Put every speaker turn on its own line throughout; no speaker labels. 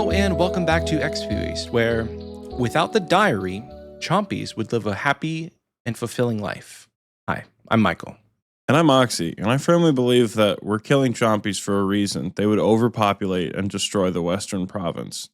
Hello and welcome back to Xpwaste, where without the diary, Chompies would live a happy and fulfilling life. Hi, I'm Michael.
And I'm Oxy, and I firmly believe that we're killing Chompies for a reason. They would overpopulate and destroy the Western province.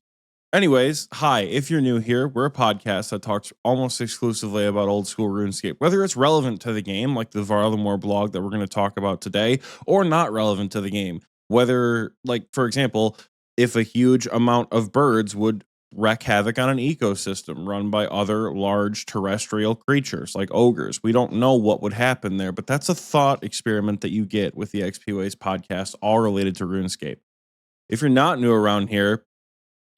Anyways, hi, if you're new here, we're a podcast that talks almost exclusively about old school RuneScape, whether it's relevant to the game, like the Varlamore blog that we're going to talk about today, or not relevant to the game. Whether, like, for example, if a huge amount of birds would wreak havoc on an ecosystem run by other large terrestrial creatures like ogres. We don't know what would happen there, but that's a thought experiment that you get with the Xpwaste podcast, all related to RuneScape. If you're not new around here,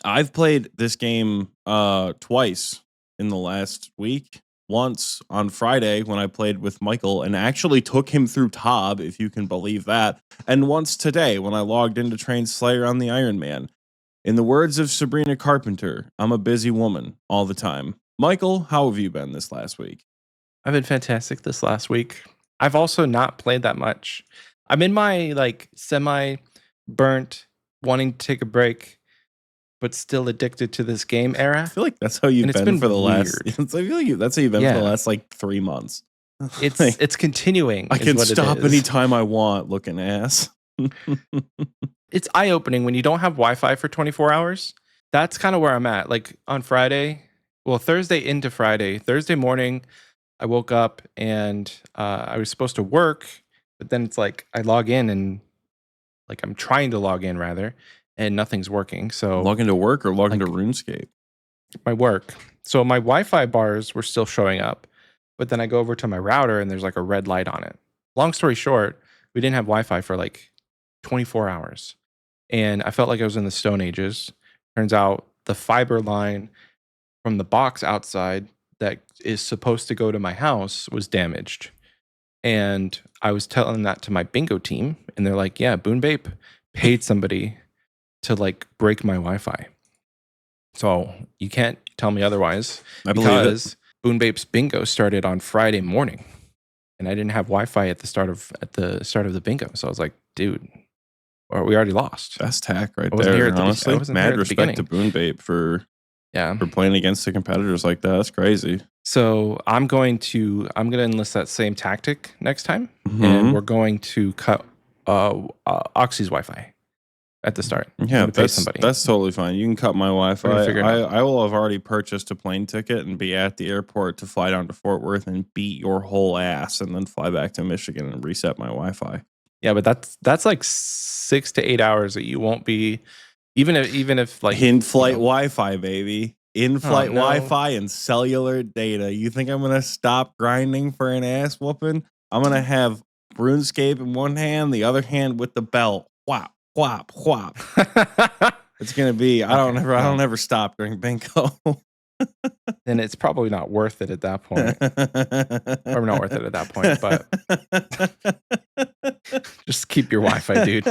I've played this game twice in the last week. Once on Friday when I played with Michael and actually took him through Tob, if you can believe that. And once today when I logged in to train Slayer on the Iron Man. In the words of Sabrina Carpenter, I'm a busy woman all the time. Michael, how have you been this last week?
I've been fantastic this last week. I've also not played that much. I'm in my semi-burnt, wanting to take a break, but still addicted to this game era.
I feel like that's how you've been for the last. I feel like that's how you've been for the last 3 months.
It's continuing.
I can stop anytime I want. Looking ass.
It's eye-opening when you don't have Wi-Fi for 24 hours. That's kind of where I'm at. Like on Thursday into Friday, Thursday morning, I woke up and I was supposed to work, but then it's like I log in and I'm trying to log in rather, and nothing's working. So
log into work or log into RuneScape?
My work. So my Wi-Fi bars were still showing up, but then I go over to my router and there's like a red light on it. Long story short, we didn't have Wi-Fi for 24 hours. And I felt like I was in the Stone Ages. Turns out the fiber line from the box outside that is supposed to go to my house was damaged. And I was telling that to my bingo team, and they're like, yeah, Boonbape paid somebody to break my Wi-Fi. So you can't tell me otherwise, because Boonbape's bingo started on Friday morning, and I didn't have Wi-Fi at the start of the bingo. So I was like, dude, we already lost.
Best tack right there. Honestly, mad respect to Boonbape for playing against the competitors like that. That's crazy.
So I'm gonna enlist that same tactic next time, and we're going to cut Oxy's Wi-Fi at the start.
Yeah, that's totally fine. You can cut my Wi-Fi. I will have already purchased a plane ticket and be at the airport to fly down to Fort Worth and beat your whole ass, and then fly back to Michigan and reset my Wi-Fi.
Yeah, but that's 6 to 8 hours that you won't be, even if
in-flight Wi-Fi, baby. In-flight Wi-Fi and cellular data. You think I'm gonna stop grinding for an ass whooping? I'm gonna have RuneScape in one hand, the other hand with the belt. Whop, whop, whop. It's gonna be. I don't ever stop during bingo.
Then it's probably not worth it at that point. Probably not worth it at that point, but just keep your Wi-Fi, dude.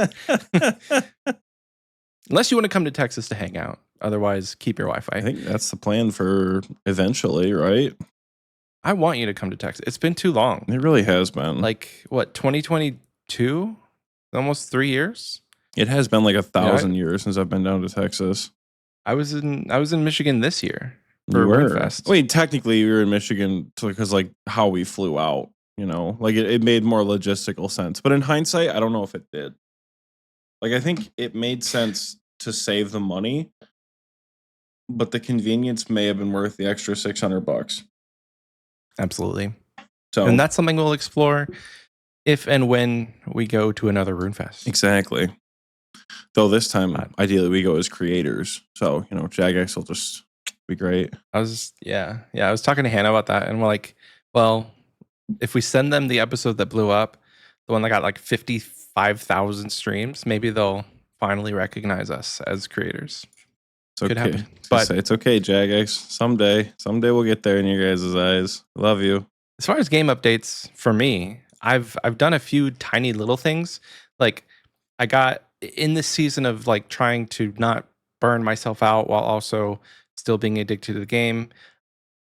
Unless you want to come to Texas to hang out. Otherwise, keep your Wi-Fi.
I think that's the plan for eventually, right?
I want you to come to Texas. It's been too long.
It really has been.
2022? Almost 3 years?
It has been 1,000 years since I've been down to Texas.
I was in Michigan this year.
You were. Wait, technically you were in Michigan because how we flew out, it made more logistical sense. But in hindsight, I don't know if it did. I think it made sense to save the money, but the convenience may have been worth the extra $600.
Absolutely. And that's something we'll explore if and when we go to another RuneFest.
Exactly. Though this time, ideally, we go as creators. So, Jagex will just be great.
I was talking to Hannah about that, and we're like, well, if we send them the episode that blew up, the one that got 55,000 streams, maybe they'll finally recognize us as creators.
It's okay. Could happen. But it's okay, Jagex. Someday we'll get there in your guys' eyes. Love you.
As far as game updates, for me, I've done a few tiny little things. I got in this season of trying to not burn myself out while also still being addicted to the game.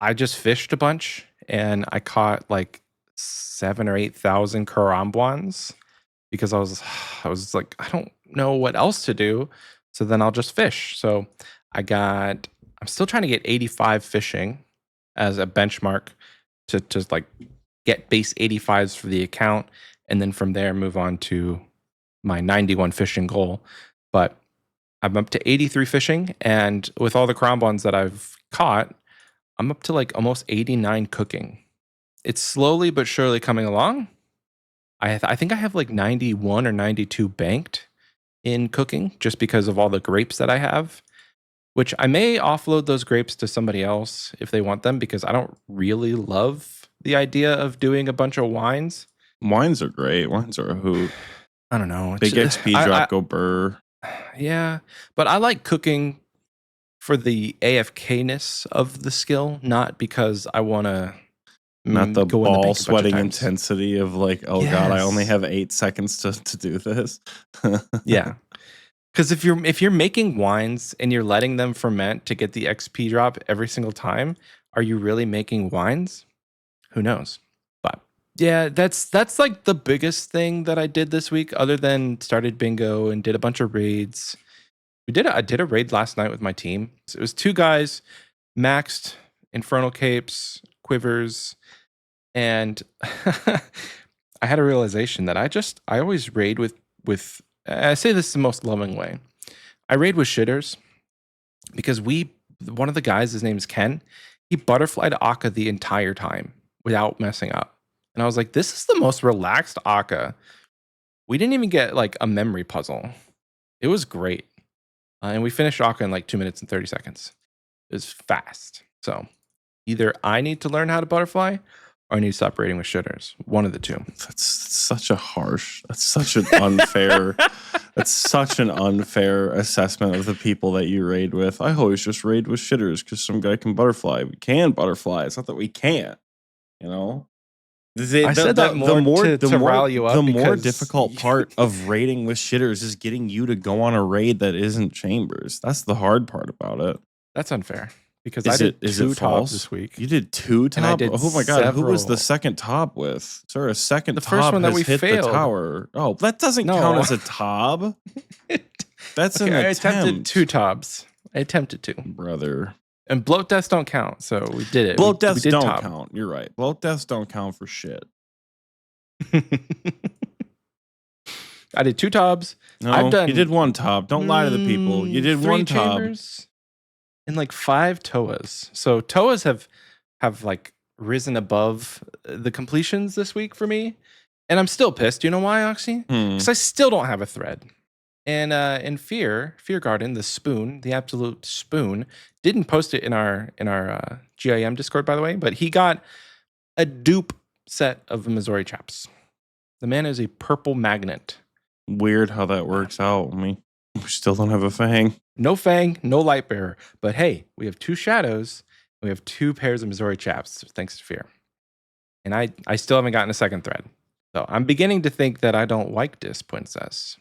I just fished a bunch and I caught 7,000 or 8,000 Karambwans because I was like, I don't know what else to do. So then I'll just fish. So I'm still trying to get 85 fishing as a benchmark to like get base 85s for the account. And then from there, move on to my 91 fishing goal. But I'm up to 83 fishing. And with all the crombones that I've caught, I'm up to like almost 89 cooking. It's slowly but surely coming along. I think I have like 91 or 92 banked in cooking just because of all the grapes that I have, which I may offload those grapes to somebody else if they want them, because I don't really love the idea of doing a bunch of wines.
Wines are great. Wines are a hoot.
I don't know.
Big XP drop, go burr.
Yeah, but I like cooking for the AFK-ness of the skill, not because I want to
not the
go
ball
in the
sweating intensity of like, oh God, I only have 8 seconds to do this.
Yeah. Because if you're making wines and you're letting them ferment to get the XP drop every single time, are you really making wines? Who knows? But yeah, that's like the biggest thing that I did this week, other than started bingo and did a bunch of raids. I did a raid last night with my team. So it was 2 guys, maxed Infernal Capes, Quivers, and I had a realization that I always raid with I say this the most loving way. I raid with shitters because one of the guys, his name is Ken, he butterflied Akka the entire time without messing up. And I was like, this is the most relaxed Akka. We didn't even get like a memory puzzle. It was great. And we finished Akka in like 2 minutes and 30 seconds. It was fast. So either I need to learn how to butterfly or I need to stop raiding with shitters. One of the two.
That's such an unfair, that's such an unfair assessment of the people that you raid with. I always just raid with shitters because some guy can butterfly. We can butterfly. It's not that we can't, you know?
I said that more to rile you up.
The more difficult part of raiding with shitters is getting you to go on a raid that isn't chambers. That's the hard part about it.
That's unfair. Because I did 2 tops this week.
You did 2 top? Oh my God, who was the second top with? Sir, a second top
first one that we
hit
failed.
The tower. Oh, that doesn't count as a top. That's an attempt.
I attempted 2 tops. I attempted 2.
Brother.
And bloat deaths don't count, so we did it.
Bloat deaths don't count. You're right. Bloat deaths don't count for shit.
I did 2 tobs.
No, you did 1 tob. Don't lie to the people. You did 1 tob.
And like 5 toas. So toas have like risen above the completions this week for me. And I'm still pissed. You know why, Oxy? Because I still don't have a thread. And in Fear Garden, the spoon, the absolute spoon, didn't post it in our GIM Discord, by the way, but he got a dupe set of Missouri chaps. The man is a purple magnet.
Weird how that works out. I mean, we still don't have a fang.
No fang, no light bearer. But hey, we have 2 shadows. And we have 2 pairs of Missouri chaps, thanks to Fear. And I still haven't gotten a second thread. So I'm beginning to think that I don't like this princess.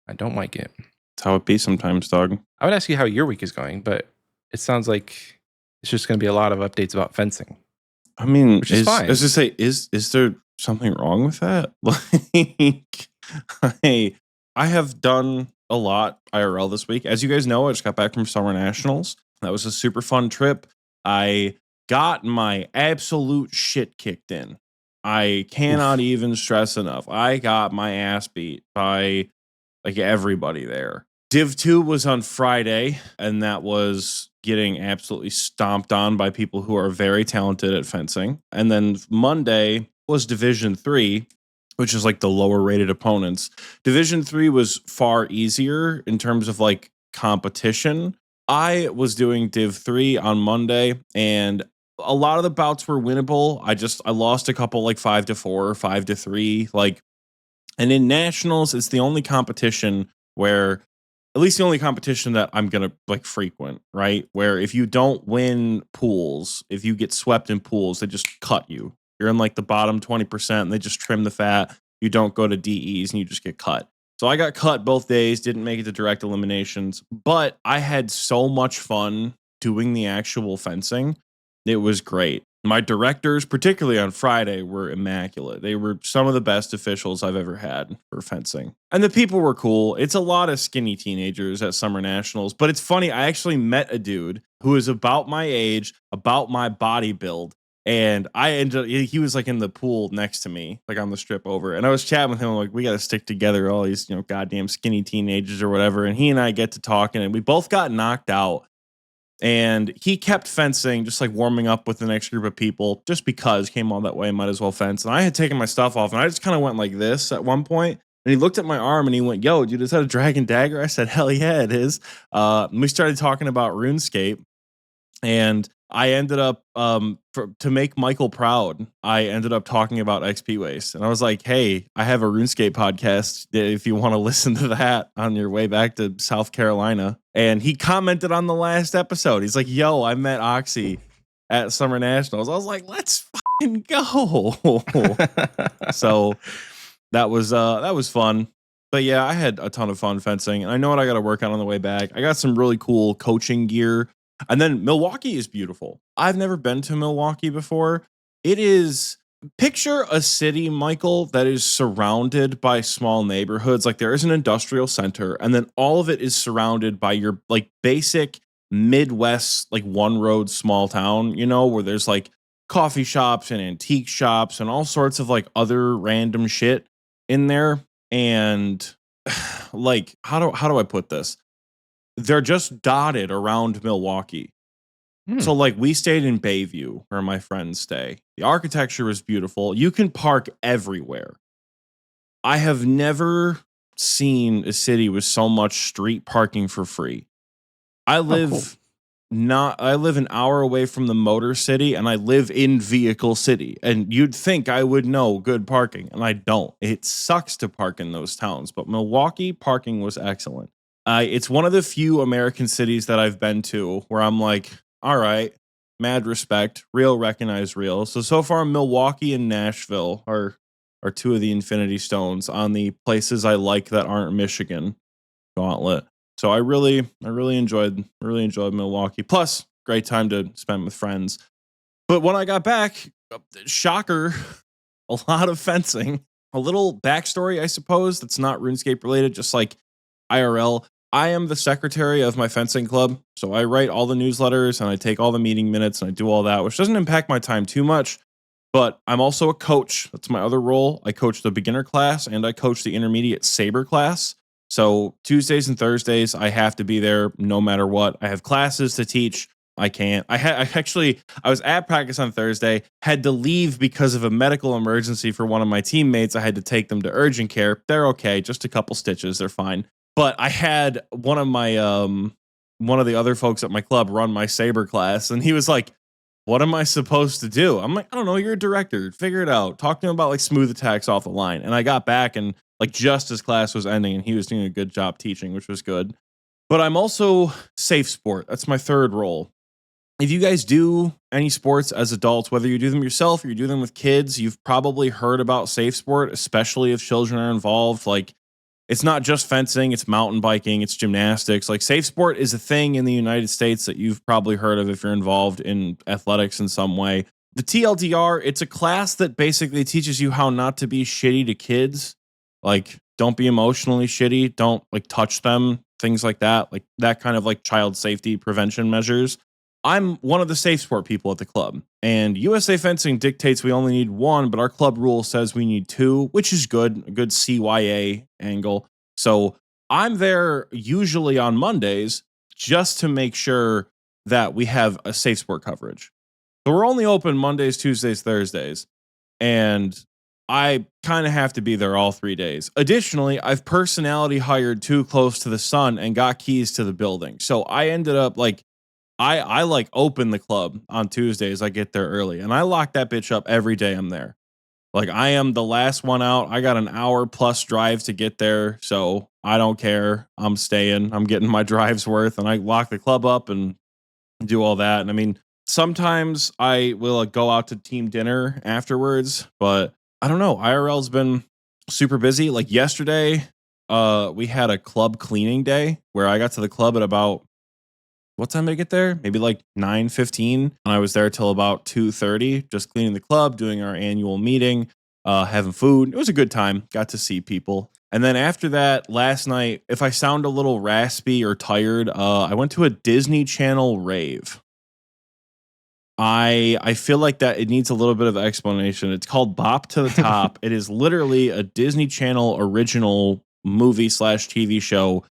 I don't like it.
That's how it be sometimes, dog.
I would ask you how your week is going, but it sounds like it's just going to be a lot of updates about fencing.
I mean,
which is fine.
I was just say, is there something wrong with that? Like, I have done a lot IRL this week. As you guys know, I just got back from Summer Nationals. That was a super fun trip. I got my absolute shit kicked in. I cannot even stress enough. I got my ass beat by like everybody there. Div 2 was on Friday, and that was getting absolutely stomped on by people who are very talented at fencing. And then Monday was Division 3, which is like the lower rated opponents. Division 3 was far easier in terms of like competition. I was doing Div 3 on Monday, and a lot of the bouts were winnable. I lost a couple like 5-4 or 5-3. Like, and in Nationals, it's the only competition where, at least the only competition that I'm going to like frequent, right? Where if you don't win pools, if you get swept in pools, they just cut you. You're in like the bottom 20% and they just trim the fat. You don't go to DEs and you just get cut. So I got cut both days, didn't make it to direct eliminations, but I had so much fun doing the actual fencing. It was great. My directors, particularly on Friday, were immaculate. They were some of the best officials I've ever had for fencing. And the people were cool. It's a lot of skinny teenagers at Summer Nationals, but it's funny. I actually met a dude who is about my age, about my body build. And he was like in the pool next to me, like on the strip over. And I was chatting with him, like, we got to stick together, all these, goddamn skinny teenagers or whatever. And he and I get to talking, and we both got knocked out. And he kept fencing, just like warming up with the next group of people, just because came all that way, might as well fence. And I had taken my stuff off, and I just kind of went like this at one point. And he looked at my arm and he went, "Yo, dude, is that a dragon dagger?" I said, "Hell yeah, it is." And we started talking about RuneScape, and I ended up to make Michael proud. I ended up talking about Xpwaste, and I was like, "Hey, I have a RuneScape podcast. If you want to listen to that on your way back to South Carolina." And he commented on the last episode. He's like, "Yo, I met Oxy at Summer Nationals." I was like, "Let's fucking go!" So that was fun. But yeah, I had a ton of fun fencing, and I know what I got to work on the way back. I got some really cool coaching gear. And then Milwaukee is beautiful. I've never been to Milwaukee before. It is, picture a city, Michael, that is surrounded by small neighborhoods. Like there is an industrial center, and then all of it is surrounded by your like basic Midwest, like one road small town, where there's like coffee shops and antique shops and all sorts of like other random shit in there. And like, how do I put this? They're just dotted around Milwaukee. So like we stayed in Bayview where my friends stay. The architecture is beautiful. You can park everywhere. I have never seen a city with so much street parking for free. I live an hour away from the Motor City, and I live in Vehicle City. And you'd think I would know good parking, and I don't. It sucks to park in those towns, but Milwaukee parking was excellent. It's one of the few American cities that I've been to where I'm like, all right, mad respect, real recognize real. So far, Milwaukee and Nashville are two of the Infinity Stones on the places I like that aren't Michigan Gauntlet. So I really enjoyed Milwaukee. Plus, great time to spend with friends. But when I got back, shocker, a lot of fencing. A little backstory, I suppose, that's not RuneScape related, just like IRL. I am the secretary of my fencing club, so I write all the newsletters and I take all the meeting minutes and I do all that, which doesn't impact my time too much. But I'm also a coach. That's my other role. I coach the beginner class and I coach the intermediate saber class. So Tuesdays and Thursdays, I have to be there no matter what. I have classes to teach. I can't. I was at practice on Thursday, had to leave because of a medical emergency for one of my teammates. I had to take them to urgent care. They're okay, just a couple stitches. They're fine. But I had one of the other folks at my club run my saber class, and he was like, "What am I supposed to do?" I'm like, "I don't know. You're a director. Figure it out." Talk to him about like smooth attacks off the line. And I got back, and like just as class was ending, and he was doing a good job teaching, which was good. But I'm also safe sport. That's my third role. If you guys do any sports as adults, whether you do them yourself or you do them with kids, you've probably heard about safe sport, especially if children are involved. Like, it's not just fencing, it's mountain biking, it's gymnastics. Like, safe sport is a thing in the United States that you've probably heard of if you're involved in athletics in some way. The TLDR, it's a class that basically teaches you how not to be shitty to kids. Like, don't be emotionally shitty, don't like touch them, things like that. Like that kind of like child safety prevention measures. I'm one of the safe sport people at the club, and USA Fencing dictates we only need one, but our club rule says we need two, which is good, a good CYA angle. So I'm there usually on Mondays just to make sure that we have a safe sport coverage. So we're only open Mondays, Tuesdays, Thursdays, and I kind of have to be there all 3 days. Additionally, I've personality hired too close to the sun and got keys to the building. So I ended up like, I like open the club on Tuesdays. I get there early and I lock that bitch up every day I'm there. Like, I am the last one out. I got an hour plus drive to get there. So I don't care. I'm staying. I'm getting my drive's worth, and I lock the club up and do all that. And I mean, sometimes I will go out to team dinner afterwards, but I don't know. IRL's been super busy. Like yesterday, we had a club cleaning day where I got to the club at about what time did I get there? Maybe like 9:15. And I was there till about 2:30, just cleaning the club, doing our annual meeting, having food. It was a good time. Got to see people. And then after that, last night, if I sound a little raspy or tired, I went to a Disney Channel rave. I feel like that it needs a little bit of explanation. It's called Bop to the Top. It is literally a Disney Channel original movie / TV show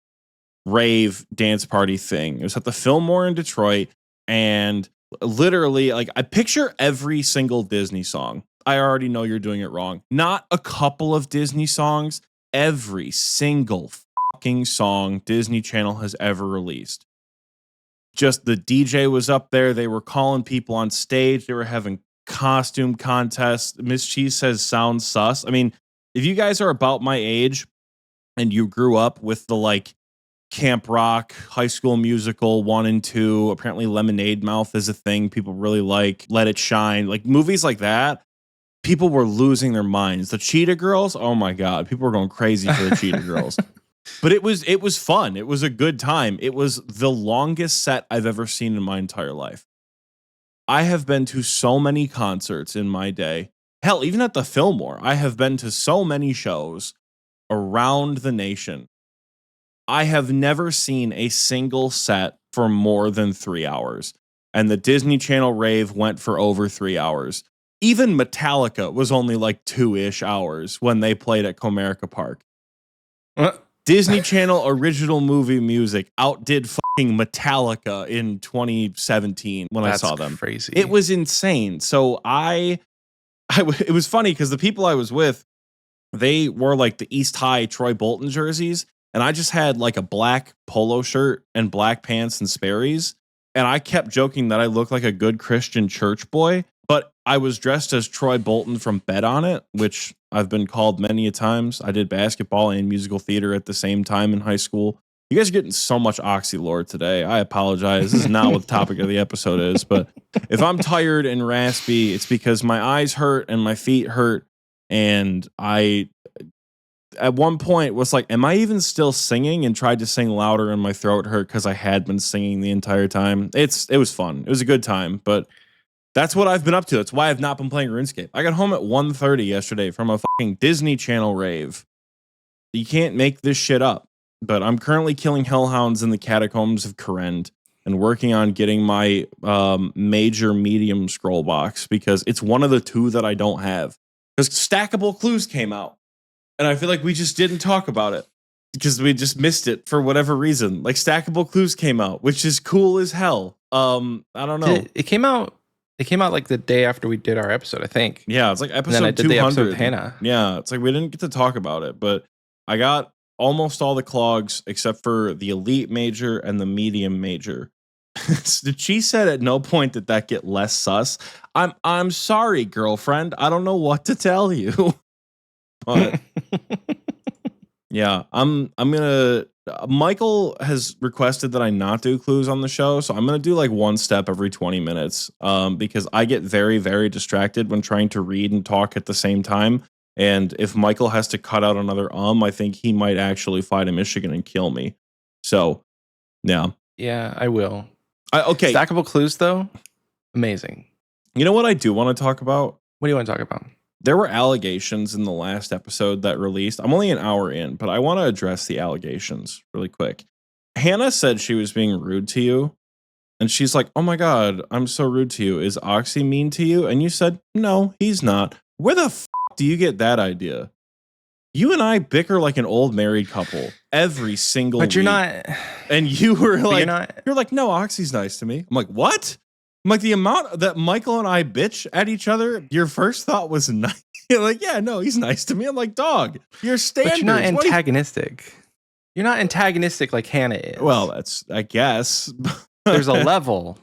rave dance party thing. It was at the Fillmore in Detroit, and literally, like, I picture every single Disney song. I already know you're doing it wrong. Not a couple of Disney songs, every single fucking song Disney Channel has ever released. Just the DJ was up there. They were calling people on stage. They were having costume contests. Miss Cheese says sounds sus. I mean, if you guys are about my age and you grew up with the like Camp Rock, High School Musical 1 and 2, apparently Lemonade Mouth is a thing people really like, Let It Shine, like movies like that, people were losing their minds. The Cheetah Girls, oh my God, people were going crazy for the Cheetah Girls. But it was fun. It was a good time. It was the longest set I've ever seen in my entire life. I have been to so many concerts in my day. Hell, even at the Fillmore, I have been to so many shows around the nation. I have never seen a single set for more than 3 hours. And the Disney Channel rave went for over 3 hours. Even Metallica was only like 2-ish hours when they played at Comerica Park. Disney Channel original movie music outdid fucking Metallica in 2017 when I saw them.
Crazy.
It was insane. So it was funny because the people I was with, they wore like the East High Troy Bolton jerseys, and I just had like a black polo shirt and black pants and Sperry's, and I kept joking that I looked like a good Christian church boy, but I was dressed as Troy Bolton from Bet On It, which I've been called many a times. I did basketball and musical theater at the same time in high school. You guys are getting so much Oxy lore today. I apologize. This is not what the topic of the episode is, but if I'm tired and raspy, it's because my eyes hurt and my feet hurt. And I, at one point, was like, am I even still singing? And tried to sing louder and my throat hurt because I had been singing the entire time. It was fun. It was a good time, but that's what I've been up to. That's why I've not been playing RuneScape. I got home at 1:30 yesterday from a fucking Disney Channel rave. You can't make this shit up. But I'm currently killing hellhounds in the catacombs of Korend and working on getting my major medium scroll box because it's one of the two that I don't have. Because Stackable Clues came out. And I feel like we just didn't talk about it because we just missed it for whatever reason. Like Stackable Clues came out, which is cool as hell. I don't know.
It came out. It came out like the day after we did our episode, I think.
Yeah, it's like episode
and then I did
200.
the episode with Hannah.
Yeah, it's like we didn't get to talk about it, but I got almost all the clogs except for the elite major and the medium major. She said at no point did that get less sus. I'm sorry, girlfriend. I don't know what to tell you. But yeah, I'm gonna. Michael has requested that I not do clues on the show, so I'm gonna do like one step every 20 minutes. Because I get very, very distracted when trying to read and talk at the same time. And if Michael has to cut out another I think he might actually fly to Michigan and kill me. So, yeah.
Yeah, I will.
Okay.
Stackable Clues, though, amazing.
You know what I do want to talk about?
What do you want to talk about?
There were allegations in the last episode that released. I'm only an hour in, but I want to address the allegations really quick. Hannah said she was being rude to you. And she's like, oh my God, I'm so rude to you. Is Oxy mean to you? And you said, no, he's not. Where the f do you get that idea? You and I bicker like an old married couple every single week.
But you're not.
And you were like,
you're
like, no, Oxy's nice to me. I'm like, what? I'm like, the amount that Michael and I bitch at each other, your first thought was nice. You're like, yeah, no, he's nice to me. I'm like, dog, you're standards.
But you're not antagonistic. You're not antagonistic like Hannah is.
Well, that's, I guess.
There's a level.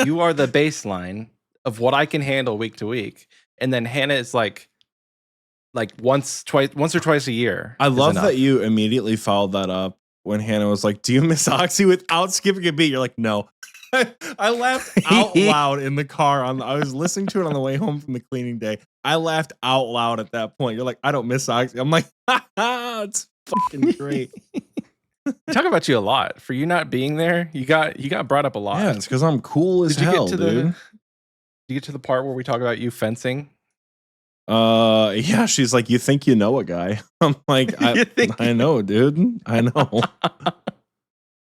You are the baseline of what I can handle week to week. And then Hannah is like once or twice a year.
I love that you immediately followed that up when Hannah was like, do you miss Oxy without skipping a beat? You're like, no. I laughed out loud in the car. I was listening to it on the way home from the cleaning day. I laughed out loud at that point. You're like, I don't miss Oxy. I'm like, ha, it's fucking great.
Talk about you a lot for you not being there. You got brought up a lot.
Yeah, it's because I'm cool as hell, dude.
Did you get to the part where we talk about you fencing?
Yeah, she's like, you think you know a guy? I'm like, I know, dude. I know.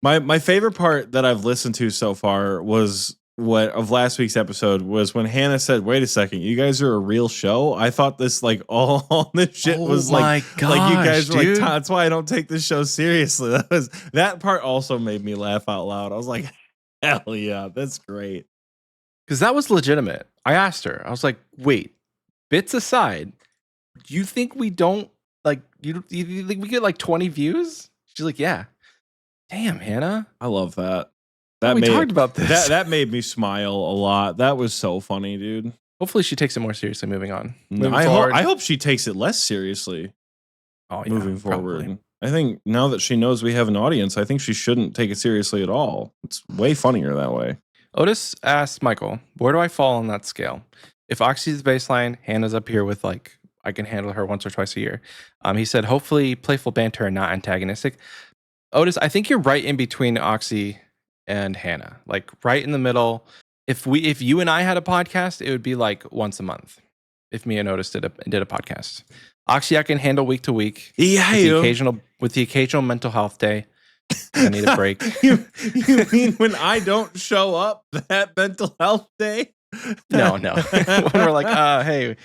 My favorite part that I've listened to so far was of last week's episode was when Hannah said, "Wait a second, you guys are a real show." I thought this like all this shit was like you guys were like, that's why I don't take this show seriously. That part also made me laugh out loud. I was like, hell yeah, that's great.
Because that was legitimate. I asked her. I was like, wait, bits aside, do you think we don't like you think we get like 20 views? She's like, yeah. Damn, Hannah.
I love that.
We talked about this.
That made me smile a lot. That was so funny, dude.
Hopefully she takes it more seriously moving on.
I hope she takes it less seriously.
Oh, yeah,
moving forward.
Probably.
I think now that she knows we have an audience, I think she shouldn't take it seriously at all. It's way funnier that way.
Otis asked Michael, where do I fall on that scale? If Oxy's baseline, Hannah's up here with like, I can handle her once or twice a year. He said, hopefully playful banter and not antagonistic. Otis, I think you're right in between Oxy and Hannah, like right in the middle. If you and I had a podcast, it would be like with if me and Otis did a podcast. Oxy, I can handle week to week.
Yeah,
with the occasional mental health day. I need a break.
You mean when I don't show up that mental health day?
No. When we're like, hey,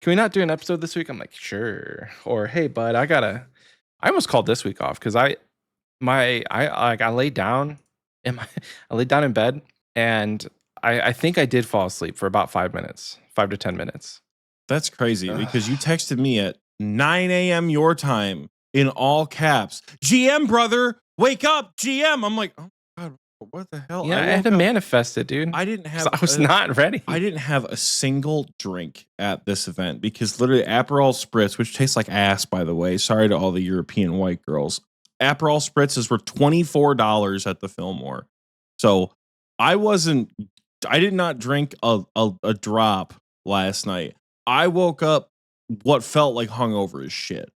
can we not do an episode this week? I'm like, sure. Or hey, bud, I almost called this week off because I laid down in bed and I think I did fall asleep for about 5 to 10 minutes.
That's crazy because you texted me at 9 a.m. your time in all caps. GM, brother, wake up, GM. I'm like, oh my God, what the hell?
Yeah, I had to manifest it, dude.
I
was not ready.
I didn't have a single drink at this event because literally Aperol Spritz, which tastes like ass, by the way. Sorry to all the European white girls. Aperol Spritzes were $24 at the Fillmore. So I did not drink a drop last night. I woke up what felt like hungover as shit.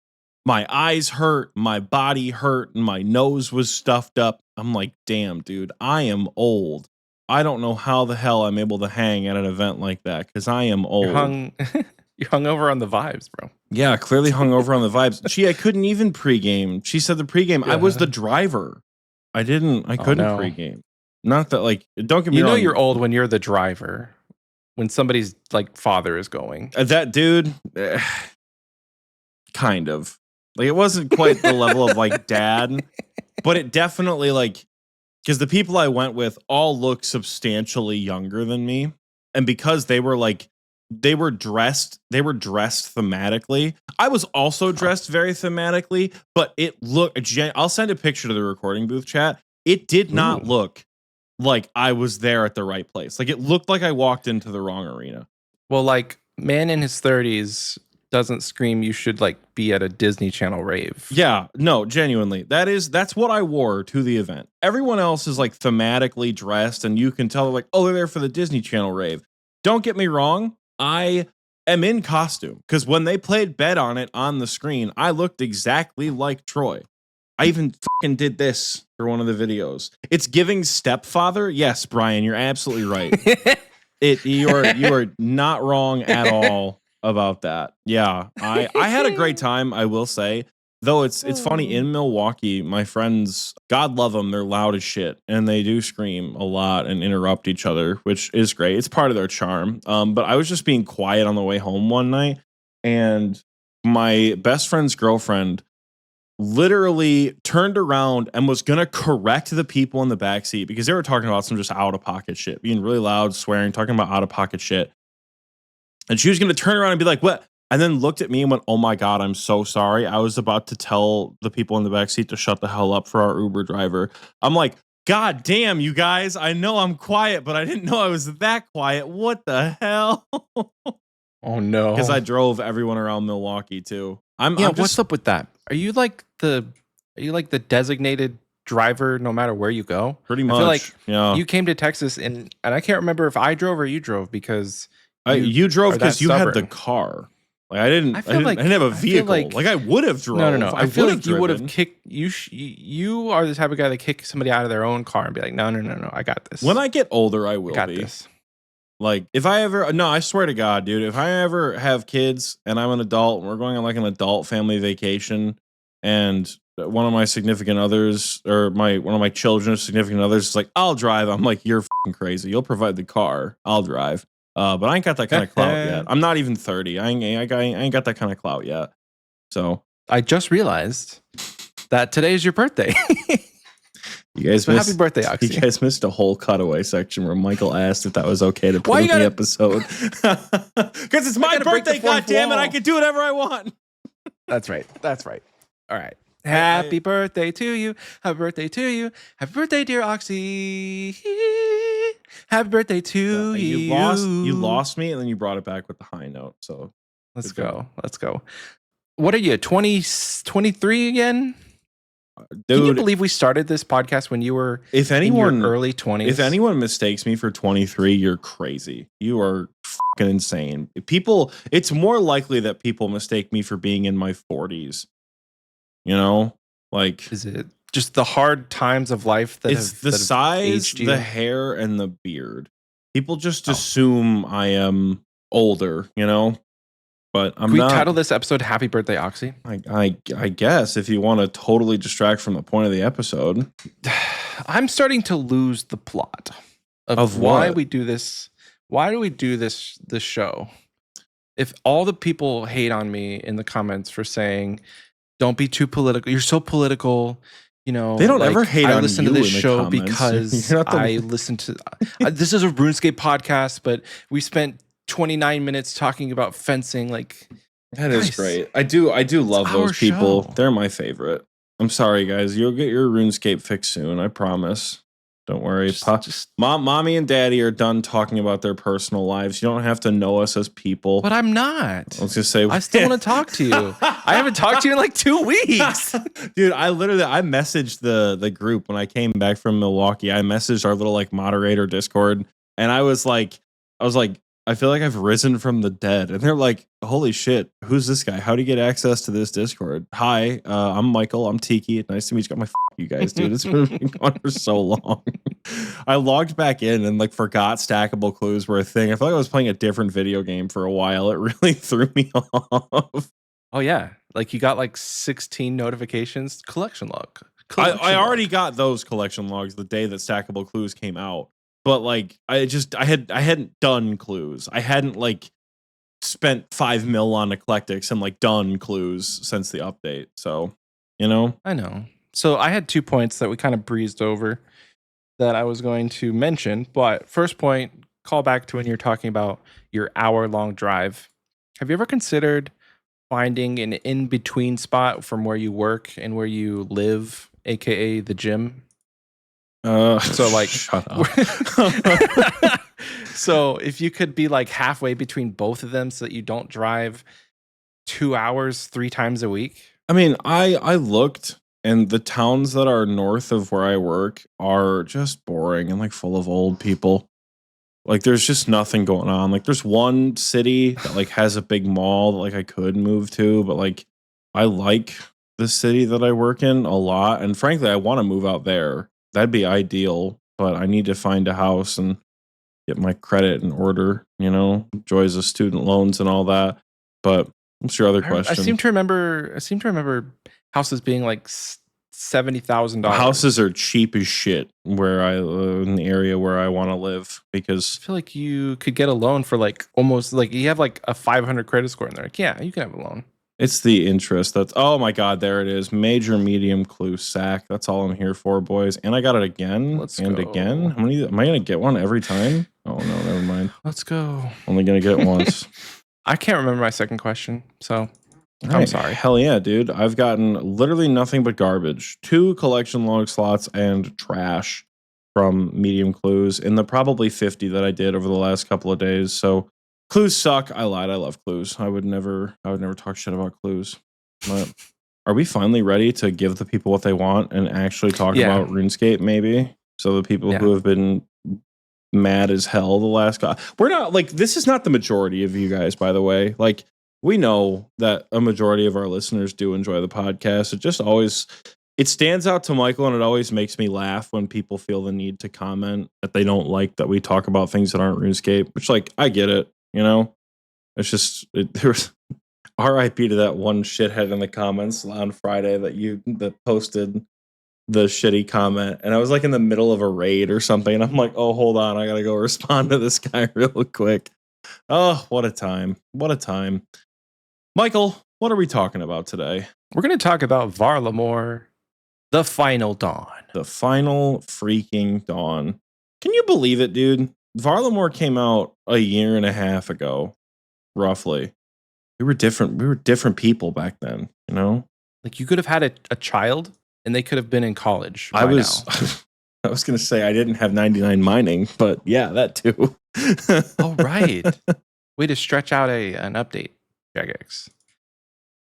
My eyes hurt, my body hurt, and my nose was stuffed up. I'm like, damn, dude, I am old. I don't know how the hell I'm able to hang at an event like that because I am old.
You're hungover on the vibes, bro.
Yeah, clearly hungover on the vibes. Gee, I couldn't even pregame. She said the pregame. Yeah. I was the driver. I couldn't pregame. Not that like, don't get me wrong.
You know you're old when you're the driver. When somebody's like father is going.
That dude, kind of. Like it wasn't quite the level of like dad, but it definitely like, because the people I went with all look substantially younger than me. And because they were dressed thematically. I was also dressed very thematically, but it looked, I'll send a picture to the recording booth chat. It did not look like I was there at the right place. Like it looked like I walked into the wrong arena.
Well, like man in his 30s doesn't scream you should like be at a Disney Channel rave.
Yeah, no, genuinely. That's what I wore to the event. Everyone else is like thematically dressed and you can tell like, oh, they're there for the Disney Channel rave. Don't get me wrong. I am in costume because when they played Bet on it on the screen, I looked exactly like Troy. I even fucking did this for one of the videos. It's giving stepfather. Yes, Brian, you're absolutely right. You are not wrong at all about that. Yeah, I had a great time, I will say. Though it's funny, in Milwaukee, my friends, God love them, they're loud as shit. And they do scream a lot and interrupt each other, which is great. It's part of their charm. But I was just being quiet on the way home one night. And my best friend's girlfriend literally turned around and was going to correct the people in the backseat because they were talking about some just out-of-pocket shit, being really loud, swearing, talking about out-of-pocket shit. And she was going to turn around and be like, what? And then looked at me and went, oh my God, I'm so sorry. I was about to tell the people in the backseat to shut the hell up for our Uber driver. I'm like, God damn, you guys. I know I'm quiet, but I didn't know I was that quiet. What the hell?
Oh no.
Because I drove everyone around Milwaukee too.
What's up with that? Are you like the designated driver no matter where you go?
Pretty much.
I feel like you came to Texas and I can't remember if I drove or you drove because
you drove because you had the car. Like I didn't have a vehicle. Like I would have drove.
No. I feel like you would have
driven.
kicked. You are the type of guy that kick somebody out of their own car and be like, no. I got this.
When I get older, I will
got
be.
this.
Like if I ever, no, I swear to God, dude, if I ever have kids and I'm an adult and we're going on like an adult family vacation and one of my significant others or one of my children's significant others is like, I'll drive. I'm like, you're fucking crazy. You'll provide the car. I'll drive. But I ain't got that kind of clout yet. I'm not even 30. I ain't got that kind of clout yet. So
I just realized that today is your birthday.
you guys
happy birthday, Oxy.
You guys missed a whole cutaway section where Michael asked if that was okay to put in the episode. Because it's my birthday, goddammit. I can do whatever I want.
That's right. All right. Happy birthday to you. Happy birthday to you. Happy birthday, dear Oxy. Happy birthday to you.
You lost me, and then you brought it back with the high note. So
let's go. What are you, 23 again?
Dude,
can you believe we started this podcast when you were in your early 20s?
If anyone mistakes me for 23, you're crazy. You are fucking insane. It's more likely that people mistake me for being in my 40s. You know, like,
is it just the hard times of life that
it's the size, the hair, and the beard? People just assume I am older, you know, but I'm not.
Can we title this episode "Happy Birthday, Oxy"?
I guess if you want to totally distract from the point of the episode.
I'm starting to lose the plot of why we do this. Why do we do this show? If all the people hate on me in the comments for saying, don't be too political. You're so political. You know,
they don't ever hate on you.
I listen to this show
comments.
because I listen to. This is a RuneScape podcast, but we spent 29 minutes talking about fencing. Like
that is great. I do love those people. They're my favorite. I'm sorry, guys. You'll get your RuneScape fix soon. I promise. Don't worry. Mommy and Daddy are done talking about their personal lives. You don't have to know us as people.
But I'm not.
I was just say
I still want to talk to you. I haven't talked to you in like 2 weeks.
Dude, I messaged the group when I came back from Milwaukee. I messaged our little like moderator Discord, and I was like, I feel like I've risen from the dead. And they're like, holy shit, who's this guy? How do you get access to this Discord? Hi, I'm Michael. I'm Tiki. Nice to meet you. You guys, dude. It's been going for so long. I logged back in and like forgot stackable clues were a thing. I felt like I was playing a different video game for a while. It really threw me off.
Oh, yeah. Like you got like 16 notifications. Collection log.
I already got those collection logs the day that stackable clues came out. But like I hadn't done clues. I hadn't like spent 5 mil on eclectics and like done clues since the update. So, you know.
I know. So I had 2 points that we kind of breezed over that I was going to mention. But first point, call back to when you're talking about your hour-long drive. Have you ever considered finding an in-between spot from where you work and where you live, aka the gym? So like,
shut up.
So if you could be like halfway between both of them so that you don't drive 2 hours 3 times a week.
I mean, I looked, and the towns that are north of where I work are just boring and like full of old people. Like there's just nothing going on. Like there's one city that like has a big mall that like I could move to, but like I like the city that I work in a lot, and frankly, I want to move out there. That'd be ideal, but I need to find a house and get my credit in order, you know, joys of student loans and all that. But what's your other question?
I seem to remember houses being like $70,000.
Houses are cheap as shit where I live, in the area where I want to live, because
I feel like you could get a loan for like almost like you have like a 500 credit score in there. Like, yeah, you can have a loan.
It's the interest. That's, oh my God, there it is. Major medium clue sack. That's all I'm here for, boys. And I got it again. Again. How many am I gonna get one every time? Oh no, never mind.
Let's go.
Only gonna get it once.
I can't remember my second question, so I'm sorry.
Hell yeah, dude. I've gotten literally nothing but garbage. 2 collection log slots and trash from medium clues in the probably 50 that I did over the last couple of days. So clues suck. I lied. I love clues. I would never talk shit about clues. But are we finally ready to give the people what they want and actually talk about RuneScape, maybe? So the people who have been mad as hell the last we're not like, this is not the majority of you guys, by the way. Like, we know that a majority of our listeners do enjoy the podcast. It stands out to Michael, and it always makes me laugh when people feel the need to comment that they don't like that we talk about things that aren't RuneScape, which, like, I get it, It's just, there's RIP to that one shithead in the comments on Friday that posted the shitty comment, and I was like in the middle of a raid or something, and I'm like, oh, hold on, I gotta go respond to this guy real quick. Oh, what a time. What a time. Michael, what are we talking about today?
We're going to talk about Varlamore, the final dawn.
The final freaking dawn. Can you believe it, dude? Varlamore came out a year and a half ago, roughly. We were different people back then,
Like, you could have had a child and they could have been in college by
I was going to say I didn't have 99 mining, but yeah, that too.
Oh, right. Way to stretch out an update, Jagex.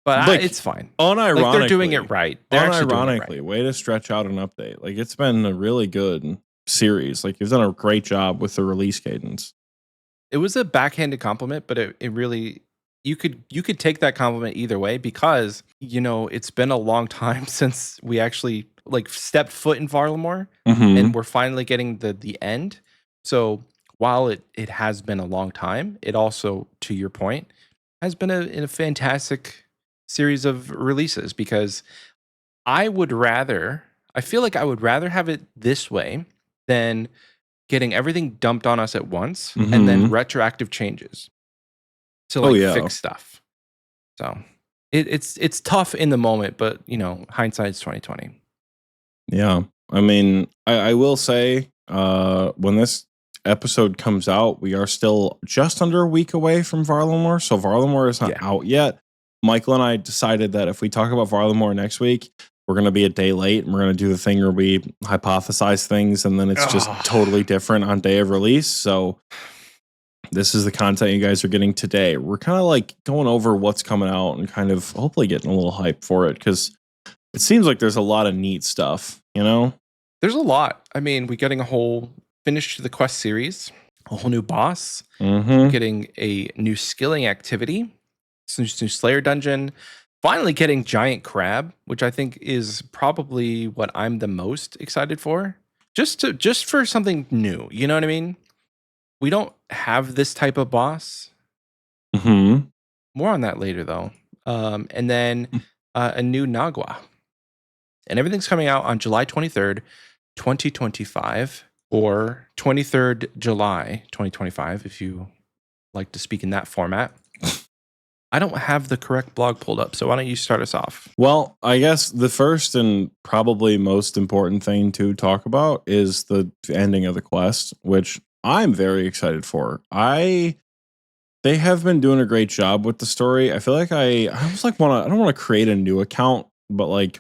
But
Like,
it's fine.
Unironically,
Like, they're doing it right. They're actually doing it right.
Way to stretch out an update. Like, it's been a really good series. Like, you've done a great job with the release cadence.
It was a backhanded compliment, but it really, you could take that compliment either way, because it's been a long time since we actually like stepped foot in Varlamore, and we're finally getting the end. So while it has been a long time, it also, to your point, has been a fantastic series of releases, because I feel like I would rather have it this way than getting everything dumped on us at once and then retroactive changes to fix stuff. So it's tough in the moment, but hindsight's 2020.
Yeah. I mean, I will say, when this episode comes out, we are still just under a week away from Varlamore. So Varlamore is not out yet. Michael and I decided that if we talk about Varlamore next week, we're going to be a day late, and we're going to do the thing where we hypothesize things, and then it's just totally different on day of release. So this is the content you guys are getting today. We're kind of like going over what's coming out and kind of hopefully getting a little hype for it, because it seems like there's a lot of neat stuff,
There's a lot. I mean, we're getting a whole finish to the quest series, a whole new boss, getting a new skilling activity, some new Slayer dungeon, finally getting Giant Crab, which I think is probably what I'm the most excited for. Just for something new, you know what I mean? We don't have this type of boss. More on that later, though. And then a new Nagua. And everything's coming out on July 23rd, 2025, or 23rd July 2025, if you like to speak in that format. I don't have the correct blog pulled up, so why don't you start us off?
Well, I guess the first and probably most important thing to talk about is the ending of the quest, which I'm very excited for. They have been doing a great job with the story. I feel like I don't want to create a new account, but like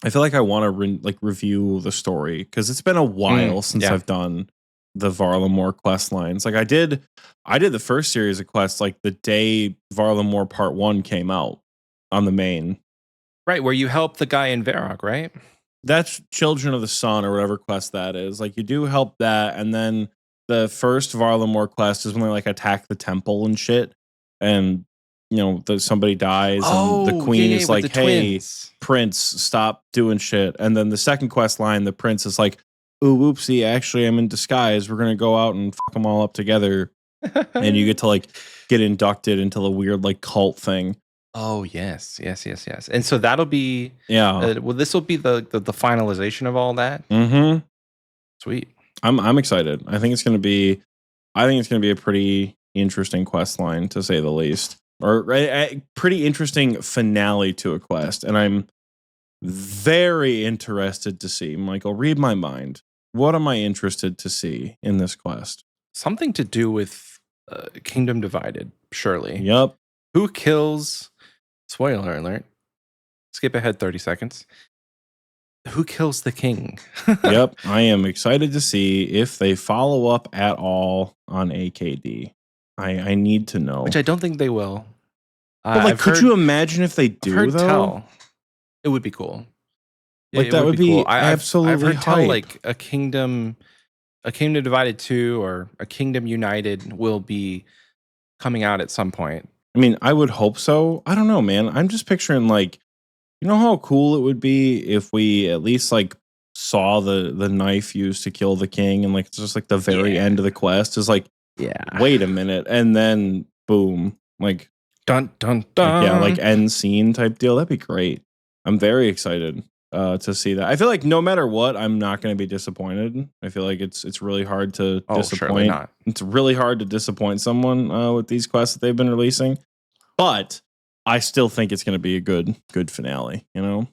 I feel like I want to review the story, because it's been a while since I've done the Varlamore quest lines. Like I did the first series of quests like the day Varlamore Part 1 came out on the main.
Right, where you help the guy in Varrock, right?
That's Children of the Sun or whatever quest that is. Like you do help that, and then the first Varlamore quest is when they like attack the temple and shit, and somebody dies, and the queen is like, "Hey, twins. Prince, stop doing shit." And then the second quest line, the prince is like, "Ooh, whoopsie! Actually, I'm in disguise. We're gonna go out and fuck them all up together." And you get to like get inducted into the weird like cult thing.
Oh yes. And so that'll be this will be the finalization of all that. Sweet.
I'm excited. I think it's gonna be a pretty interesting quest line, to say the least, or a pretty interesting finale to a quest. And I'm very interested to see, Michael, read my mind. What am I interested to see in this quest?
Something to do with Kingdom Divided, surely.
Yep.
Who kills, spoiler alert, skip ahead 30 seconds. Who kills the king?
Yep. I am excited to see if they follow up at all on AKD. I need to know.
Which I don't think they will.
But could you imagine if they do, though?
It would be cool.
Like, that would be cool. Absolutely.
I've heard tell like a Kingdom Divided 2 or a Kingdom United will be coming out at some point.
I mean, I would hope so. I don't know, man. I'm just picturing like, you know how cool it would be if we at least like saw the knife used to kill the king, and like it's just like the very
Yeah.
end of the quest is like,
Yeah.
wait a minute, and then boom,
Dun dun
like
dun.
end scene type deal. That'd be great. I'm very excited to see that. I feel like no matter what, I'm not going to be disappointed. I feel like it's really hard to
Oh, surely
disappoint.
not.
It's really hard to disappoint someone with these quests that they've been releasing. But I still think it's going to be a good finale. You know.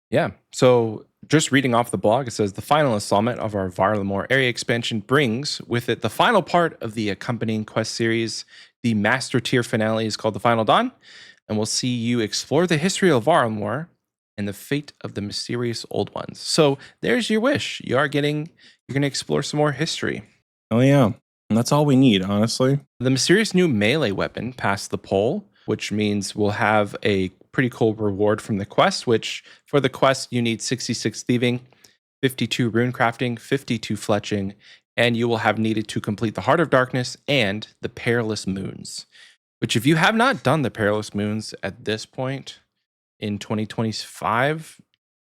Yeah. So just reading off the blog, it says the final installment of our Varlamore area expansion brings with it the final part of the accompanying quest series. The master tier finale is called the Final Dawn, and we'll see you explore the history of Varlamore and the fate of the mysterious old ones. So there's your wish. You're going to explore some more history.
Oh yeah, and that's all we need, honestly.
The mysterious new melee weapon passed the poll, which means we'll have a pretty cool reward from the quest, which for the quest, you need 66 thieving, 52 rune crafting, 52 fletching, and you will have needed to complete the Heart of Darkness and the Perilous Moons, which if you have not done the Perilous Moons at this point in 2025,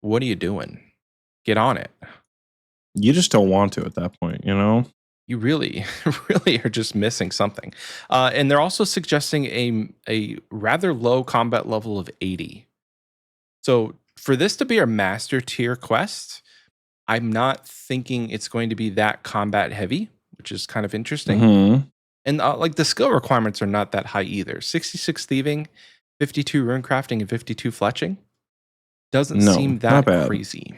what are you doing? Get on it.
You just don't want to at that point, you know?
You really, really are just missing something. And they're also suggesting a rather low combat level of 80. So for this to be our master tier quest, I'm not thinking it's going to be that combat heavy, which is kind of interesting.
Mhm.
And like the skill requirements are not that high either. 66 thieving, 52 rune crafting, and 52 fletching doesn't
No,
seem
not
that
bad.
crazy.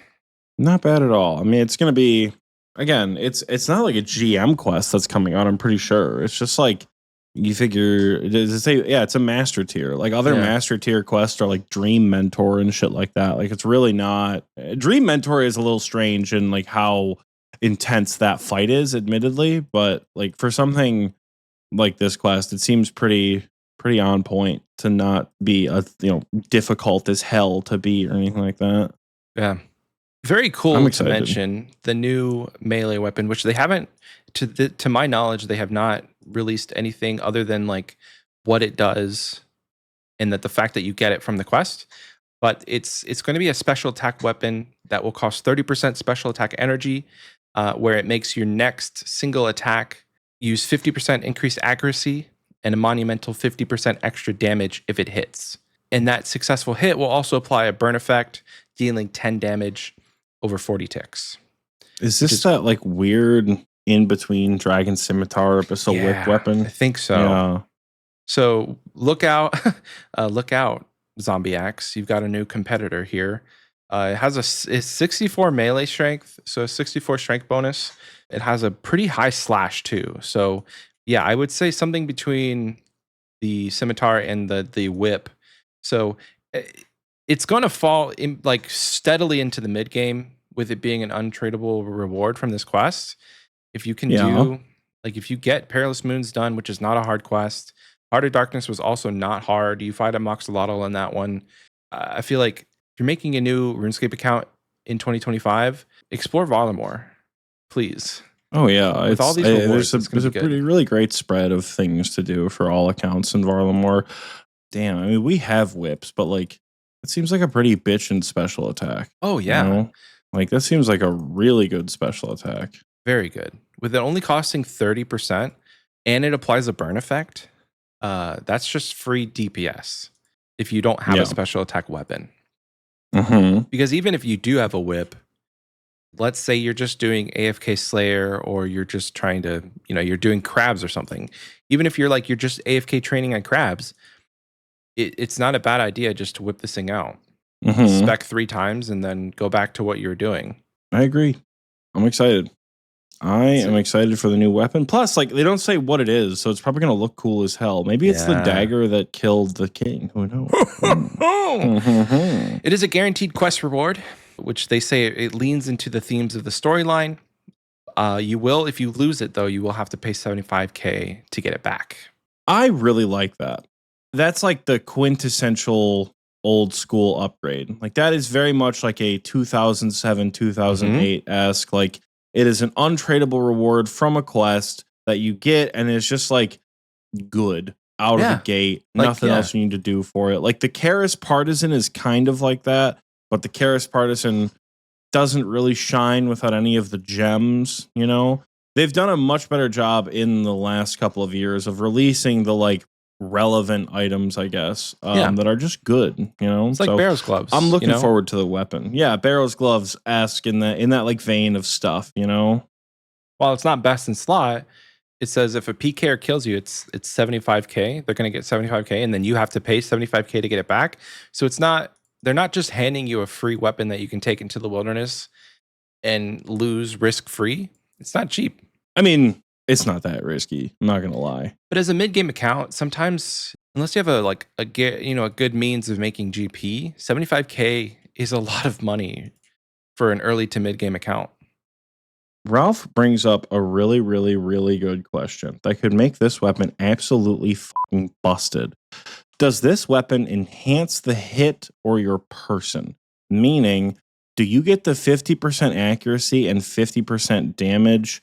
Not bad at all. I mean, it's going to be again. It's not like a GM quest that's coming out. I'm pretty sure it's just like you figure. Does it say? Yeah, it's a master tier. Like other
Yeah.
master tier quests are like Dream Mentor and shit like that. Like it's really not. Dream Mentor is a little strange in like how intense that fight is, admittedly. But like for something like this quest, it seems pretty on point to not be difficult as hell to beat or anything like that.
Yeah. Very cool
I'm
to
excited.
mention the new melee weapon, which they haven't, to my knowledge, they have not released anything other than like what it does, and that the fact that you get it from the quest. But it's going to be a special attack weapon that will cost 30% special attack energy, where it makes your next single attack use 50% increased accuracy and a monumental 50% extra damage if it hits. And that successful hit will also apply a burn effect, dealing 10 damage over 40 ticks.
Is this that like weird in between Dragon Scimitar Abyssal Whip weapon?
I think so.
Yeah.
So look out, Zombie Axe. You've got a new competitor here. It has it's 64 melee strength, so a 64 strength bonus. It has a pretty high slash too. So yeah, I would say something between the scimitar and the whip. So it's going to fall in like steadily into the mid game with it being an untradeable reward from this quest. If you can do like if you get Perilous Moons done, which is not a hard quest. Heart of Darkness was also not hard. You fight a Moxolotl on that one. I feel like if you're making a new RuneScape account in 2025, explore Varlamore, please.
Oh yeah,
With all these rewards,
there's a really great spread of things to do for all accounts in Varlamore. Damn, I mean we have whips, but like it seems like a pretty bitchin' special attack.
Oh yeah,
you know? Like that seems like a really good special attack.
Very good. With it only costing 30%, and it applies a burn effect. That's just free DPS if you don't have a special attack weapon.
Mm-hmm.
Because even if you do have a whip, let's say you're just doing AFK Slayer, or you're just trying to, you're doing crabs or something. Even if you're just AFK training on crabs, it's not a bad idea just to whip this thing out.
Mm-hmm.
Spec 3 times and then go back to what you're doing.
I agree. I'm excited. I am excited for the new weapon. Plus, like they don't say what it is, so it's probably gonna look cool as hell. Maybe it's the dagger that killed the king. Who knows?
It is a guaranteed quest reward, which they say it leans into the themes of the storyline. You will, if you lose it though, you will have to pay 75K to get it back.
I really like that. That's like the quintessential old school upgrade. Like that is very much like a 2007, 2008-esque, like it is an untradeable reward from a quest that you get, and it's just like good. out of the
Yeah.
gate.
Like,
Nothing else you need to do for it. Like the Karis Partisan is kind of like that, but the Karis Partisan doesn't really shine without any of the gems, you know? They've done a much better job in the last couple of years of releasing the like relevant items, I guess, that are just good, you know?
It's like Barrow's gloves.
I'm looking
you know?
forward to the weapon. Yeah, Barrow's gloves-esque in that like vein of stuff, you know?
While it's not best in slot, it says if a PKer kills you, it's 75k. They're going to get 75k, and then you have to pay 75k to get it back. So they're not just handing you a free weapon that you can take into the wilderness and lose risk free. It's not cheap.
I mean, it's not that risky. I'm not gonna lie.
But as a mid game account, sometimes unless you have a good means of making GP, 75k is a lot of money for an early to mid game account.
Ralph brings up a really, really, really good question that could make this weapon absolutely fucking busted. Does this weapon enhance the hit or your person? Meaning, do you get the 50% accuracy and 50% damage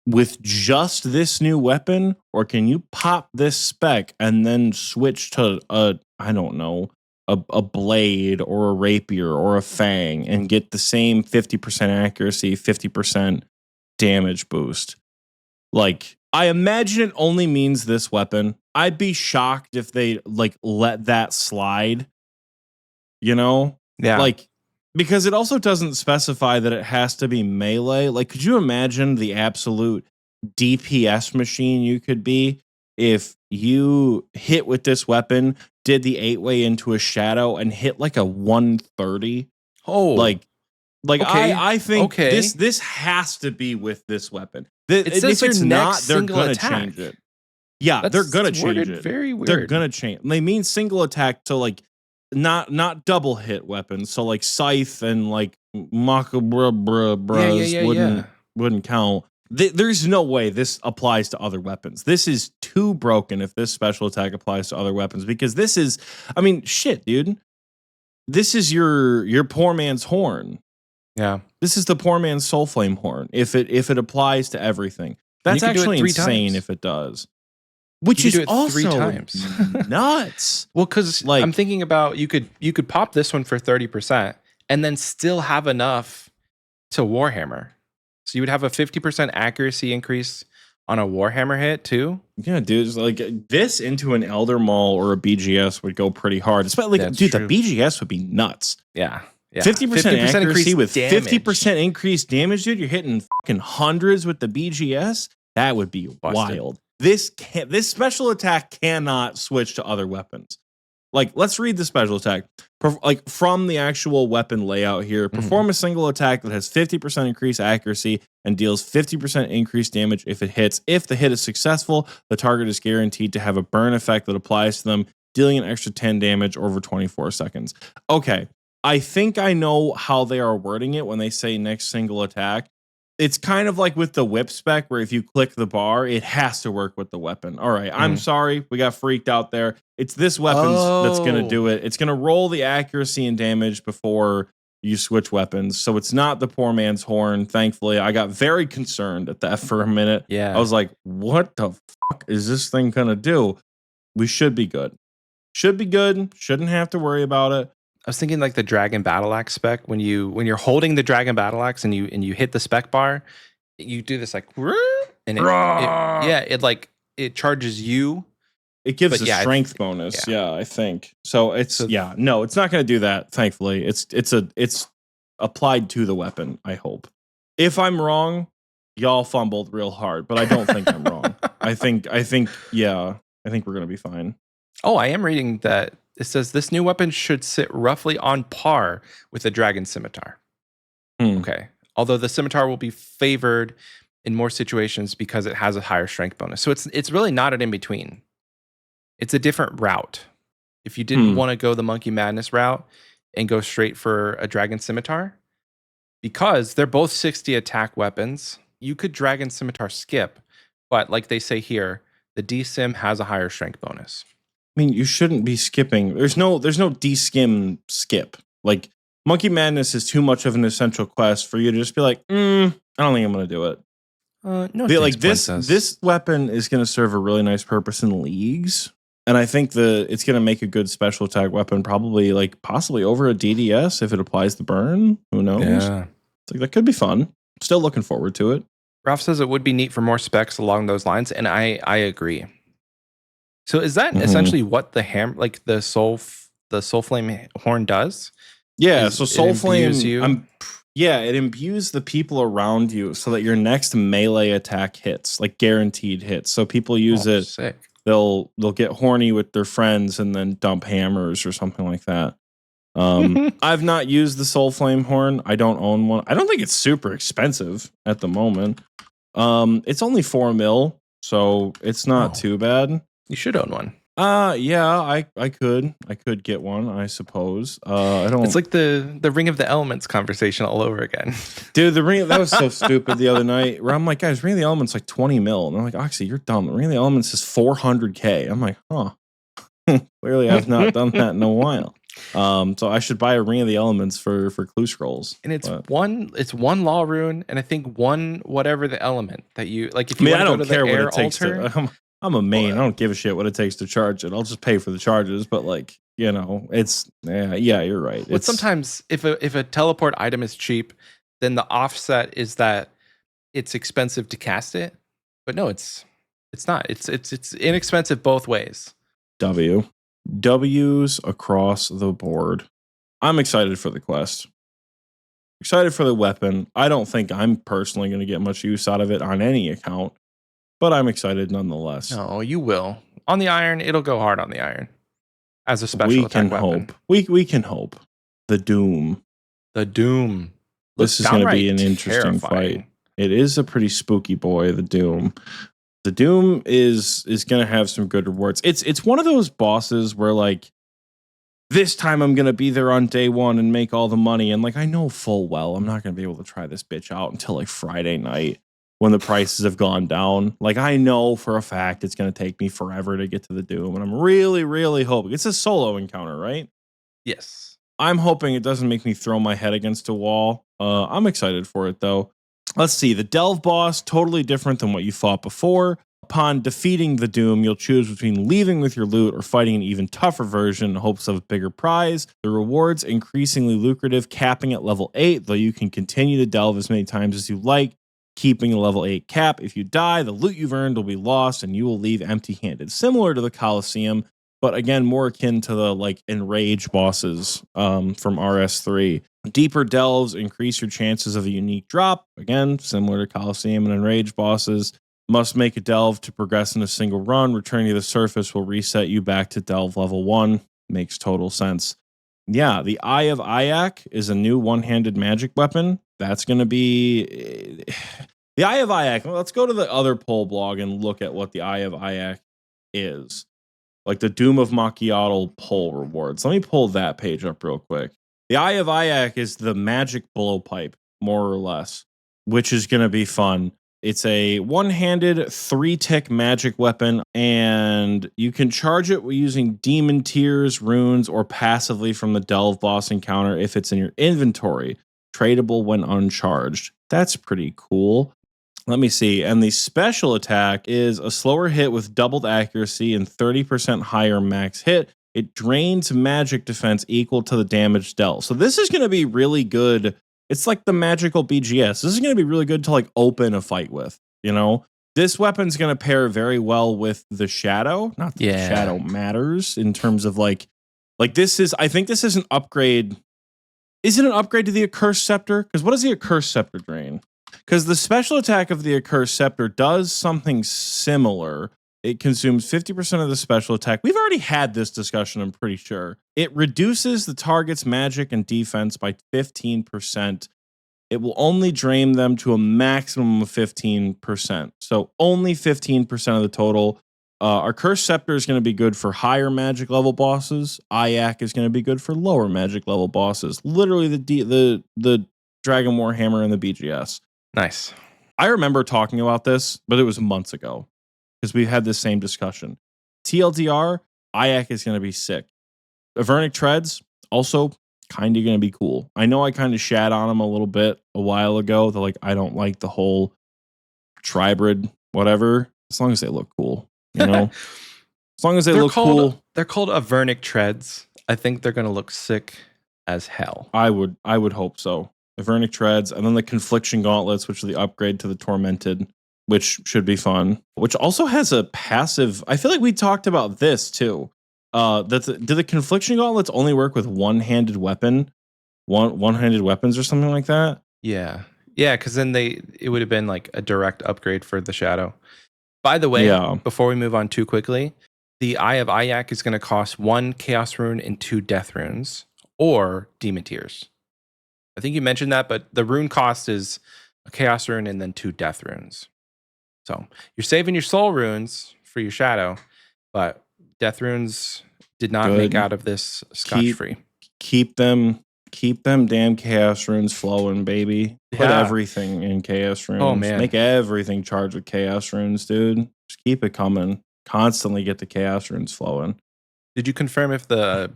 with just this new weapon? Or can you pop this spec and then switch to a blade or a rapier or a fang and get the same 50% accuracy, 50% damage boost? Like, I imagine it only means this weapon. I'd be shocked if they like let that slide, you know?
Yeah.
Like, because it also doesn't specify that it has to be melee. Like, could you imagine the absolute DPS machine you could be if you hit with this weapon, did the 8-way into a shadow and hit like a 130?
Oh,
Like
okay.
I think
Okay.
this has to be with this weapon.
It says
If it's
your
not,
next
they're
single
gonna
attack.
change it. Yeah,
That's
they're gonna change
worded
it.
very weird.
They're gonna change. They mean single attack to like not double hit weapons. So like scythe and like makabra wouldn't count. There's no way this applies to other weapons. This is too broken if this special attack applies to other weapons, because this is, I mean, shit, dude. This is your poor man's horn.
Yeah.
This is the poor man's soul flame horn. If it applies to everything, that's actually insane if it does. Which is also
3 times.
nuts.
Well, because
Like,
I'm thinking about you could pop this one for 30% and then still have enough to Warhammer. So you would have a 50% accuracy increase on a Warhammer hit too.
Yeah, dude, it's like this into an Elder Maul or a BGS would go pretty hard. Especially like, dude,
true.
the BGS would be nuts.
Yeah.
50% accuracy with
damage.
50% increased damage, dude. You're hitting fucking hundreds with the BGS. That would be wild. This special attack cannot switch to other weapons. Like, let's read the special attack. Like, from the actual weapon layout here, perform a single attack that has 50% increased accuracy and deals 50% increased damage if it hits. If the hit is successful, the target is guaranteed to have a burn effect that applies to them, dealing an extra 10 damage over 24 seconds. Okay, I think I know how they are wording it when they say next single attack. It's kind of like with the whip spec, where if you click the bar, it has to work with the weapon. All right, I'm sorry, we got freaked out there. It's this weapon that's going to do it. It's going to roll the accuracy and damage before you switch weapons. So it's not the poor man's horn, thankfully. I got very concerned at that for a minute.
Yeah.
I was like, what the fuck is this thing going to do? We should be good. Should be good. Shouldn't have to worry about it.
I was thinking like the Dragon Battle Axe spec, when you're holding the Dragon Battle Axe and you hit the spec bar, you do this like, and it charges you.
It gives a strength bonus. Yeah, I think. So it's not going to do that, thankfully. It's applied to the weapon, I hope. If I'm wrong, y'all fumbled real hard, but I don't think I'm wrong. I think we're going to be fine.
Oh, I am reading that. It says this new weapon should sit roughly on par with the Dragon Scimitar. Okay. Although the Scimitar will be favored in more situations because it has a higher strength bonus. So it's really not an in-between. It's a different route. If you didn't want to go the Monkey Madness route and go straight for a Dragon Scimitar, because they're both 60 attack weapons, you could Dragon Scimitar skip. But like they say here, the D-Sim has a higher strength bonus.
I mean, you shouldn't be skipping. There's no de-skim skip. Like, Monkey Madness is too much of an essential quest for you to just be like, I don't think I'm going to do it.
No,
like this weapon is going to serve a really nice purpose in leagues. And I think it's going to make a good special attack weapon, probably like possibly over a DDS if it applies the burn. Who knows?
Yeah.
It's like that could be fun. Still looking forward to it.
Ralph says it would be neat for more specs along those lines, and I agree. So is that essentially what the soul flame horn does?
Yeah, so soul flame it imbues the people around you so that your next melee attack hits, like guaranteed hits. So people use it.
Sick.
They'll get horny with their friends and then dump hammers or something like that. I've not used the soul flame horn. I don't own one. I don't think it's super expensive at the moment. It's only $4 mil, so it's not too bad.
You should own one.
Yeah, I could get one, I suppose. I don't.
It's like the Ring of the Elements conversation all over again.
Dude, that was so stupid the other night. Where I'm like, guys, Ring of the Elements like 20 mil, and they're like, Oxy, you're dumb. Ring of the Elements is 400K. I'm like, huh. Clearly, I've not done that in a while. So I should buy a Ring of the Elements for Clue Scrolls.
And it's one law rune, and I think one whatever the element that you like. If you
I don't care what it takes
altar,
I'm a main. I don't give a shit what it takes to charge it. I'll just pay for the charges. But like, it's yeah, you're right.
But sometimes if a teleport item is cheap, then the offset is that it's expensive to cast it. But no, it's not. It's inexpensive both ways.
W's across the board. I'm excited for the quest. Excited for the weapon. I don't think I'm personally going to get much use out of it on any account, but I'm excited nonetheless.
No, you will. On the iron, it'll go hard on the iron as a special attack weapon.
We can hope. The Doom.
This
is going to be an interesting fight. It is a pretty spooky boy, the Doom. The Doom is going to have some good rewards. It's one of those bosses where like this time I'm going to be there on day one and make all the money. And like, I know full well I'm not going to be able to try this bitch out until like Friday night when the prices have gone down. Like, I know for a fact it's going to take me forever to get to the Doom. And I'm really, really hoping it's a solo encounter, right?
Yes.
I'm hoping it doesn't make me throw my head against a wall. I'm excited for it though. Let's see, the Delve boss, totally different than what you fought before. Upon defeating the Doom, you'll choose between leaving with your loot or fighting an even tougher version in hopes of a bigger prize. The rewards increasingly lucrative, capping at level 8, though you can continue to delve as many times as you like, keeping a level 8 cap. If you die, the loot you've earned will be lost and you will leave empty-handed. Similar to the Colosseum, but again, more akin to the like Enrage bosses from RS3. Deeper delves increase your chances of a unique drop. Again, similar to Colosseum and Enrage bosses. Must make a delve to progress in a single run. Returning to the surface will reset you back to delve level 1. Makes total sense. Yeah, the Eye of Ayak is a new one-handed magic weapon. That's going to be... The Eye of Ayak, let's go to the other poll blog and look at what the Eye of Ayak is. Like the Doom of Macchiato poll rewards. Let me pull that page up real quick. The Eye of Ayak is the magic blowpipe, more or less, which is going to be fun. It's a one-handed 3-tick magic weapon, and you can charge it using demon tears, runes, or passively from the Delve boss encounter if it's in your inventory. Tradable when uncharged. That's pretty cool. Let me see. And the special attack is a slower hit with doubled accuracy and 30% higher max hit. It drains magic defense equal to the damage dealt. So this is going to be really good. It's like the magical BGS. This is going to be really good to like open a fight with, you know? This weapon's going to pair very well with the Shadow. Not that the Shadow matters in terms of like this is, I think this is an upgrade. Is it an upgrade to the Accursed Scepter? Because what does the Accursed Scepter drain? Because the special attack of the Accursed Scepter does something similar. It consumes 50% of the special attack. We've already had this discussion, I'm pretty sure. It reduces the target's magic and defense by 15%. It will only drain them to a maximum of 15%. So only 15% of the total. Our Cursed Scepter is going to be good for higher magic level bosses. Ayak is going to be good for lower magic level bosses. Literally the Dragon Warhammer and the BGS.
Nice.
I remember talking about this, but it was months ago because we had this same discussion. TLDR, Ayak is going to be sick. Avernic Treads, also kind of going to be cool. I know I kind of shat on him a little bit a while ago. That like I don't like the whole tribrid whatever, as long as they look cool, you know. As long as they
They're
look
called
cool,
they're called Avernic treads. I think they're gonna look sick as hell.
I would hope so. The Vernic Treads, and then the Confliction Gauntlets, which are the upgrade to the Tormented, which should be fun. Which also has a passive. I feel like we talked about this too. Do the Confliction Gauntlets only work with one-handed weapon, one-handed weapons or something like that?
Yeah. Yeah, because then it would have been like a direct upgrade for the Shadow. By the way,
Yeah.
before we move on too quickly, the Eye of Ayak is going to cost 1 Chaos Rune and 2 Death Runes, or Demon Tears. I think you mentioned that, but the rune cost is a Chaos Rune and then 2 Death Runes. So you're saving your Soul Runes for your Shadow, but Death Runes did not
Good.
make out of this scotch-free.
Keep them damn Chaos Runes flowing, baby. Put everything in Chaos Runes.
Oh, man.
Make everything charged with Chaos Runes, dude. Just keep it coming. Constantly get the Chaos Runes flowing.
Did you confirm if the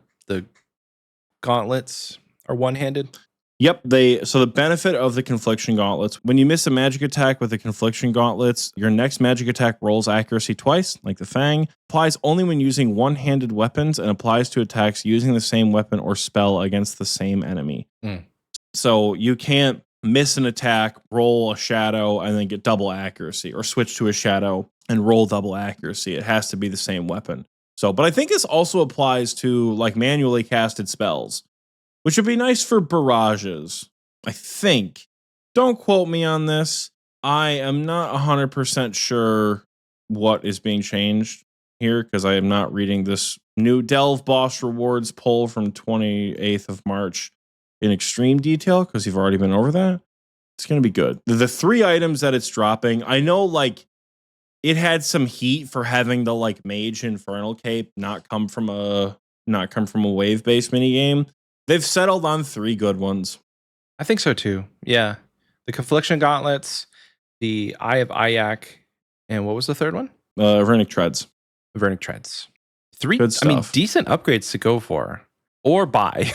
gauntlets are one-handed?
Yep, so the benefit of the Confliction Gauntlets, when you miss a magic attack with the Confliction Gauntlets, your next magic attack rolls accuracy twice, like the Fang, applies only when using one-handed weapons, and applies to attacks using the same weapon or spell against the same enemy. So you can't miss an attack, roll a Shadow, and then get double accuracy, or switch to a Shadow and roll double accuracy. It has to be the same weapon. So, but I think this also applies to like manually casted spells, which would be nice for barrages, I think. Don't quote me on this. I am not 100% sure what is being changed here, because I am not reading this new Delve Boss Rewards poll from 28th of March in extreme detail, because you've already been over that. It's going to be good. The 3 items that it's dropping, I know like it had some heat for having the like Mage Infernal Cape not come from a wave-based minigame. They've settled on 3 good ones.
I think so too. Yeah. The Confliction Gauntlets, the Eye of Ayak, and what was the third one?
Vernic Treads.
Vernic Treads. 3,
Good stuff.
I mean, decent upgrades to go for or buy.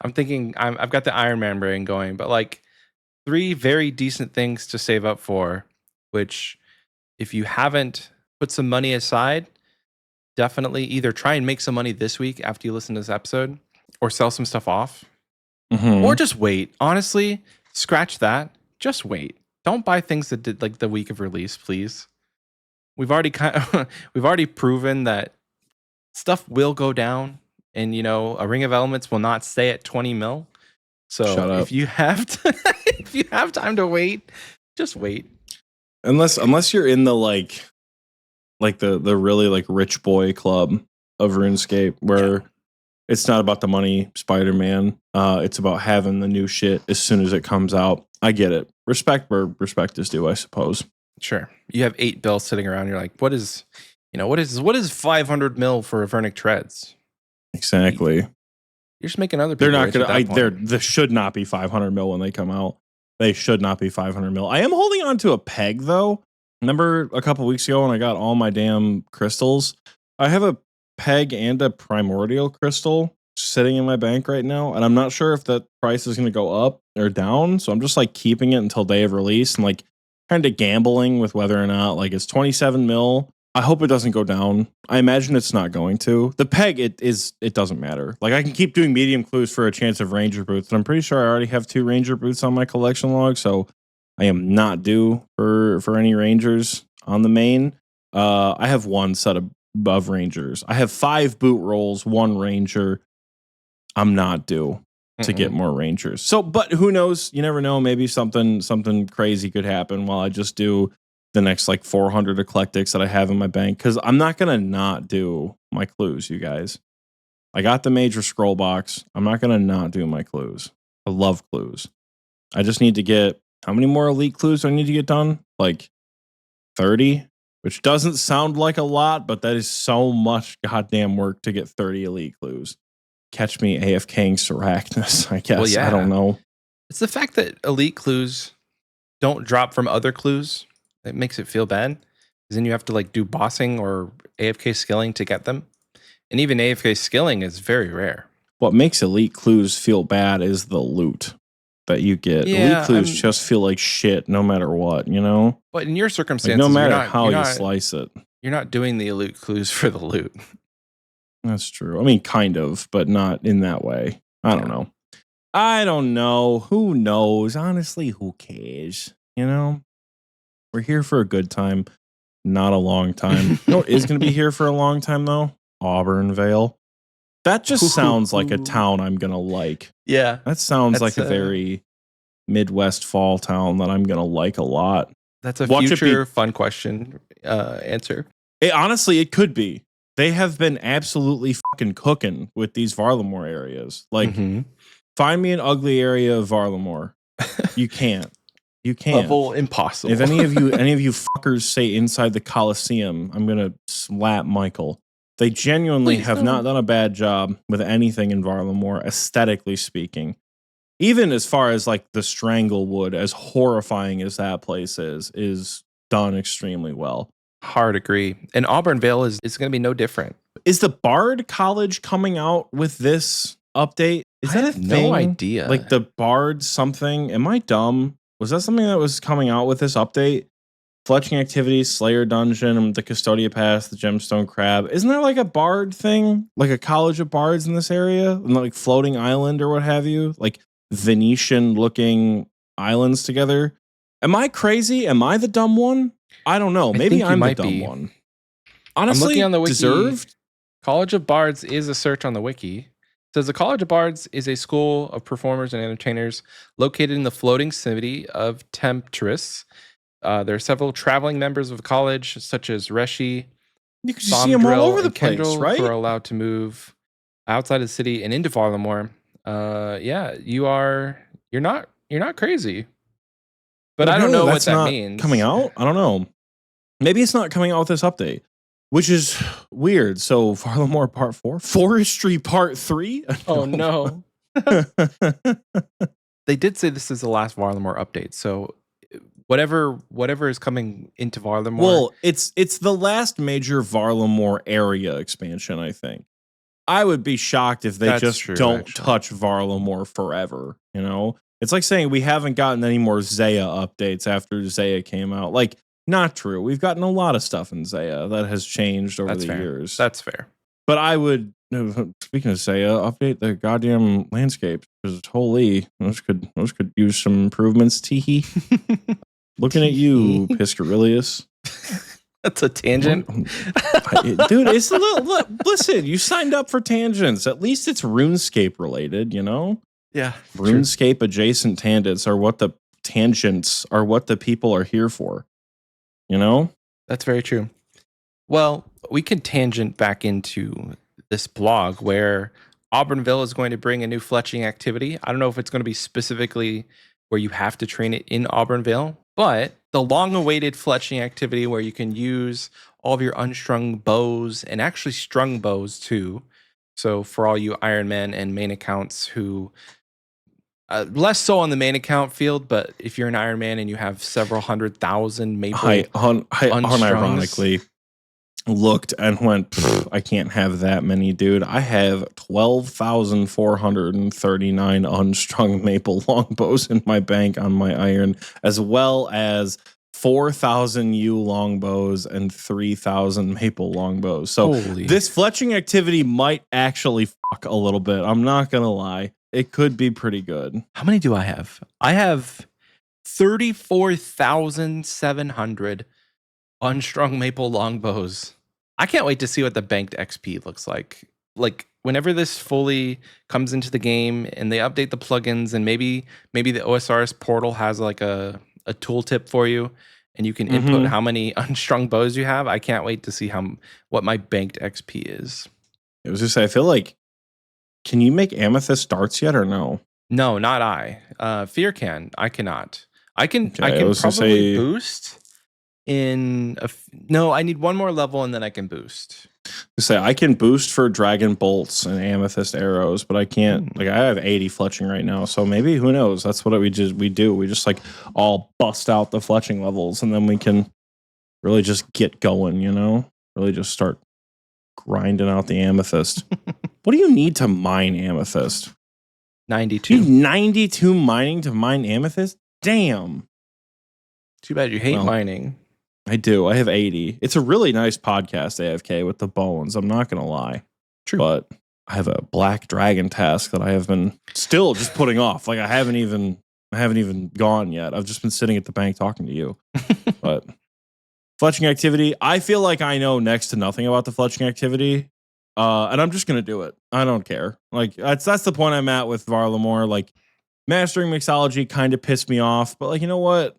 I'm thinking I've got the Iron Man brain going, but like 3 very decent things to save up for, which if you haven't put some money aside, definitely either try and make some money this week after you listen to this episode, or sell some stuff off, or just wait. Honestly, scratch that. Just wait. Don't buy things that did like the week of release, please. We've already proven that stuff will go down, and a Ring of Elements will not stay at 20 mil. So if you have if you have time to wait, just wait.
Unless you're in the like the really like rich boy club of RuneScape, where it's not about the money, Spider-Man. It's about having the new shit as soon as it comes out. I get it. Respect where respect is due, I suppose.
Sure. You have 8 bills sitting around. You're like, what is 500 mil for Avernic Treads?
Exactly.
You're just making other people.
They're not gonna. There should not be 500 mil when they come out. They should not be 500 mil. I am holding on to a peg though. Remember a couple weeks ago when I got all my damn crystals? I have a peg and a primordial crystal sitting in my bank right now, and I'm not sure if that price is going to go up or down, so I'm just like keeping it until day of release and like kind of gambling with whether or not like it's 27 mil. I hope it doesn't go down. I imagine it's not going to. The peg, it doesn't matter. Like I can keep doing medium clues for a chance of ranger boots, and I'm pretty sure I already have 2 ranger boots on my collection log, so I am not due for any rangers on the main. I have 1 set of rangers. I have 5 boot rolls, 1 ranger. I'm not due to get more rangers. So, but who knows? You never know. Maybe something crazy could happen while I just do the next like 400 eclectics that I have in my bank, because I'm not gonna not do my clues, you guys. I got the major scroll box. I'm not gonna not do my clues. I love clues. I just need to get, how many more elite clues do I need to get done? Like 30, which doesn't sound like a lot, but that is so much goddamn work to get 30 elite clues. Catch me AFKing Sarachnus, I guess. Well, yeah. I don't know.
It's the fact that elite clues don't drop from other clues that makes it feel bad. Because then you have to like do bossing or AFK skilling to get them. And even AFK skilling is very rare.
What makes elite clues feel bad is the loot that you get. Yeah, elite clues just feel like shit no matter what, you know?
But in your circumstances,
like, no matter how you slice it.
You're not doing the loot clues for the loot.
That's true. I mean, kind of, but not in that way. I don't know. I don't know. Who knows? Honestly, who cares? You know, we're here for a good time, not a long time. You know what is going to be here for a long time, though? Auburnvale. That just sounds like a town I'm going to like.
Yeah.
That sounds like a very Midwest fall town that I'm going to like a lot.
That's a future fun question answer.
Honestly, it could be. They have been absolutely fucking cooking with these Varlamore areas. Like, find me an ugly area of Varlamore. You can't. You can't.
Level impossible.
If any of you fuckers say inside the Coliseum, I'm gonna slap Michael. They genuinely have not done a bad job with anything in Varlamore, aesthetically speaking. Even as far as like the Stranglewood, as horrifying as that place is done extremely well.
Hard agree. And Auburnvale is going to be no different.
Is the Bard College coming out with this update? Is that a thing?
No idea.
Like the Bard something? Am I dumb? Was that something that was coming out with this update? Fletching activities, Slayer Dungeon, the Custodia Pass, the Gemstone Crab. Isn't there like a Bard thing? Like a College of Bards in this area? Like floating island or what have you? Like Venetian looking islands together? Am I crazy? Am I the dumb one? I don't know. Maybe I'm the dumb one. Honestly, I'm looking on the wiki. Deserved?
College of Bards is a search on the wiki. It says the College of Bards is a school of performers and entertainers located in the floating city of Temptress. There are several traveling members of the college, such as Reshi,
you can see them all over the place,
Kendall,
right?
who are allowed to move outside of the city and into Varlamore. Yeah, you're not crazy. But I don't know what that means.
Coming out? I don't know. Maybe it's not coming out with this update, which is weird. So Varlamore Part 4? Forestry Part 3?
Oh, no. They did say this is the last Varlamore update. So whatever is coming into Varlamore.
Well, it's the last major Varlamore area expansion, I think. I would be shocked if they don't touch Varlamore forever, you know? It's like saying we haven't gotten any more Zaya updates after Zaya came out. Like, not true. We've gotten a lot of stuff in Zaya that has changed over the years.
That's fair.
But I would, speaking of Zaya, update the goddamn landscape. Because holy, those could use some improvements. Teehee. Looking at you, Piscarilius.
That's a tangent.
Dude, it's a little, listen, you signed up for tangents. At least it's RuneScape related, you know?
Yeah.
RuneScape adjacent tangents are what the people are here for. You know?
That's very true. Well, we can tangent back into this blog where Auburnvale is going to bring a new fletching activity. I don't know if it's going to be specifically where you have to train it in Auburnvale, but the long-awaited fletching activity where you can use all of your unstrung bows and actually strung bows too. So for all you Iron Man and main accounts who less so on the main account field, but if you're an Iron Man and you have several 100,000 maple,
I unironically looked and went, I can't have that many, dude. I have 12,439 unstrung maple longbows in my bank on my iron, as well as 4,000 U longbows and 3,000 maple longbows. So this fletching activity might actually fuck a little bit. I'm not gonna lie. It could be pretty good.
How many do I have? I have 34,700 unstrung maple longbows. I can't wait to see what the banked XP looks like. Like whenever this fully comes into the game and they update the plugins and maybe the Osrs portal has like a tooltip for you and you can input how many unstrung bows you have. I can't wait to see what my banked XP is.
I was just say, I feel like, can you make amethyst darts yet or no?
No, not I. Fear can. I cannot. I can probably boost in no, I need one more level and then I can boost.
I can boost for dragon bolts and amethyst arrows, but I can't. Like I have 80 fletching right now, so maybe who knows? That's what we do. We just like all bust out the fletching levels, and then we can really just get going. You know, really just start grinding out the amethyst. What do you need to mine amethyst?
92.
You need 92 mining to mine amethyst? Damn.
Too bad you hate mining.
I do. I have 80. It's a really nice podcast, AFK, with the bones. I'm not going to lie.
True.
But I have a black dragon task that I have been still just putting off. Like I haven't even gone yet. I've just been sitting at the bank talking to you. But fletching activity, I feel like I know next to nothing about the fletching activity. And I'm just going to do it. I don't care. Like that's the point I'm at with Varlamore. Like mastering mixology kind of pissed me off, but like, you know what?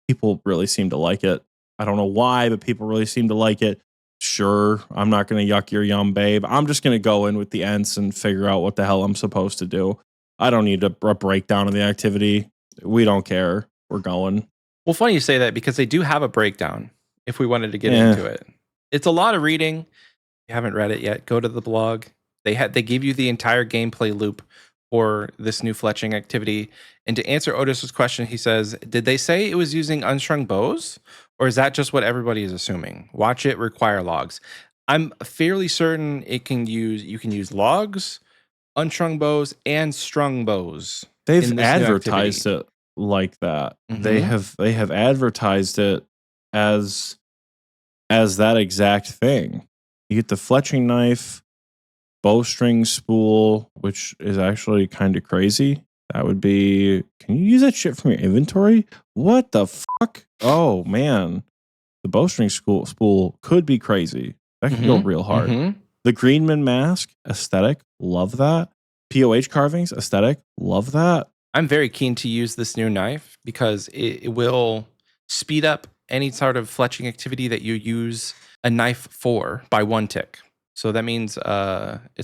People really seem to like it. I don't know why, but people really seem to like it. Sure, I'm not going to yuck your yum, babe. I'm just going to go in with the Ents and figure out what the hell I'm supposed to do. I don't need a breakdown of the activity. We don't care. We're going.
Well, funny you say that because they do have a breakdown if we wanted to get into it. It's a lot of reading. If you haven't read it yet, go to the blog. They give you the entire gameplay loop for this new fletching activity. And to answer Otis's question, he says, did they say it was using unstrung bows? Or is that just what everybody is assuming? Watch it, require logs. I'm fairly certain you can use logs, unstrung bows, and strung bows.
They've advertised it like that. Mm-hmm. They have advertised it as that exact thing. You get the fletching knife, bowstring spool, which is actually kind of crazy. That would be, can you use that shit from your inventory? What the fuck? Oh man. The bowstring spool could be crazy. That could go real hard. Mm-hmm. The Greenman mask, aesthetic, love that. POH carvings, aesthetic, love that.
I'm very keen to use this new knife because it will speed up any sort of fletching activity that you use a knife for by 1 tick. So that means it's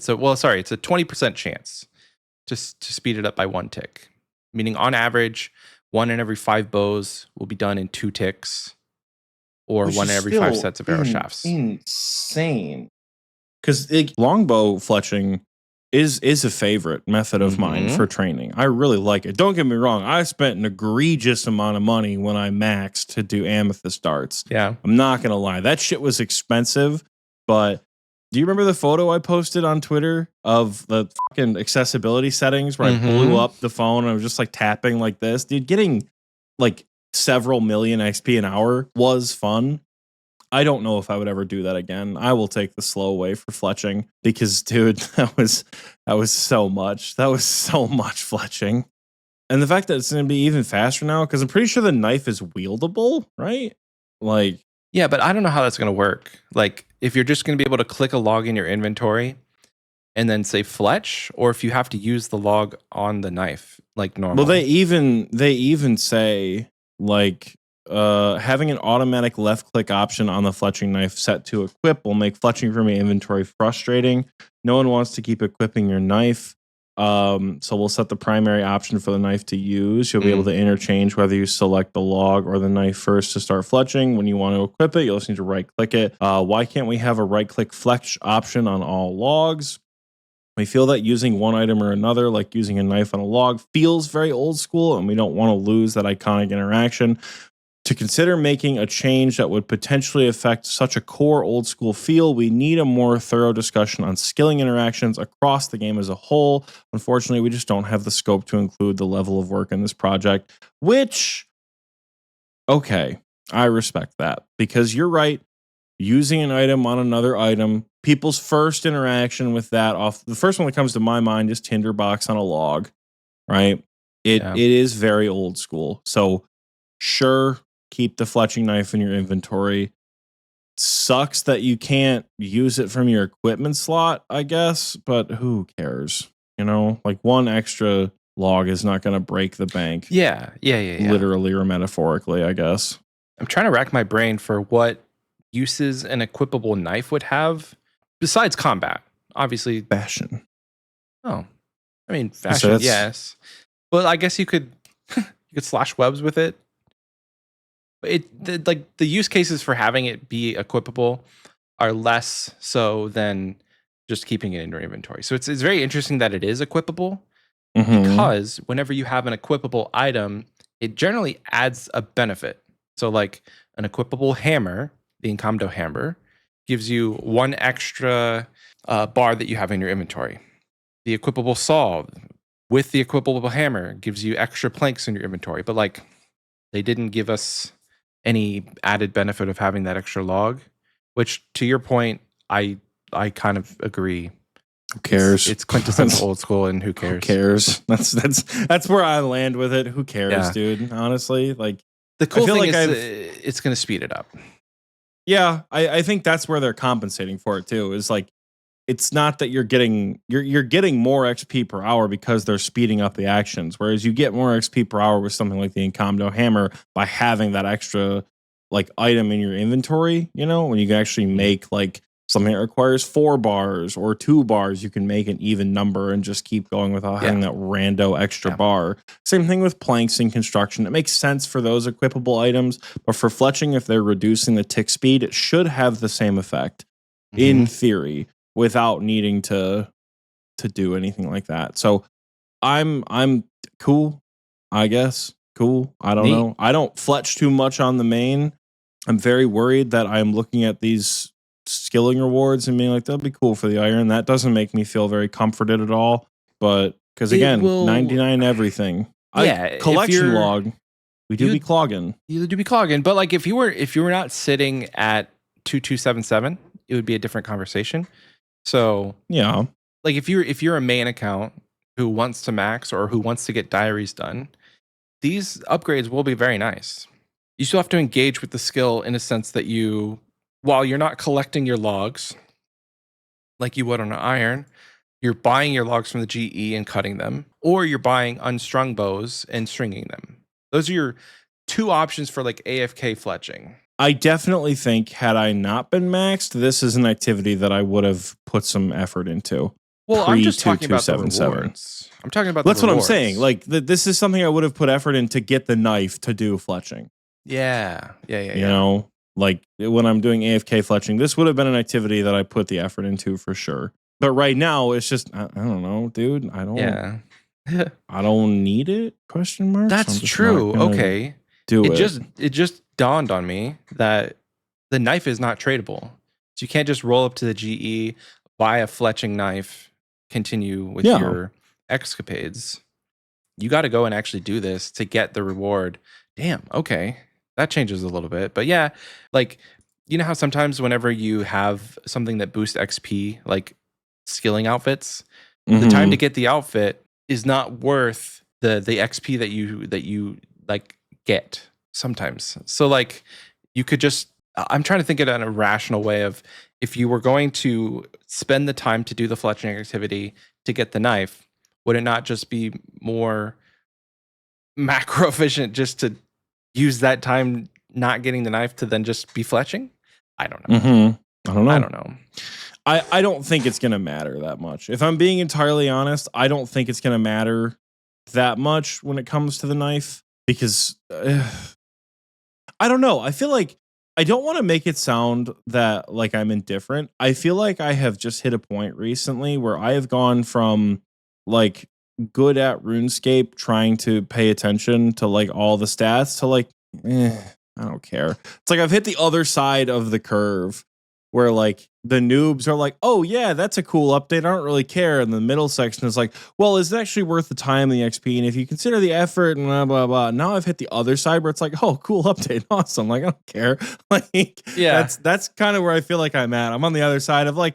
a 20% chance to speed it up by 1 tick. Meaning on average, 1 in every 5 bows will be done in 2 ticks, or 1 in every 5 sets of arrow shafts.
Insane. Because longbow fletching is a favorite method of mine for training. I really like it. Don't get me wrong. I spent an egregious amount of money when I maxed to do amethyst darts.
Yeah.
I'm not going to lie. That shit was expensive, but do you remember the photo I posted on Twitter of the fucking accessibility settings where I blew up the phone and I was just like tapping like this? Dude, getting like several million XP an hour was fun. I don't know if I would ever do that again. I will take the slow way for fletching because, dude, that was so much. That was so much fletching. And the fact that it's going to be even faster now, because I'm pretty sure the knife is wieldable, right? Like,
yeah, but I don't know how that's going to work. Like, if you're just going to be able to click a log in your inventory and then say fletch, or if you have to use the log on the knife like normal.
Well, they even say like having an automatic left click option on the fletching knife set to equip will make fletching from your inventory frustrating. No one wants to keep equipping your knife. So we'll set the primary option for the knife to use. You'll be able to interchange whether you select the log or the knife first to start fletching. When you want to equip it, you'll just need to right click it. Why can't we have a right click fletch option on all logs? We feel that using one item or another, like using a knife on a log, feels very old school, and we don't want to lose that iconic interaction. To consider making a change that would potentially affect such a core old school feel, we need a more thorough discussion on skilling interactions across the game as a whole. Unfortunately, we just don't have the scope to include the level of work in this project, which, okay, I respect that because you're right. Using an item on another item, people's first interaction with that the first one that comes to my mind is tinderbox on a log, right? It is very old school. So sure, keep the fletching knife in your inventory. Sucks that you can't use it from your equipment slot, I guess, but who cares? You know, like one extra log is not going to break the bank.
Yeah.
Literally or metaphorically, I guess.
I'm trying to rack my brain for what uses an equipable knife would have besides combat. Obviously,
fashion.
Oh, I mean, fashion, yes. But I guess you could slash webs with it. The use cases for having it be equipable are less so than just keeping it in your inventory. So it's very interesting that it is equipable because whenever you have an equipable item, it generally adds a benefit. So like an equipable hammer, the Incomdo hammer, gives you 1 extra bar that you have in your inventory. The equipable saw with the equipable hammer gives you extra planks in your inventory. But like they didn't give us any added benefit of having that extra log, which to your point, I kind of agree.
Who cares?
It's quintessential old school, and who cares?
Who cares? That's where I land with it. Who cares,
Yeah.
dude? Honestly, like
The cool
feel
thing
like
is it's going to speed it up.
yeah, I think that's where they're compensating for it too. Is like it's not that you're getting more XP per hour because they're speeding up the actions, whereas you get more XP per hour with something like the Incomdo Hammer by having that extra like item in your inventory. You know, when you can actually make like something that requires 4 bars or 2 bars, you can make an even number and just keep going without having that rando extra bar. Same thing with planks and construction. It makes sense for those equipable items, but for fletching, if they're reducing the tick speed, it should have the same effect in theory without needing to do anything like that. So I'm cool, I guess. Cool. I don't know. I don't fletch too much on the main. I'm very worried that I'm looking at these skilling rewards and being like, that'll be cool for the iron. That doesn't make me feel very comforted at all. But because again, 99 everything.
Yeah,
collection log. We do be clogging.
You do be clogging. But like if you were not sitting at 2277, it would be a different conversation. So
yeah.
Like if you're a main account who wants to max or who wants to get diaries done, these upgrades will be very nice. You still have to engage with the skill in a sense that while you're not collecting your logs like you would on an iron, you're buying your logs from the GE and cutting them, or you're buying unstrung bows and stringing them. Those are your 2 options for like AFK fletching.
I definitely think had I not been maxed, this is an activity that I would have put some effort into.
Well, I'm just talking about the rewards. I'm talking about
that's
the
what
rewards.
I'm saying. Like this is something I would have put effort in to get the knife to do fletching.
Yeah.
You know, like when I'm doing AFK fletching, this would have been an activity that I put the effort into for sure. But right now, it's just I don't know, dude. I don't.
Yeah.
I don't need it? Question mark.
That's true. Okay. It just dawned on me that the knife is not tradable. So you can't just roll up to the GE, buy a fletching knife, continue with your escapades. You got to go and actually do this to get the reward. Damn. Okay. That changes a little bit. But yeah, like, you know how sometimes whenever you have something that boosts XP, like skilling outfits, the time to get the outfit is not worth the XP that you like get sometimes. So like you could just, I'm trying to think of it in a rational way of if you were going to spend the time to do the fletching activity to get the knife, would it not just be more macro efficient just to use that time not getting the knife to then just be fletching? I don't know. I don't know.
I don't think it's going to matter that much. If I'm being entirely honest, I don't think it's going to matter that much when it comes to the knife because I don't know. I feel like I don't want to make it sound that like I'm indifferent. I feel like I have just hit a point recently where I have gone from like good at RuneScape trying to pay attention to like all the stats to like, I don't care. It's like I've hit the other side of the curve where like the noobs are like, oh yeah, that's a cool update. I don't really care. And the middle section is like, well, is it actually worth the time and the XP? And if you consider the effort and blah, blah, blah. Now I've hit the other side where it's like, oh, cool update. Awesome. Like, I don't care. Like, yeah, that's kind of where I feel like I'm at. I'm on the other side of like,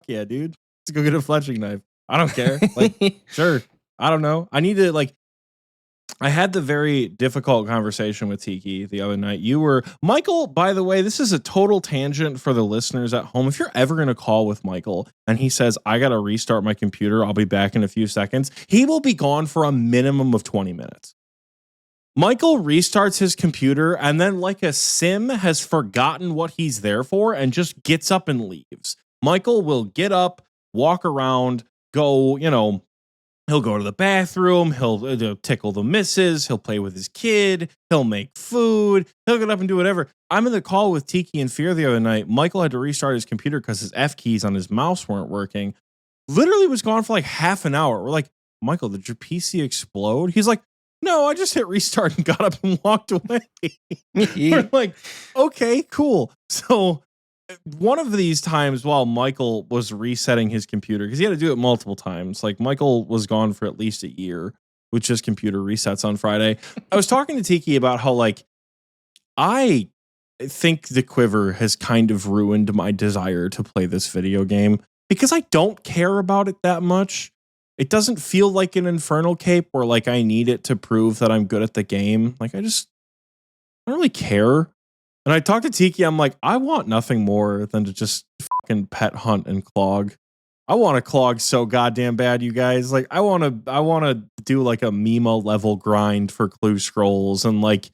yeah, dude, let's go get a fletching knife. I don't care. Like, sure. I don't know. I need to like, I had the very difficult conversation with Tiki the other night. You were, Michael, by the way, this is a total tangent for the listeners at home. If you're ever going to call with Michael and he says, I got to restart my computer, I'll be back in a few seconds, he will be gone for a minimum of 20 minutes. Michael restarts his computer and then like a sim has forgotten what he's there for and just gets up and leaves. Michael will get up, walk around, go, you know, he'll go to the bathroom, he'll tickle the missus, he'll play with his kid, he'll make food, he'll get up and do whatever. I'm in the call with Tiki and Fear the other night. Michael had to restart his computer because his F keys on his mouse weren't working. Literally was gone for like half an hour. We're like, Michael, did your PC explode? He's like, no, I just hit restart and got up and walked away. We're like, okay, cool. So one of these times while Michael was resetting his computer, because he had to do it multiple times, like Michael was gone for at least a year with just computer resets on Friday. I was talking to Tiki about how like I think the quiver has kind of ruined my desire to play this video game because I don't care about it that much. It doesn't feel like an Infernal Cape where like I need it to prove that I'm good at the game. Like I don't really care. And I talked to Tiki, I'm like, I want nothing more than to just fucking pet hunt and clog. I want to clog so goddamn bad, you guys. Like I want to do like a Mima level grind for clue scrolls and like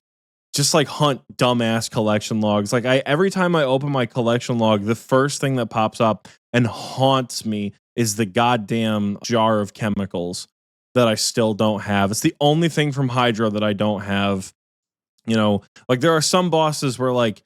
just like hunt dumbass collection logs. Like every time I open my collection log, the first thing that pops up and haunts me is the goddamn jar of chemicals that I still don't have. It's the only thing from Hydra that I don't have. You know, like there are some bosses where like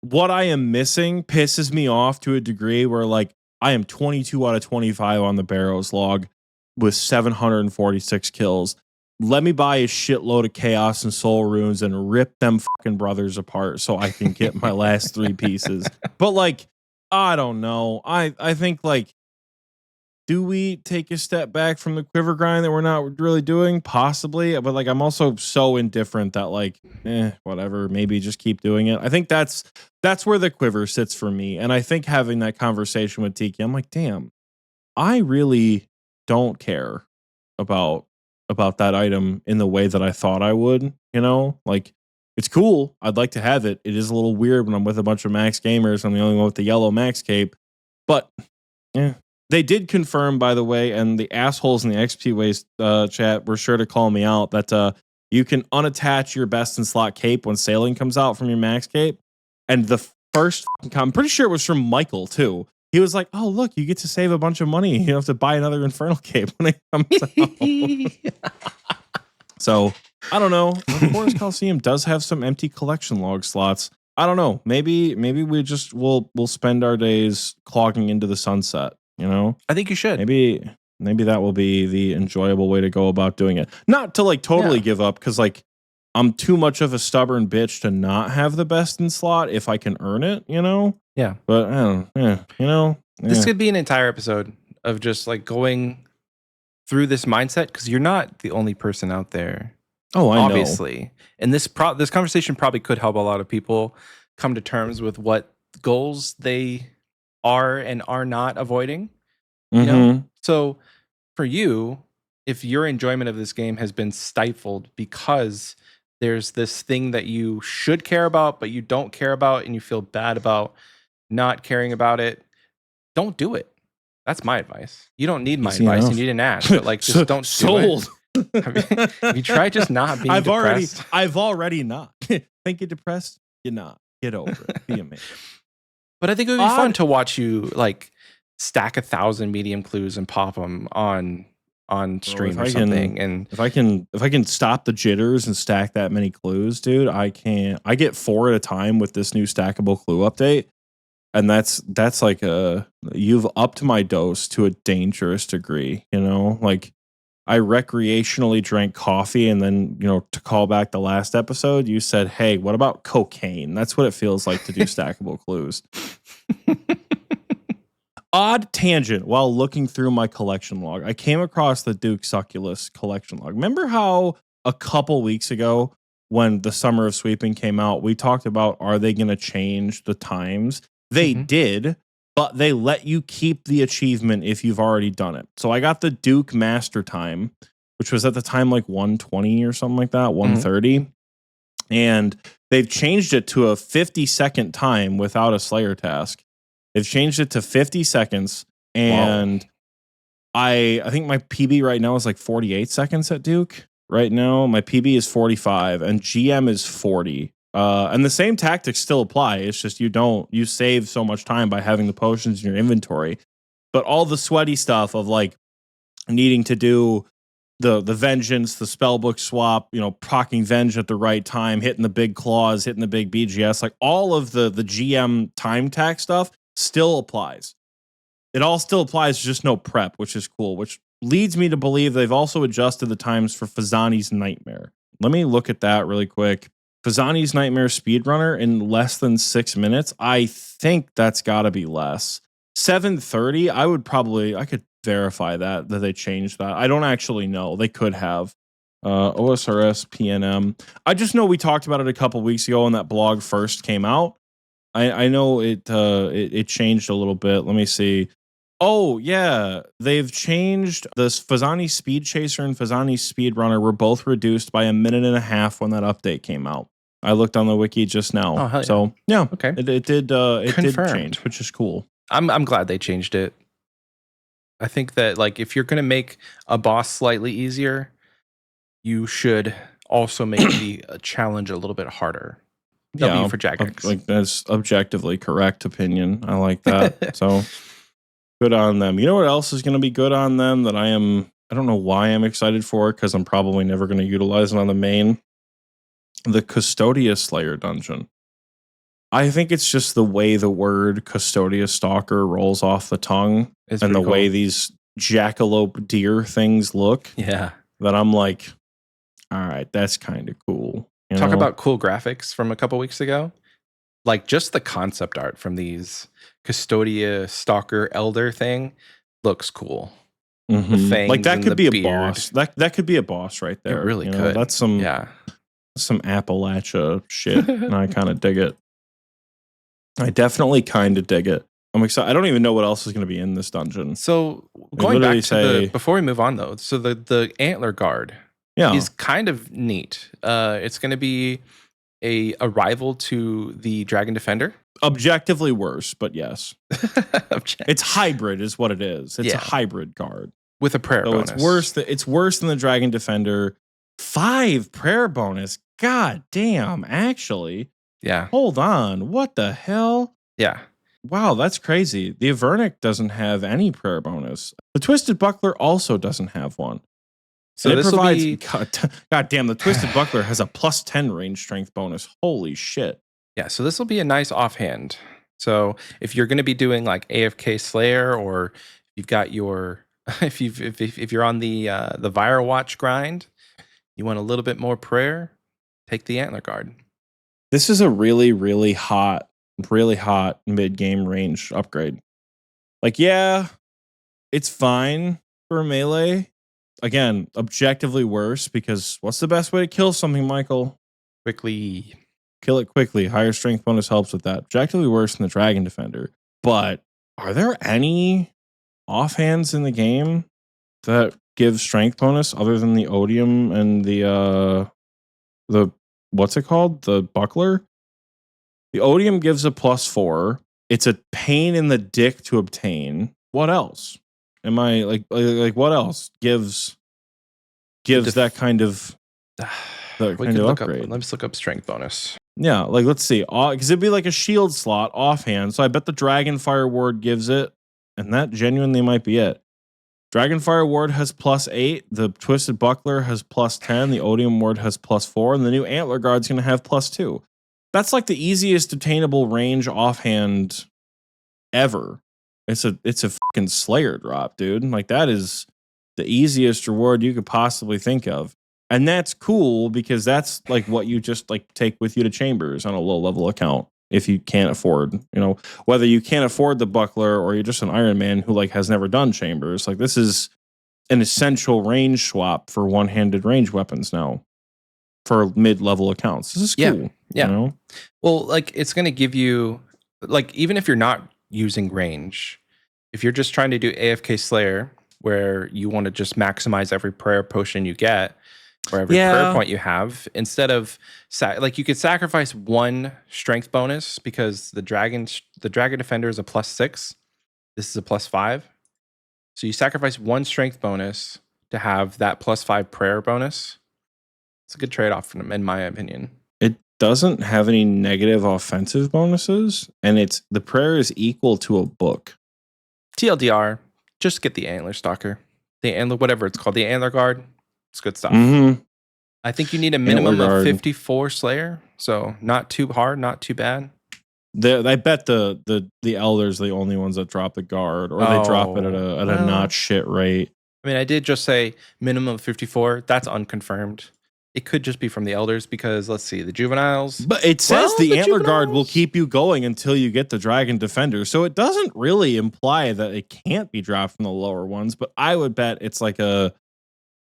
what I am missing pisses me off to a degree where like I am 22 out of 25 on the Barrows log with 746 kills. Let me buy a shitload of Chaos and Soul Runes and rip them fucking brothers apart so I can get my last 3 pieces. But like, I don't know. I think like, do we take a step back from the quiver grind that we're not really doing? Possibly. But like, I'm also so indifferent that like, whatever, maybe just keep doing it. I think that's where the quiver sits for me. And I think having that conversation with Tiki, I'm like, damn, I really don't care about that item in the way that I thought I would, you know? Like it's cool. I'd like to have it. It is a little weird when I'm with a bunch of max gamers. I'm the only one with the yellow max cape. But yeah. They did confirm, by the way, and the assholes in the Xpwaste chat were sure to call me out that you can unattach your best in slot cape when sailing comes out from your max cape. And the first, I'm pretty sure it was from Michael too. He was like, "Oh, look, you get to save a bunch of money. You don't have to buy another Infernal Cape when it comes out." So I don't know. Forest Coliseum does have some empty collection log slots. I don't know. Maybe we'll spend our days clogging into the sunset. You know,
I think you should.
Maybe that will be the enjoyable way to go about doing it. Not to like totally give up because like I'm too much of a stubborn bitch to not have the best in slot if I can earn it. You know.
Yeah.
But I don't. Yeah. You know.
This could be an entire episode of just like going through this mindset because you're not the only person out there.
Oh, I
obviously.
know.
And this conversation probably could help a lot of people come to terms with what goals they are and are not avoiding. You know? So for you, if your enjoyment of this game has been stifled because there's this thing that you should care about, but you don't care about, and you feel bad about not caring about it, don't do it. That's my advice. You don't need my advice, and you didn't ask, but like, just don't do it. Have you tried just not being depressed?
I've already not. Think you're depressed? You're not. Get over it. Be amazing.
But I think it would be fun to watch you like stack 1,000 medium clues and pop them on stream or something. And
if I can stop the jitters and stack that many clues, dude, I can. I get 4 at a time with this new stackable clue update, and that's like you've upped my dose to a dangerous degree. You know, like I recreationally drank coffee, and then to call back the last episode, you said, "Hey, what about cocaine?" That's what it feels like to do stackable clues. Odd tangent while looking through my collection log. I came across the Duke Succulus collection log. Remember how a couple weeks ago when the Summer of Sweeping came out, we talked about, are they going to change the times? They did, but they let you keep the achievement if you've already done it. So I got the Duke Master Time, which was at the time like 120 or something like that, 130. And they've changed it to a 50-second time without a Slayer task. They've changed it to 50 seconds, and I think my PB right now is like 48 seconds at Duke. Right now, my PB is 45, and GM is 40. And the same tactics still apply. It's just you save so much time by having the potions in your inventory. But all the sweaty stuff of like needing to do the vengeance, the spellbook swap, proccing venge at the right time, hitting the big claws, hitting the big BGS, like all of the GM time tax stuff still applies. It all still applies, just no prep, which is cool, which leads me to believe they've also adjusted the times for Fazani's Nightmare. Let me look at that really quick. Fazani's Nightmare speedrunner in less than 6 minutes. I think that's got to be less. 7:30, I could verify that they changed that. I don't actually know. They could have. OSRS PNM. I just know we talked about it a couple weeks ago when that blog first came out. I know it changed a little bit. Let me see. Oh yeah, they've changed. This Fazani Speed Chaser and Fazani Speed Runner were both reduced by 1.5 minutes when that update came out. I looked on the wiki just now.
Oh, hell yeah.
So yeah,
Okay.
it did
Confirmed.
change, which is cool.
I'm glad they changed it. I think that like if you're gonna make a boss slightly easier, you should also make the challenge a little bit harder. W for Jagex.
Like that's objectively correct opinion. I like that. So good on them. You know what else is going to be good on them that I don't know why I'm excited for, because I'm probably never going to utilize it on the main. The Custodia Slayer dungeon. I think it's just the way the word Custodia Stalker rolls off the tongue and the way these jackalope deer things look.
Yeah.
That I'm like, all right, that's kind of cool.
Talk about cool graphics from a couple weeks ago. Like just the concept art from these Custodia Stalker Elder thing looks cool.
Mm-hmm.
The fangs
like that
and
could be a
beard.
boss. That could be a boss right there.
It really could.
That's some Appalachia shit, and I kind of dig it. I definitely kind of dig it. I'm excited. I don't even know what else is going to be in this dungeon.
So going back to before we move on though, so the Antler Guard.
Yeah,
is kind of neat. It's going to be a rival to the Dragon Defender.
Objectively worse, but yes. It's hybrid is what it is. It's a hybrid guard.
With a prayer bonus.
It's worse than the Dragon Defender. 5 prayer bonus. God damn, actually.
Yeah.
Hold on. What the hell?
Yeah.
Wow, that's crazy. The Avernic doesn't have any prayer bonus. The Twisted Buckler also doesn't have one. So it provides. God damn, the Twisted Buckler has a +10 range strength bonus. Holy shit!
Yeah, so this will be a nice offhand. So if you're going to be doing like AFK Slayer, or you've got your if you're on the Vire Watch grind, you want a little bit more prayer, take the Antler Guard.
This is a really hot mid game range upgrade. Like, yeah, it's fine for melee. Again, objectively worse, because what's the best way to kill something, Michael?
Quickly.
Kill it quickly. Higher strength bonus helps with that. Objectively worse than the Dragon Defender. But are there any offhands in the game that give strength bonus other than the Odium and the what's it called? The Buckler? The Odium gives a +4. It's a pain in the dick to obtain. What else? Am I like what else gives that kind of upgrade?
Let's look up strength bonus.
Yeah, like let's see, because it'd be like a shield slot offhand. So I bet the Dragonfire Ward gives it, and that genuinely might be it. Dragonfire Ward has +8. The Twisted Buckler has +10. The Odium Ward has +4, and the new Antler Guard's going to have +2. That's like the easiest obtainable range offhand ever. It's a fucking Slayer drop, dude. Like that is the easiest reward you could possibly think of. And that's cool because that's like what you just like take with you to Chambers on a low level account if you can't afford, whether you can't afford the Buckler or you're just an Iron Man who like has never done Chambers. Like this is an essential range swap for one-handed range weapons now for mid-level accounts. This is cool.
Yeah. Well, like it's going to give you like even if you're not using range, if you're just trying to do AFK Slayer where you want to just maximize every prayer potion you get or every prayer point you have, instead of like you could sacrifice 1 strength bonus because the Dragon Defender is a +6. This is a +5. So you sacrifice 1 strength bonus to have that +5 prayer bonus. It's a good trade-off for them, in my opinion.
It doesn't have any negative offensive bonuses, and the prayer is equal to a book.
TLDR, just get the Antler Stalker. The Antler, whatever it's called, the Antler Guard. It's good stuff.
Mm-hmm.
I think you need a minimum of 54 Slayer, so not too hard, not too bad.
I bet the Elders are the only ones that drop the guard, or they drop it at a not shit rate.
I mean, I did just say minimum of 54. That's unconfirmed. It could just be from the Elders because, let's see, the Juveniles.
But it says the Antler Guard will keep you going until you get the Dragon Defender. So it doesn't really imply that it can't be dropped from the lower ones. But I would bet it's like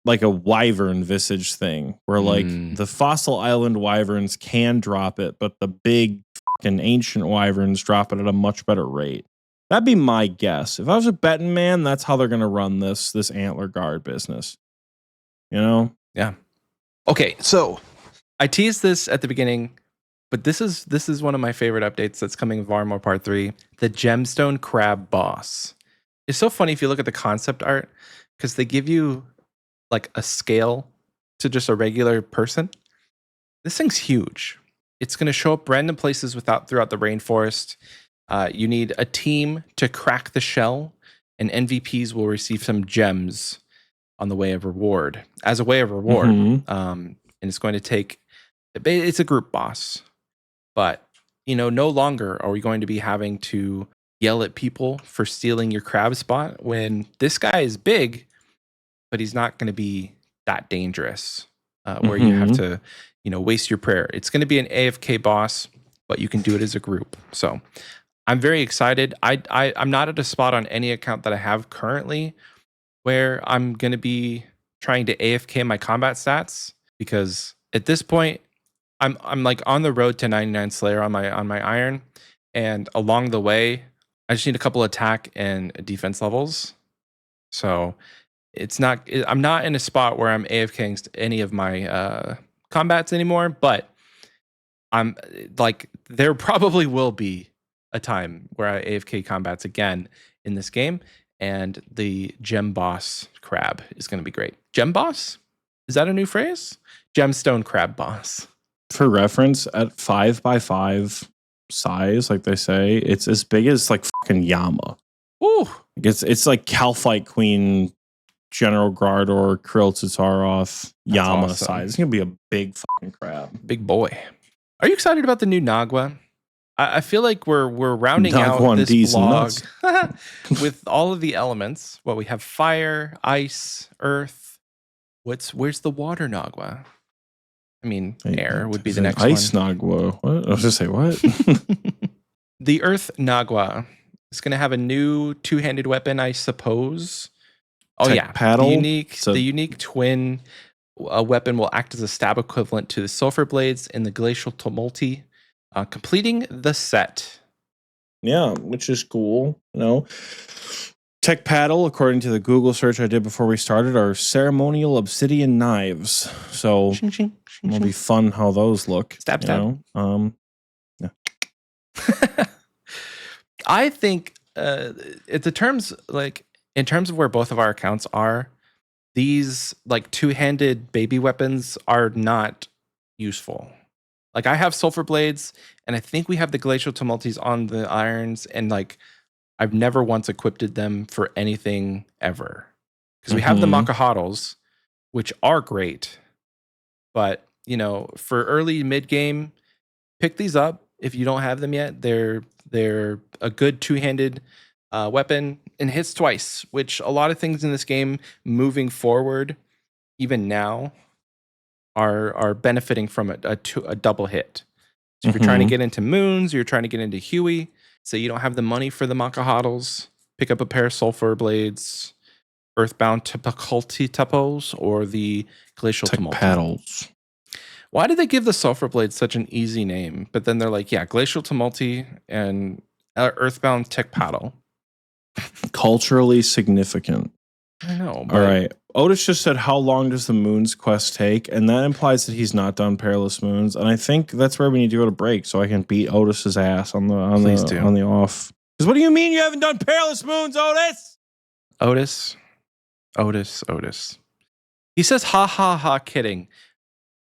like a wyvern visage thing where like the fossil island wyverns can drop it, but the big fucking ancient wyverns drop it at a much better rate. That'd be my guess. If I was a betting man, that's how they're gonna run this antler guard business. You know?
Yeah. Okay, so I teased this at the beginning, but this is one of my favorite updates that's coming in Varlamore Part 3, the Gemstone Crab Boss. It's so funny if you look at the concept art, because they give you like a scale to just a regular person. This thing's huge. It's going to show up random places throughout the rainforest. You need a team to crack the shell, and MVPs will receive some gems on the way of reward. As a way of reward, and it's going to take. It's a group boss, but no longer are we going to be having to yell at people for stealing your crab spot when this guy is big, but he's not going to be that dangerous where you have to, waste your prayer. It's going to be an AFK boss, but you can do it as a group. So I'm very excited. I'm not at a spot on any account that I have currently where I'm going to be trying to AFK my combat stats, because at this point I'm like on the road to 99 Slayer on my iron, and along the way I just need a couple attack and defense levels. So I'm not in a spot where I'm AFKing any of my combats anymore, but I'm like, there probably will be a time where I AFK combats again in this game, and the gem boss crab is going to be great. Gem boss? Is that a new phrase? Gemstone crab boss.
For reference, at 5x5 size, like they say, it's as big as like fucking Yama.
Ooh.
It's like Calphite Queen, General Gardor, Krill Tataroth, Yama
awesome.
size. It's gonna be a big fucking crab.
Big boy. Are you excited about the new Nagwa? I feel like we're rounding out this vlog with all of the elements. Well, we have fire, ice, earth. Where's the water Nagwa? I mean, air would be the next
ice
one.
Nagwa. What? I was just say what?
The Earth Nagwa is going to have a new two-handed weapon, I suppose. Oh
Tech
yeah,
paddle.
The unique twin weapon will act as a stab equivalent to the sulfur blades in the Glacial Tumulti, completing the set.
Yeah, which is cool. Tech paddle, according to the Google search I did before we started, are ceremonial obsidian knives. So it'll be fun how those look.
Stab.
Yeah.
I think in terms of where both of our accounts are, these like two-handed baby weapons are not useful. Like, I have sulfur blades, and I think we have the Glacial Tumulties on the irons, and like I've never once equipped them for anything ever, because we have the Makahodls, which are great, but for early mid game, pick these up if you don't have them yet. They're a good two-handed weapon, and hits twice, which a lot of things in this game moving forward, even now, are benefiting from a double hit. So if you're trying to get into moons, or you're trying to get into Huey, so you don't have the money for the Makahodls, pick up a pair of sulfur blades, Earthbound Typiculty Tupos, or the Glacial Tumulti.
Paddles.
Why did they give the sulfur blades such an easy name? But then they're like, yeah, Glacial Tumulti and Earthbound Tech Paddle.
Culturally significant.
I know.
All right. Otis just said, how long does the Moons quest take? And that implies that he's not done Perilous Moons. And I think that's where we need to go to break so I can beat Otis's ass on the off. Because what do you mean you haven't done Perilous Moons, Otis?
Otis. He says, ha ha ha, kidding.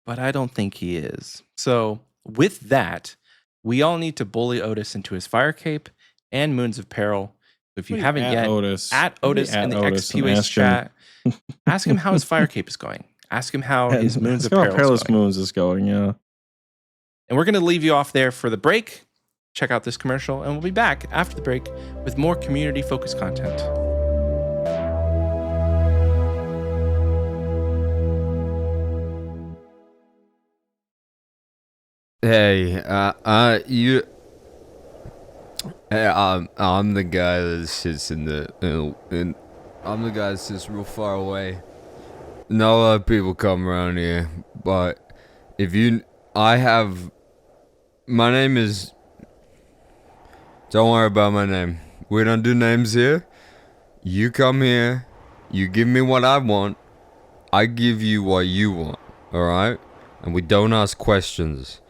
But I don't think he is. So with that, we all need to bully Otis into his fire cape and Moons of Peril. If you haven't yet, at Otis in the Xpwaste chat, ask him how his fire cape is going. Ask him how his Moons of Peril
Perilous Moons is going, yeah.
And we're going to leave you off there for the break. Check out this commercial, and we'll be back after the break with more community-focused content.
Hey, I'm the guy that sits I'm the guy that sits real far away. not a lot of people come around here, but my name is, don't worry about my name. We don't do names here. You come here, you give me what I want, I give you what you want, alright? And we don't ask questions.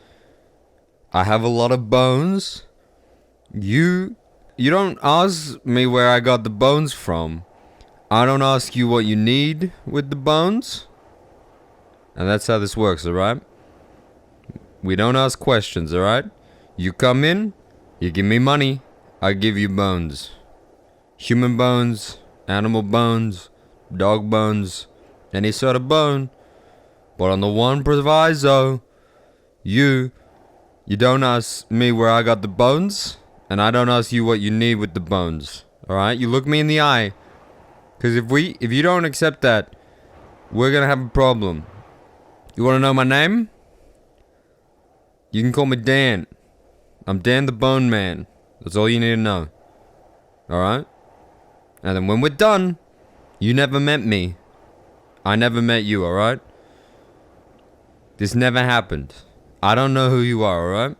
I have a lot of bones. You don't ask me where I got the bones from. I don't ask you what you need with the bones. And that's how this works, alright? We don't ask questions, alright? You come in, you give me money, I give you bones. Human bones, animal bones, dog bones, any sort of bone. But on the one proviso, you don't ask me where I got the bones, and I don't ask you what you need with the bones. Alright? You look me in the eye. Because if you don't accept that, we're gonna have a problem. You wanna know my name? You can call me Dan. I'm Dan the Bone Man. That's all you need to know. Alright? And then when we're done, you never met me. I never met you, alright? This never happened. I don't know who you are, alright?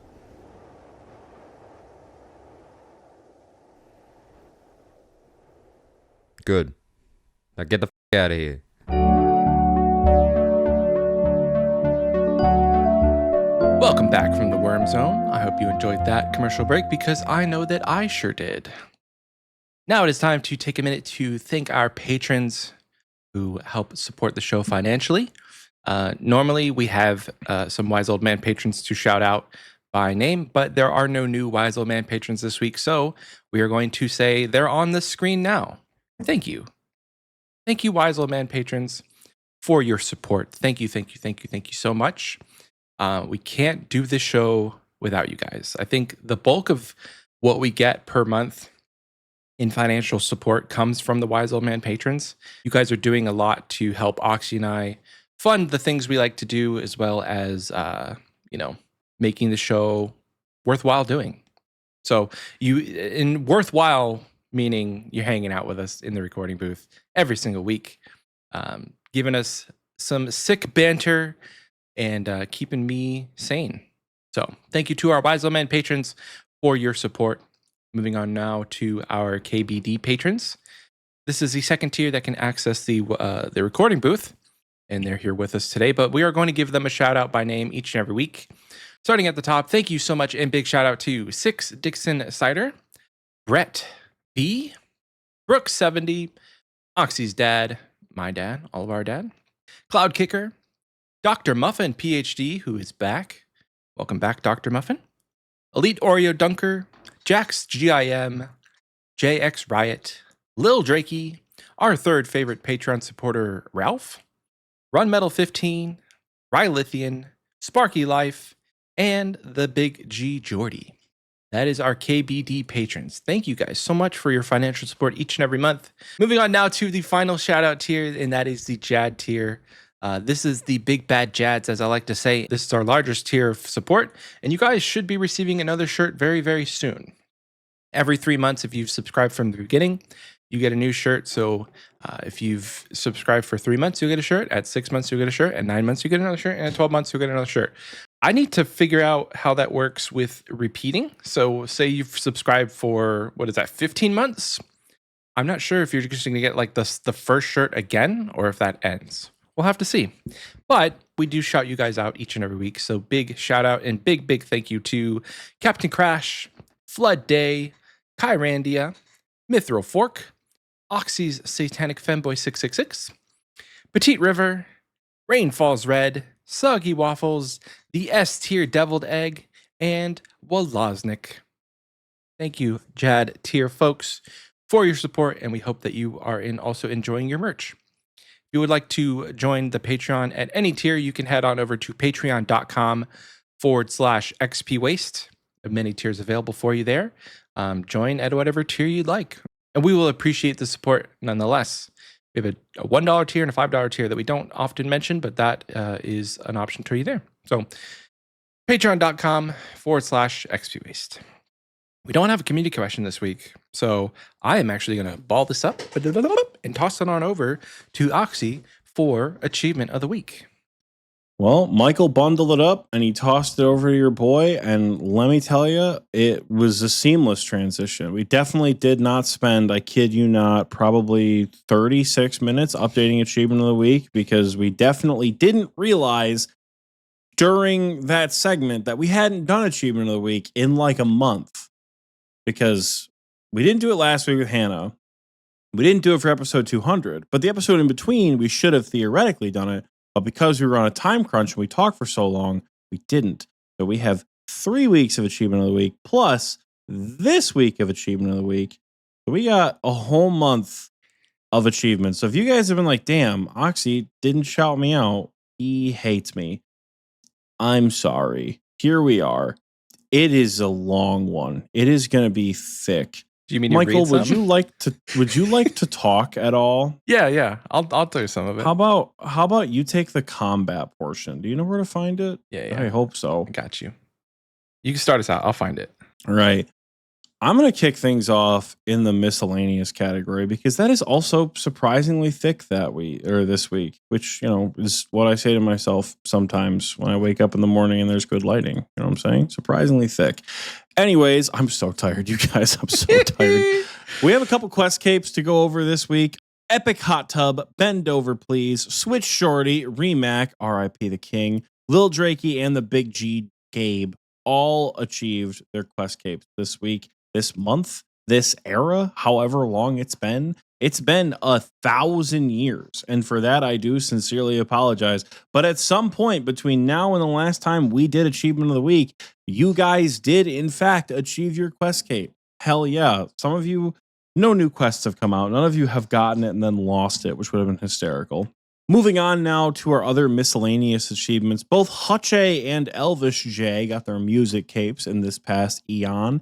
Good. Now get the f*** out of here.
Welcome back from the Worm Zone. I hope you enjoyed that commercial break because I know that I sure did. Now it is time to take a minute to thank our patrons who help support the show financially. Normally we have some Wise Old Man patrons to shout out by name, but there are no new Wise Old Man patrons this week, so we are going to say they're on the screen now. Thank you. Thank you, Wise Old Man patrons, for your support. Thank you so much. We can't do this show without you guys. I think the bulk of what we get per month in financial support comes from the Wise Old Man patrons. You guys are doing a lot to help Oxy and I fund the things we like to do, as well as, making the show worthwhile doing. So worthwhile meaning you're hanging out with us in the recording booth every single week, giving us some sick banter and keeping me sane. So thank you to our Wise Old Man patrons for your support. Moving on now to our KBD patrons. This is the second tier that can access the recording booth, and they're here with us today, but we are going to give them a shout out by name each and every week. Starting at the top, thank you so much, and big shout out to Six Dixon Cider, Brett B, Brooks 70, Oxy's dad, my dad, all of our dad, Cloud Kicker, Dr. Muffin PhD, who is back. Welcome back, Dr. Muffin. Elite Oreo Dunker, Jax GIM, JX Riot, Lil Drakey, our third favorite Patreon supporter, Ralph, Run Metal 15, Rylithian, Sparky Life, and the Big G Jordy. That is our KBD patrons. Thank you guys so much for your financial support each and every month. Moving on now to the final shout out tier, and that is the Jad tier. This is the big bad Jads, as I like to say. This is our largest tier of support, and you guys should be receiving another shirt very, very soon. Every 3 months, if you've subscribed from the beginning, you get a new shirt. So if you've subscribed for 3 months, you'll get a shirt. At 6 months, you'll get a shirt. At 9 months, you get another shirt. And at 12 months, you'll get another shirt. I need to figure out how that works with repeating. So say you've subscribed for, 15 months? I'm not sure if you're just going to get like the first shirt again, or if that ends. We'll have to see. But we do shout you guys out each and every week. So big shout out and big thank you to Captain Crash, Flood Day, Kyrandia, Mithril Fork, Oxy's Satanic Femboy 666, Petite River, Rain Falls Red, Soggy Waffles, the S tier Deviled Egg, and Woloznik. Thank you, Jad tier folks, for your support, and we hope that you are also enjoying your merch. If you would like to join the Patreon at any tier, you can head on over to patreon.com/xpwaste. There are many tiers available for you there. Join at whatever tier you'd like, and we will appreciate the support nonetheless. We have a $1 tier and a $5 tier that we don't often mention, but that is an option to you there. So patreon.com/xpwaste. We don't have a community question this week, so I am actually going to ball this up and toss it on over to Oxy for achievement of the week?
Well, Michael bundled it up and he tossed it over to your boy. And let me tell you, it was a seamless transition. We definitely did not spend, I kid you not, probably 36 minutes updating Achievement of the Week because we definitely didn't realize during that segment that we hadn't done Achievement of the Week in like a month because we didn't do it last week with Hannah. We didn't do it for episode 200, but the episode in between, we should have theoretically done it. But because we were on a time crunch and we talked for so long, we didn't. So we have 3 weeks of Achievement of the Week plus this week of Achievement of the Week. So we got a whole month of achievements. So if you guys have been like, damn, Oxy didn't shout me out, he hates me. I'm sorry. Here we are. It is a long one. It is going to be thick.
Do you mean
Michael?
you read
Would you like to talk at all?
Yeah. I'll do some of it.
How about you take the combat portion? Do you know where to find it?
Yeah.
I hope so.
I got you. You can start us out. I'll find it.
All right. I'm going to kick things off in the miscellaneous category because that is also surprisingly thick this week, which, is what I say to myself sometimes when I wake up in the morning and there's good lighting. You know what I'm saying? Surprisingly thick. Anyways, I'm so tired, you guys. I'm so tired. We have a couple quest capes to go over this week. Epic Hot Tub, Bend Over Please, Switch Shorty, Remac, R.I.P. the King, Lil Drakey, and the Big G Gabe all achieved their quest capes this week. This month, this era, however long it's been 1,000 years. And for that, I do sincerely apologize. But at some point between now and the last time we did Achievement of the Week, you guys did, in fact, achieve your quest cape. Hell yeah. Some of you, no new quests have come out. None of you have gotten it and then lost it, which would have been hysterical. Moving on now to our other miscellaneous achievements. Both Hutche and Elvish J got their music capes in this past eon.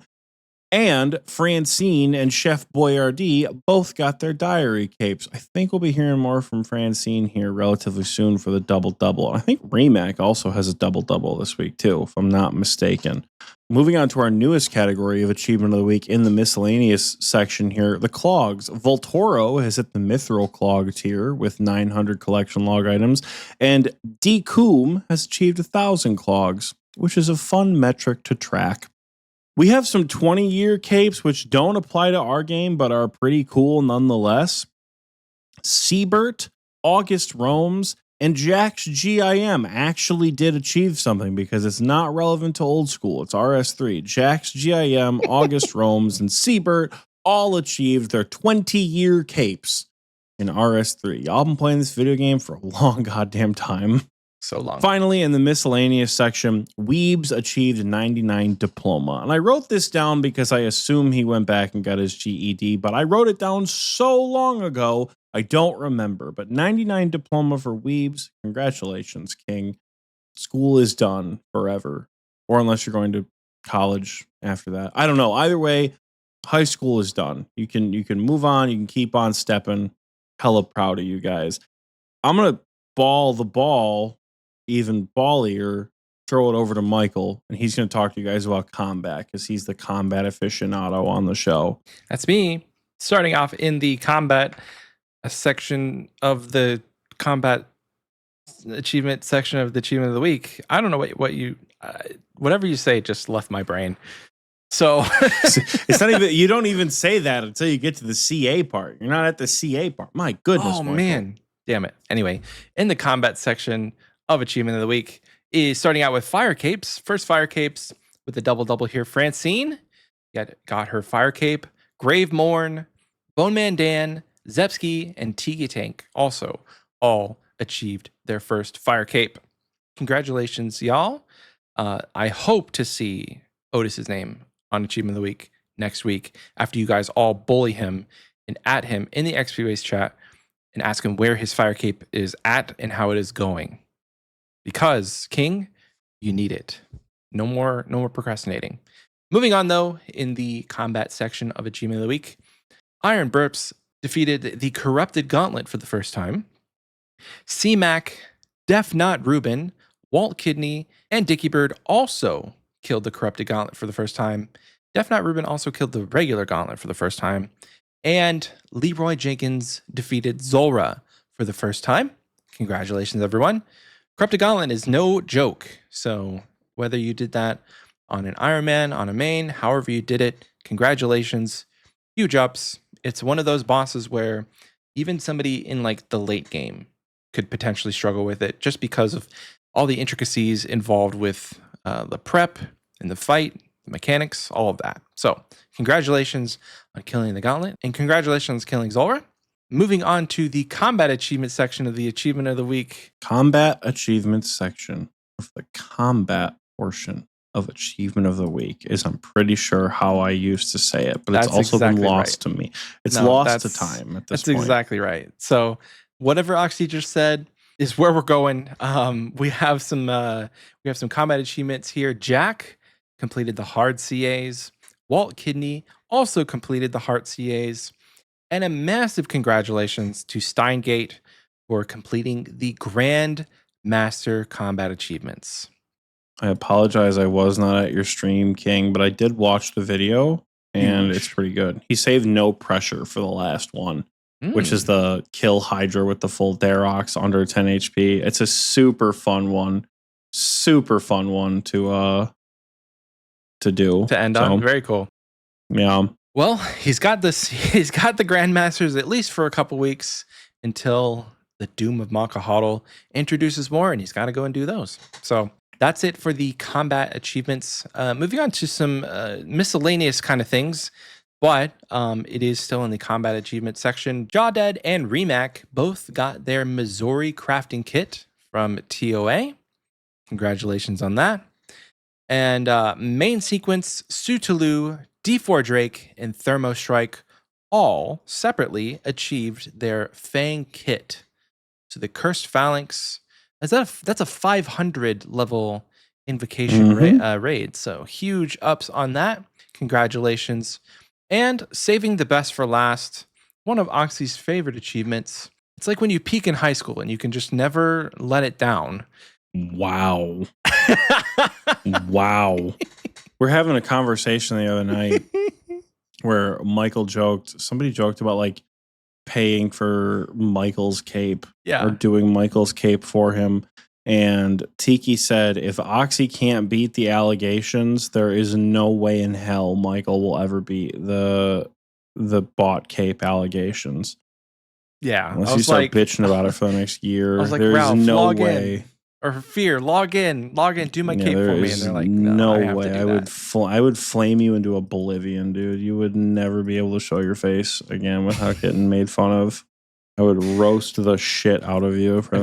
And Francine and Chef Boyardee both got their diary capes. I think we'll be hearing more from Francine here relatively soon for the double-double. I think Remac also has a double-double this week too, if I'm not mistaken. Moving on to our newest category of Achievement of the Week in the miscellaneous section here, the clogs. Voltoro has hit the Mithril clog tier with 900 collection log items, and Decoom has achieved 1,000 clogs, which is a fun metric to track. We have some 20-year capes which don't apply to our game but are pretty cool nonetheless. Siebert, August Roams, and Jack's GIM actually did achieve something because it's not relevant to old school. It's RS3. Jack's GIM, August Roams, and Siebert all achieved their 20-year capes in RS3. Y'all been playing this video game for a long goddamn time.
So long.
Finally, in the miscellaneous section, Weebs achieved 99 diploma. And I wrote this down because I assume he went back and got his GED, but I wrote it down so long ago, I don't remember. But 99 diploma for Weebs. Congratulations, King. School is done forever. Or unless you're going to college after that. I don't know. Either way, high school is done. You can move on. You can keep on stepping. Hella proud of you guys. I'm going to ball the ball even ballier, throw it over to Michael, and he's going to talk to you guys about combat because he's the combat aficionado on the show.
That's me. Starting off in the combat section of the combat achievement section of the achievement of the week. I don't know what you, whatever you say, just left my brain. So
it's not even, you don't even say that until you get to the CA part. You're not at the CA part. My goodness.
Oh,
Michael.
Man. Damn it. Anyway, in the combat section of Achievement of the Week is starting out with Fire Capes. First Fire Capes with the double-double here. Francine got her Fire Cape. Grave Morn, Bone Man Dan, Zepsky, and Tiki Tank also all achieved their first Fire Cape. Congratulations, y'all. I hope to see Otis's name on Achievement of the Week next week after you guys all bully him and at him in the Xpwaste chat and ask him where his Fire Cape is at and how it is going. Because, King, you need it. No more procrastinating. Moving on, though, in the combat section of Achievement of the Week, Iron Burps defeated the Corrupted Gauntlet for the first time. C-Mac, Def Not Ruben, Walt Kidney, and Dickie Bird also killed the Corrupted Gauntlet for the first time. Def Not Ruben also killed the regular Gauntlet for the first time. And Leroy Jenkins defeated Zolra for the first time. congratulations, everyone. Corrupted Gauntlet is no joke. So whether you did that on an Iron Man, on a main, however you did it, congratulations. Huge ups. It's one of those bosses where even somebody in like the late game could potentially struggle with it just because of all the intricacies involved with the prep and the fight, the mechanics, all of that. So congratulations on killing the Gauntlet, and congratulations on killing Zulrah. Moving on to the combat achievement section of the Achievement of the Week.
Combat achievements section of the combat portion of Achievement of the Week is, I'm pretty sure, how I used to say it, but
That's
it's also
exactly
been lost
right.
to me. It's
No,
lost to
that's-
time at this
That's
point.
exactly right. So whatever Oxy just said is where we're going. We have some combat achievements here. Jack completed the hard CAs. Walt Kidney also completed the hard CAs. And a massive congratulations to Steingate for completing the Grand Master combat achievements.
I apologize, I was not at your stream, King, but I did watch the video, and
Huge.
it's pretty good. He saved no pressure for the last one, which is the kill Hydra with the full Darox under 10 HP. It's a super fun one to do.
To end on. Very cool.
Yeah.
Well, he's got this. He's got the Grandmasters at least for a couple weeks until the Doom of Makahodl introduces more, and he's got to go and do those. So that's it for the combat achievements. Moving on to some miscellaneous kind of things, but it is still in the combat achievement section. Jawdead and Remac both got their Missouri crafting kit from TOA. Congratulations on that. And main sequence, Sutulu, D4 Drake, and Thermo Strike all separately achieved their Fang kit. So the Cursed Phalanx, that's a 500 level invocation raid. So huge ups on that. Congratulations. And saving the best for last, one of Oxy's favorite achievements. It's like when you peak in high school and you can just never let it down.
Wow. Wow. We're having a conversation the other night where somebody joked about like paying for Michael's cape or doing Michael's cape for him. And Tiki said, if Oxy can't beat the allegations, there is no way in hell Michael will ever beat the bot cape allegations.
Yeah.
Unless you start bitching about it for the next year.
I was like,
there's
Ralph,
no
log
way.
In. Or Fear, log in, do my cape for me. And they're like,
no
I have
way.
to do
I
that.
I would flame you into oblivion, dude. You would never be able to show your face again without getting made fun of. I would roast the shit out of you for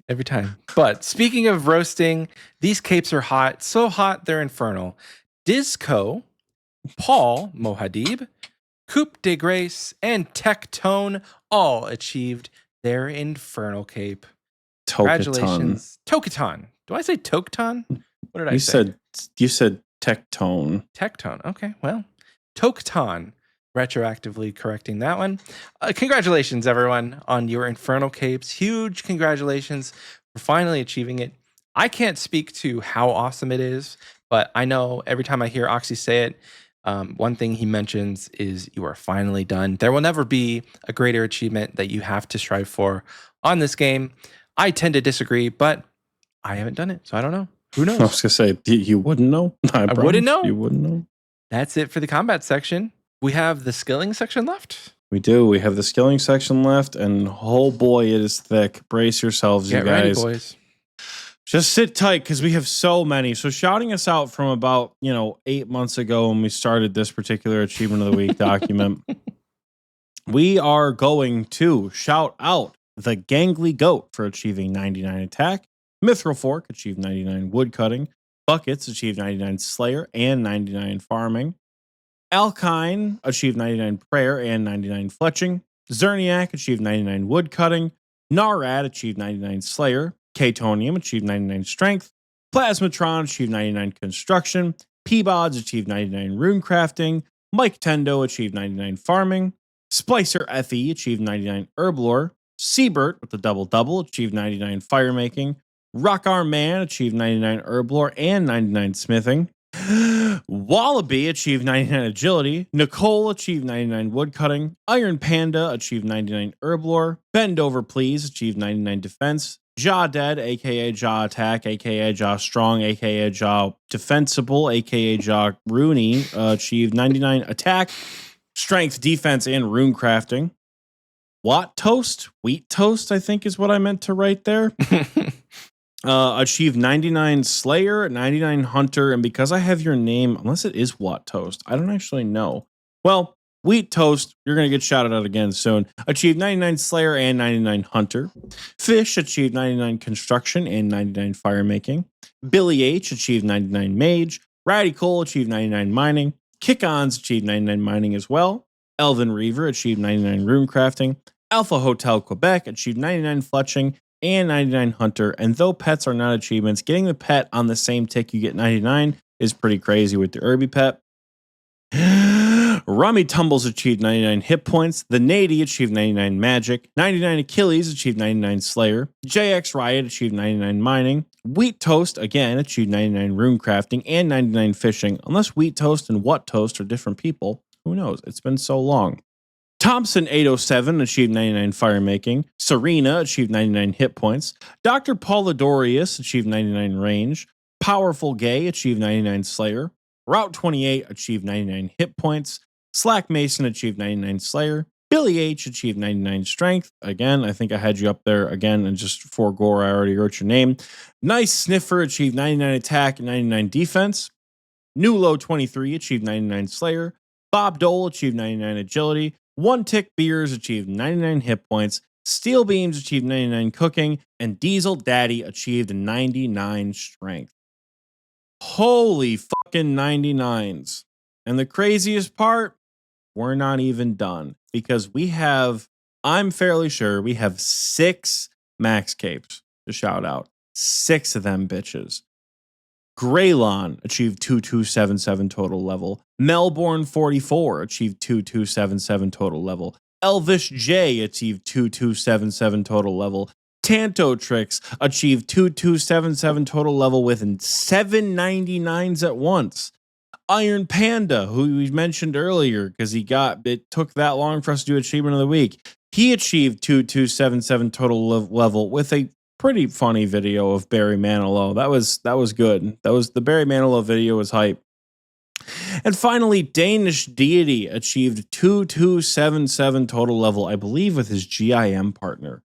Every time. But speaking of roasting, these capes are hot. So hot, they're infernal. Disco, Paul Mohadib, Coupe de Grace, and Tectone all achieved their infernal cape. Congratulations. Tokaton. Do I say Tokaton? What did I say?
You said Tectone.
Tectone. Okay, well, Tokaton. Retroactively correcting that one. Congratulations, everyone, on your infernal capes. Huge congratulations for finally achieving it. I can't speak to how awesome it is, but I know every time I hear Oxy say it, one thing he mentions is you are finally done. There will never be a greater achievement that you have to strive for on this game. I tend to disagree, but I haven't done it, so I don't know. Who knows?
I was going to say, you wouldn't know. I
wouldn't know.
You wouldn't know.
That's it for the combat section. We have the skilling section left.
We do. We have the skilling section left, and oh boy, it is thick. Brace yourselves,
Get
you guys.
ready, boys.
Just sit tight because we have so many. So shouting us out from about 8 months ago when we started this particular Achievement of the Week document, we are going to shout out the Gangly Goat for achieving 99 attack, Mithril Fork achieved 99 wood cutting, Buckets achieved 99 Slayer and 99 farming, Alkine achieved 99 prayer and 99 fletching, Zerniak achieved 99 wood cutting, Narad achieved 99 slayer, Catonium achieved 99 strength, Plasmatron achieved 99 construction, Peabods achieved 99 rune crafting, Mike Tendo achieved 99 farming, Splicer Fe achieved 99 herb lore, Seabert with the double achieved 99 fire making, Rock Arm Man achieved 99 herb lore and 99 smithing, Wallaby achieved 99 agility. Nicole achieved 99 woodcutting. Iron Panda achieved 99 herblore. Bend over please achieved 99 defense. Jaw Dead, aka Jaw Attack, aka Jaw Strong, aka Jaw Defensible, aka Jaw Rooney, achieved 99 attack, strength, defense, and rune crafting. Watt Toast, Wheat Toast, I think is what I meant to write there. Achieved 99 Slayer, 99 Hunter, and because I have your name, unless it is Watt Toast, I don't actually know. Well, Wheat Toast, you're going to get shouted out again soon. Achieved 99 Slayer and 99 Hunter. Fish achieved 99 Construction and 99 Fire Making. Billy H achieved 99 Mage. Ratty Cole achieved 99 Mining. Kick-Ons achieved 99 Mining as well. Elvin Reaver achieved 99 Rune Crafting. Alpha Hotel Quebec achieved 99 Fletching and 99 Hunter. And though pets are not achievements, getting the pet on the same tick you get 99 is pretty crazy with the Irby pet. Rummy Tumbles achieved 99 hit points. The Nady achieved 99 magic. 99 Achilles achieved 99 Slayer. JX Riot achieved 99 mining. Wheat Toast again achieved 99 rune crafting and 99 fishing. Unless Wheat Toast and What Toast are different people, who knows? It's been so long. Thompson 807 achieved 99 fire making. Serena achieved 99 hit points. Dr. Polidorius achieved 99 range. Powerful Gay achieved 99 Slayer. Route 28 achieved 99 hit points. Slack Mason achieved 99 Slayer. Billy H achieved 99 strength. Again, I think I had you up there again, and just for gore, I already wrote your name. Nice Sniffer achieved 99 attack and 99 defense. Nulo 23 achieved 99 Slayer. Bob Dole achieved 99 agility. One Tick Beers achieved 99 hit points. Steel Beams achieved 99 cooking. And Diesel Daddy achieved 99 strength. Holy fucking 99s. And the craziest part, we're not even done. Because we have, I'm fairly sure, we have 6 max capes to shout out. 6 of them bitches. Greylon achieved 2277 total level. Melbourne 44 achieved 2277 total level. Elvish J achieved 2277 total level. Tanto Tricks achieved 2277 total level with 799s at once. Iron Panda, who we mentioned earlier, because it took that long for us to do Achievement of the Week. He achieved 2277 total level with a pretty funny video of Barry Manilow. That was good. The Barry Manilow video was hype. And finally, Danish Deity achieved 2277 total level, I believe, with his GIM partner.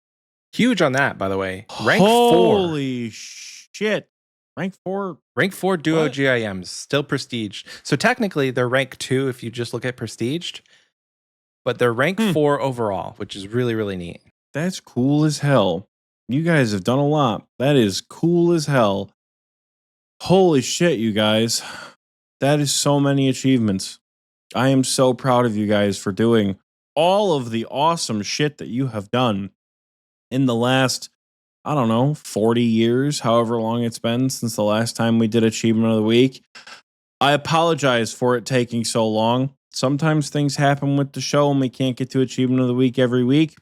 Huge on that, by the way. Rank 4.
Holy shit. Rank 4.
Rank 4 duo
What?
GIMs, still prestiged. So technically, they're rank 2 if you just look at prestiged, but they're rank 4 overall, which is really, really neat.
That's cool as hell. You guys have done a lot. That is cool as hell. Holy shit, you guys. That is so many achievements. I am so proud of you guys for doing all of the awesome shit that you have done in the last, 40 years, however long it's been since the last time we did Achievement of the Week. I apologize for it taking so long. Sometimes things happen with the show and we can't get to Achievement of the Week every week.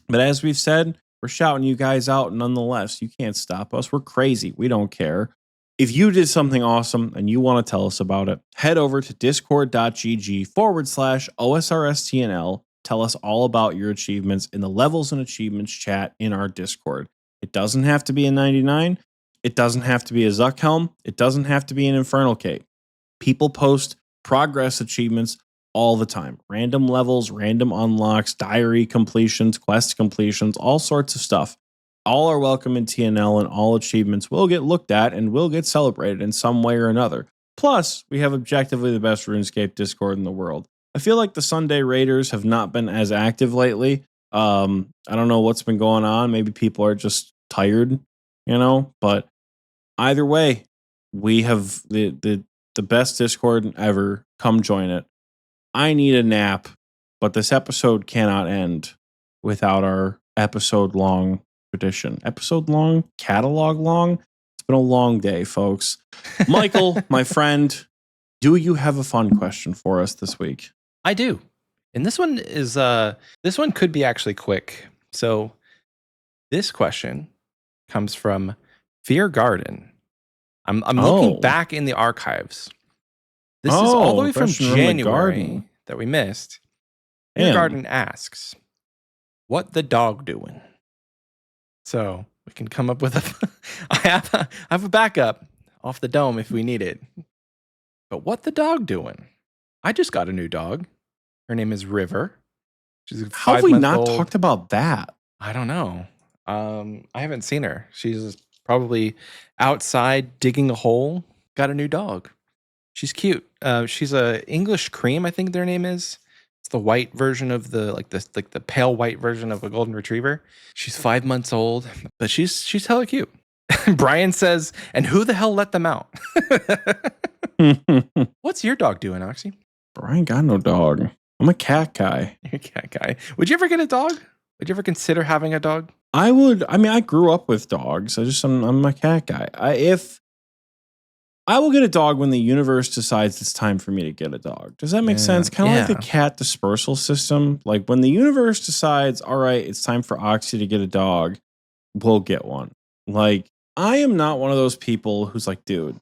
But as we've said, we're shouting you guys out nonetheless. You can't stop us. We're crazy. We don't care. If you did something awesome and you want to tell us about it, head over to discord.gg/OSRSTNL. Tell us all about your achievements in the levels and achievements chat in our Discord. It doesn't have to be a 99. It doesn't have to be a Zuckhelm. It doesn't have to be an Infernal Cape. People post progress achievements all the time. Random levels, random unlocks, diary completions, quest completions, all sorts of stuff. All are welcome in TNL, and all achievements will get looked at and will get celebrated in some way or another. Plus, we have objectively the best RuneScape Discord in the world. I feel like the Sunday Raiders have not been as active lately. I don't know what's been going on. Maybe people are just tired, but either way, we have the best Discord ever. Come join it. I need a nap, but this episode cannot end without our episode long tradition. Episode long, catalog long. It's been a long day, folks. Michael, my friend, do you have a fun question for us this week?
I do. And this one could be actually quick. So this question comes from Fear Garden. I'm looking back in the archives. This is all the way from
question
January that we missed. Your
Damn.
garden asks, "What the dog doing?" So we can come up with I have a backup off the dome if we need it. But what the dog doing? I just got a new dog. Her name is River. She's a
How have we not
5-month-old.
talked about that?
I don't know. I haven't seen her. She's probably outside digging a hole. Got a new dog. She's cute. She's a English cream, I think their name is. It's the white version of the pale white version of a golden retriever. She's 5 months old, but she's hella cute. Brian says, "And who the hell let them out?" What's your dog doing, Oxy?
Brian got no dog. I'm a cat guy.
You're a cat guy. Would you ever get a dog? Would you ever consider having a dog?
I would. I mean, I grew up with dogs. I'm a cat guy. If I will get a dog when the universe decides it's time for me to get a dog. Does that make sense? Kind of like the cat dispersal system. Like when the universe decides, all right, it's time for Oxy to get a dog, we'll get one. Like I am not one of those people who's like, dude,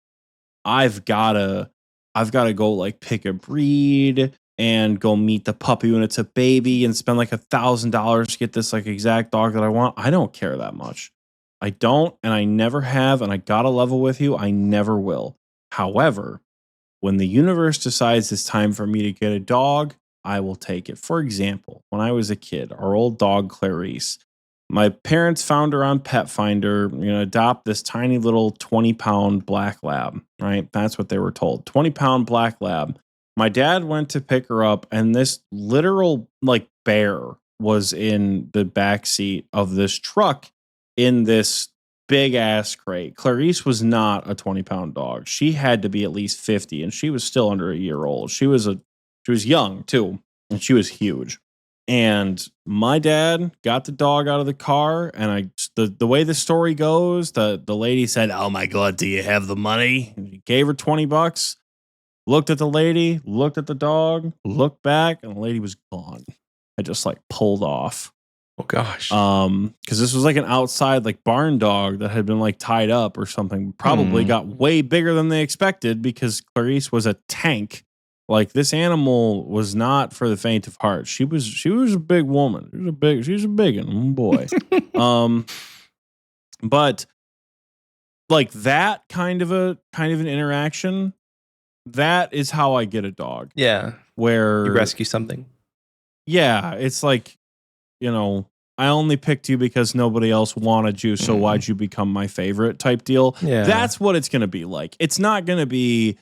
I've gotta go like pick a breed and go meet the puppy when it's a baby and spend like $1,000 to get this like exact dog that I want. I don't care that much. I don't, and I never have, and I gotta level with you, I never will. However, when the universe decides it's time for me to get a dog, I will take it. For example, when I was a kid, our old dog Clarice, my parents found her on Pet Finder, adopt this tiny little 20-pound black lab, right? That's what they were told. 20-pound black lab. My dad went to pick her up, and this literal like bear was in the back seat of this truck in this big ass crate. Clarice was not a 20-pound dog. She had to be at least 50, and she was still under a year old. She was young too, and she was huge. And my dad got the dog out of the car, and the way the story goes, the lady said, "Oh my God, do you have the money?" And he gave her $20. Looked at the lady, looked at the dog, looked back, and the lady was gone. I just like pulled off.
Oh gosh.
Because this was like an outside like barn dog that had been like tied up or something. Probably got way bigger than they expected because Clarice was a tank. Like this animal was not for the faint of heart. She was a big woman. She was a big one, boy. But like that kind of an interaction. That is how I get a dog.
Yeah.
Where
you rescue something.
Yeah. It's like, I only picked you because nobody else wanted you. So why'd you become my favorite type deal?
Yeah.
That's what it's going to be like. It's not going to be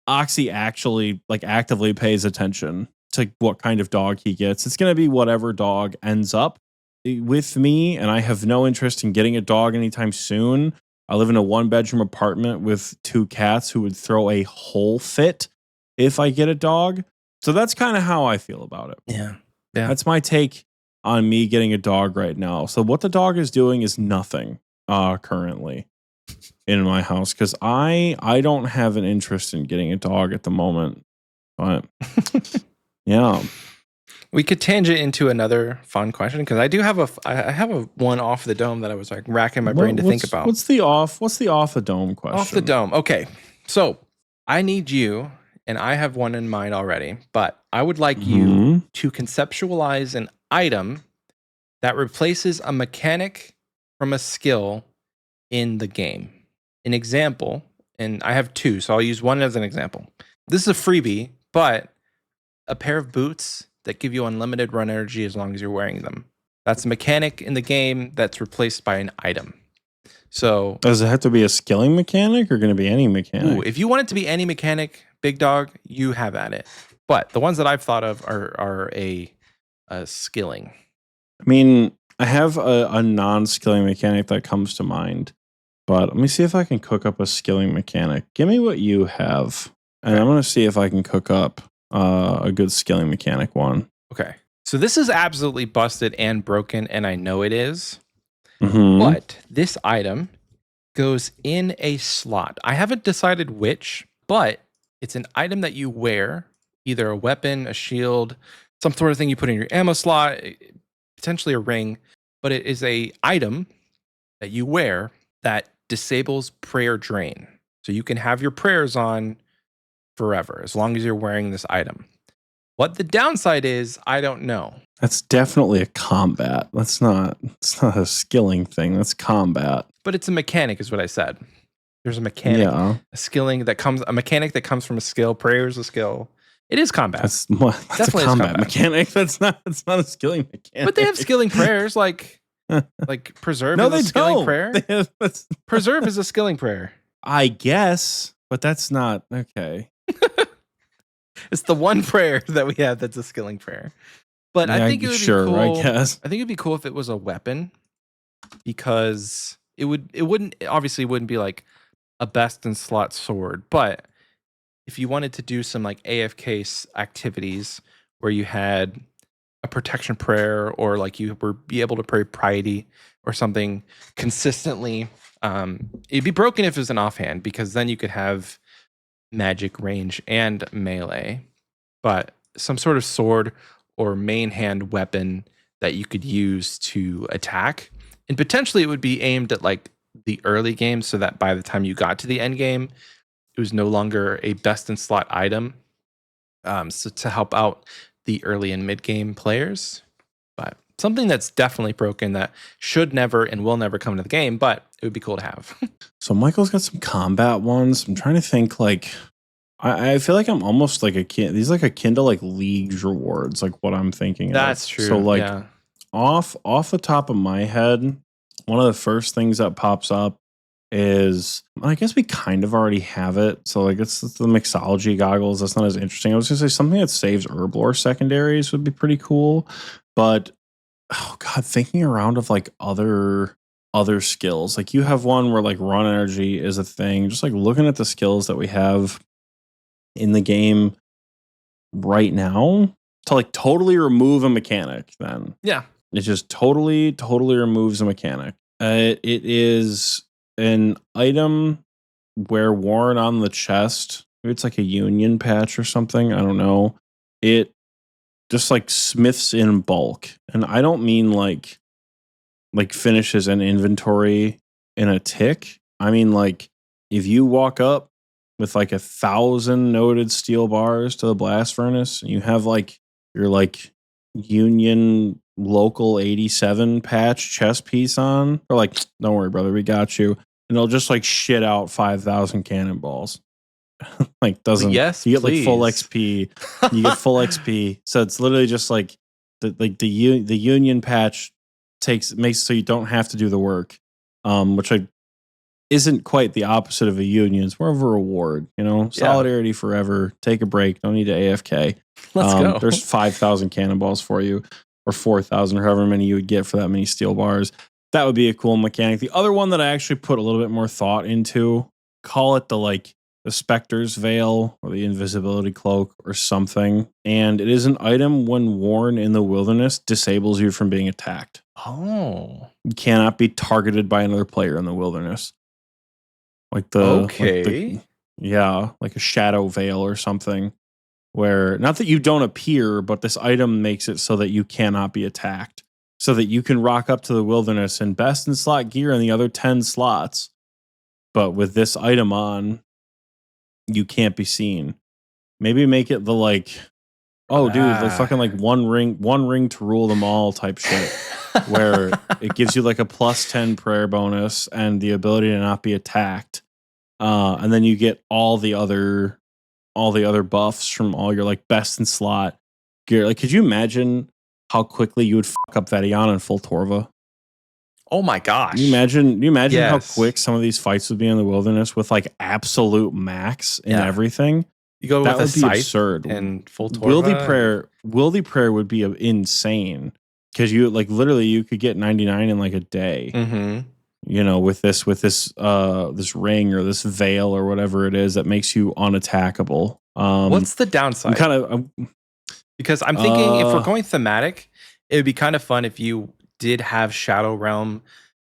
Oxy actually like actively pays attention to what kind of dog he gets. It's going to be whatever dog ends up with me. And I have no interest in getting a dog anytime soon. I live in a 1-bedroom apartment with 2 cats who would throw a whole fit if I get a dog. So that's kind of how I feel about it.
Yeah.
That's my take on me getting a dog right now. So what the dog is doing is nothing currently in my house because I don't have an interest in getting a dog at the moment. But yeah.
We could tangent into another fun question because I have a one off the dome that I was like racking my brain to think about.
What's the off the dome question?
Off the dome. Okay. So I need you, and I have one in mind already, but I would like you to conceptualize an item that replaces a mechanic from a skill in the game. An example, and I have 2, so I'll use one as an example. This is a freebie, but a pair of boots that give you unlimited run energy as long as you're wearing them. That's a mechanic in the game that's replaced by an item. So
does it have to be a skilling mechanic or going to be any mechanic?
Ooh, if you want it to be any mechanic, big dog, you have at it. But the ones that I've thought of are a skilling.
I mean, I have a non-skilling mechanic that comes to mind, but let me see if I can cook up a skilling mechanic. Give me what you have, and I'm going to see if I can cook up a good skilling mechanic one.
Okay. So this is absolutely busted and broken, and I know it is.
Mm-hmm.
But this item goes in a slot. I haven't decided which, but it's an item that you wear, either a weapon, a shield, some sort of thing you put in your ammo slot, potentially a ring, but it is a item that you wear that disables prayer drain. So you can have your prayers on forever as long as you're wearing this item. What the downside is, I don't know.
That's definitely a combat. It's not a skilling thing. That's combat.
But it's a mechanic, is what I said. There's a mechanic,
Yeah.
a mechanic that comes from a skill. Prayer is a skill. It is combat.
That's
Definitely
a
is
combat
combat.
mechanic. That's not a skilling mechanic.
But they have skilling prayers like preserve
No,
is
they
a skilling
don't.
prayer. Preserve is a skilling prayer.
I guess, but that's not okay.
It's the one prayer that we have that's a skilling prayer. But
Yeah,
I think it would
sure,
be cool.
I guess.
I think it'd be cool if it was a weapon, because it wouldn't be like a best in slot sword, but if you wanted to do some like AFK activities where you had a protection prayer, or like you were be able to pray piety or something consistently, it'd be broken if it was an offhand, because then you could have magic range and melee. But some sort of sword or main hand weapon that you could use to attack, and potentially it would be aimed at like the early game, so that by the time you got to the end game, it was no longer a best in slot item, so to help out the early and mid game players. But something that's definitely broken, that should never and will never come into the game, but it would be cool to have.
So Michael's got some combat ones. I'm trying to think, like, I feel like I'm almost like these like akin to like League's rewards, like what I'm thinking.
That's true.
So like
yeah.
off the top of my head, one of the first things that pops up is, I guess we kind of already have it. So like it's the mixology goggles. That's not as interesting. I was gonna say something that saves herblore secondaries would be pretty cool. But oh god, thinking around of like other skills. Like you have one where like run energy is a thing. Just like looking at the skills that we have in the game right now to like totally remove a mechanic, then
Yeah.
it just totally removes a mechanic. It is an item where worn on the chest, maybe it's like a union patch or something, I don't know, it just like smiths in bulk. And I don't mean like finishes an inventory in a tick. I mean like if you walk up with like 1,000 noted steel bars to the blast furnace, and you have like your like union local 87 patch chest piece on, or like, don't worry, brother, we got you. And they'll just like shit out 5,000 cannonballs. Like doesn't,
yes,
you get like full
please.
XP. You get full XP. So it's literally just like the union patch makes so you don't have to do the work. Which isn't quite the opposite of a union. It's more of a reward, you know? Solidarity forever. Take a break. Don't need to AFK.
Let's go.
There's 5,000 cannonballs for you, or 4,000, or however many you would get for that many steel bars. That would be a cool mechanic. The other one that I actually put a little bit more thought into, call it the Spectre's Veil or the Invisibility Cloak or something. And it is an item when worn in the wilderness, disables you from being attacked.
Oh.
You cannot be targeted by another player in the wilderness. Like like a shadow veil or something, where not that you don't appear, but this item makes it so that you cannot be attacked, so that you can rock up to the wilderness in best in slot gear in the other 10 slots. But with this item on, you can't be seen. Maybe make it the like, oh dude, the fucking like one ring to rule them all type shit, where it gives you like a +10 prayer bonus and the ability to not be attacked. And then you get all the other buffs from all your like best in slot gear. Like, could you imagine how quickly you would fuck up Vetiana and full Torva?
Oh my gosh.
Can you imagine how
Yes.
quick some of these fights would be in the wilderness with like absolute max in everything?
You go
That
with a
would be
scythe
absurd.
and full Torva.
Wildy prayer would be insane, because you like literally you could get 99 in like a day.
Mm-hmm.
You know, with this ring or this veil or whatever it is that makes you unattackable.
What's the downside? Because I'm thinking if we're going thematic, it would be kind of fun if you did have Shadow Realm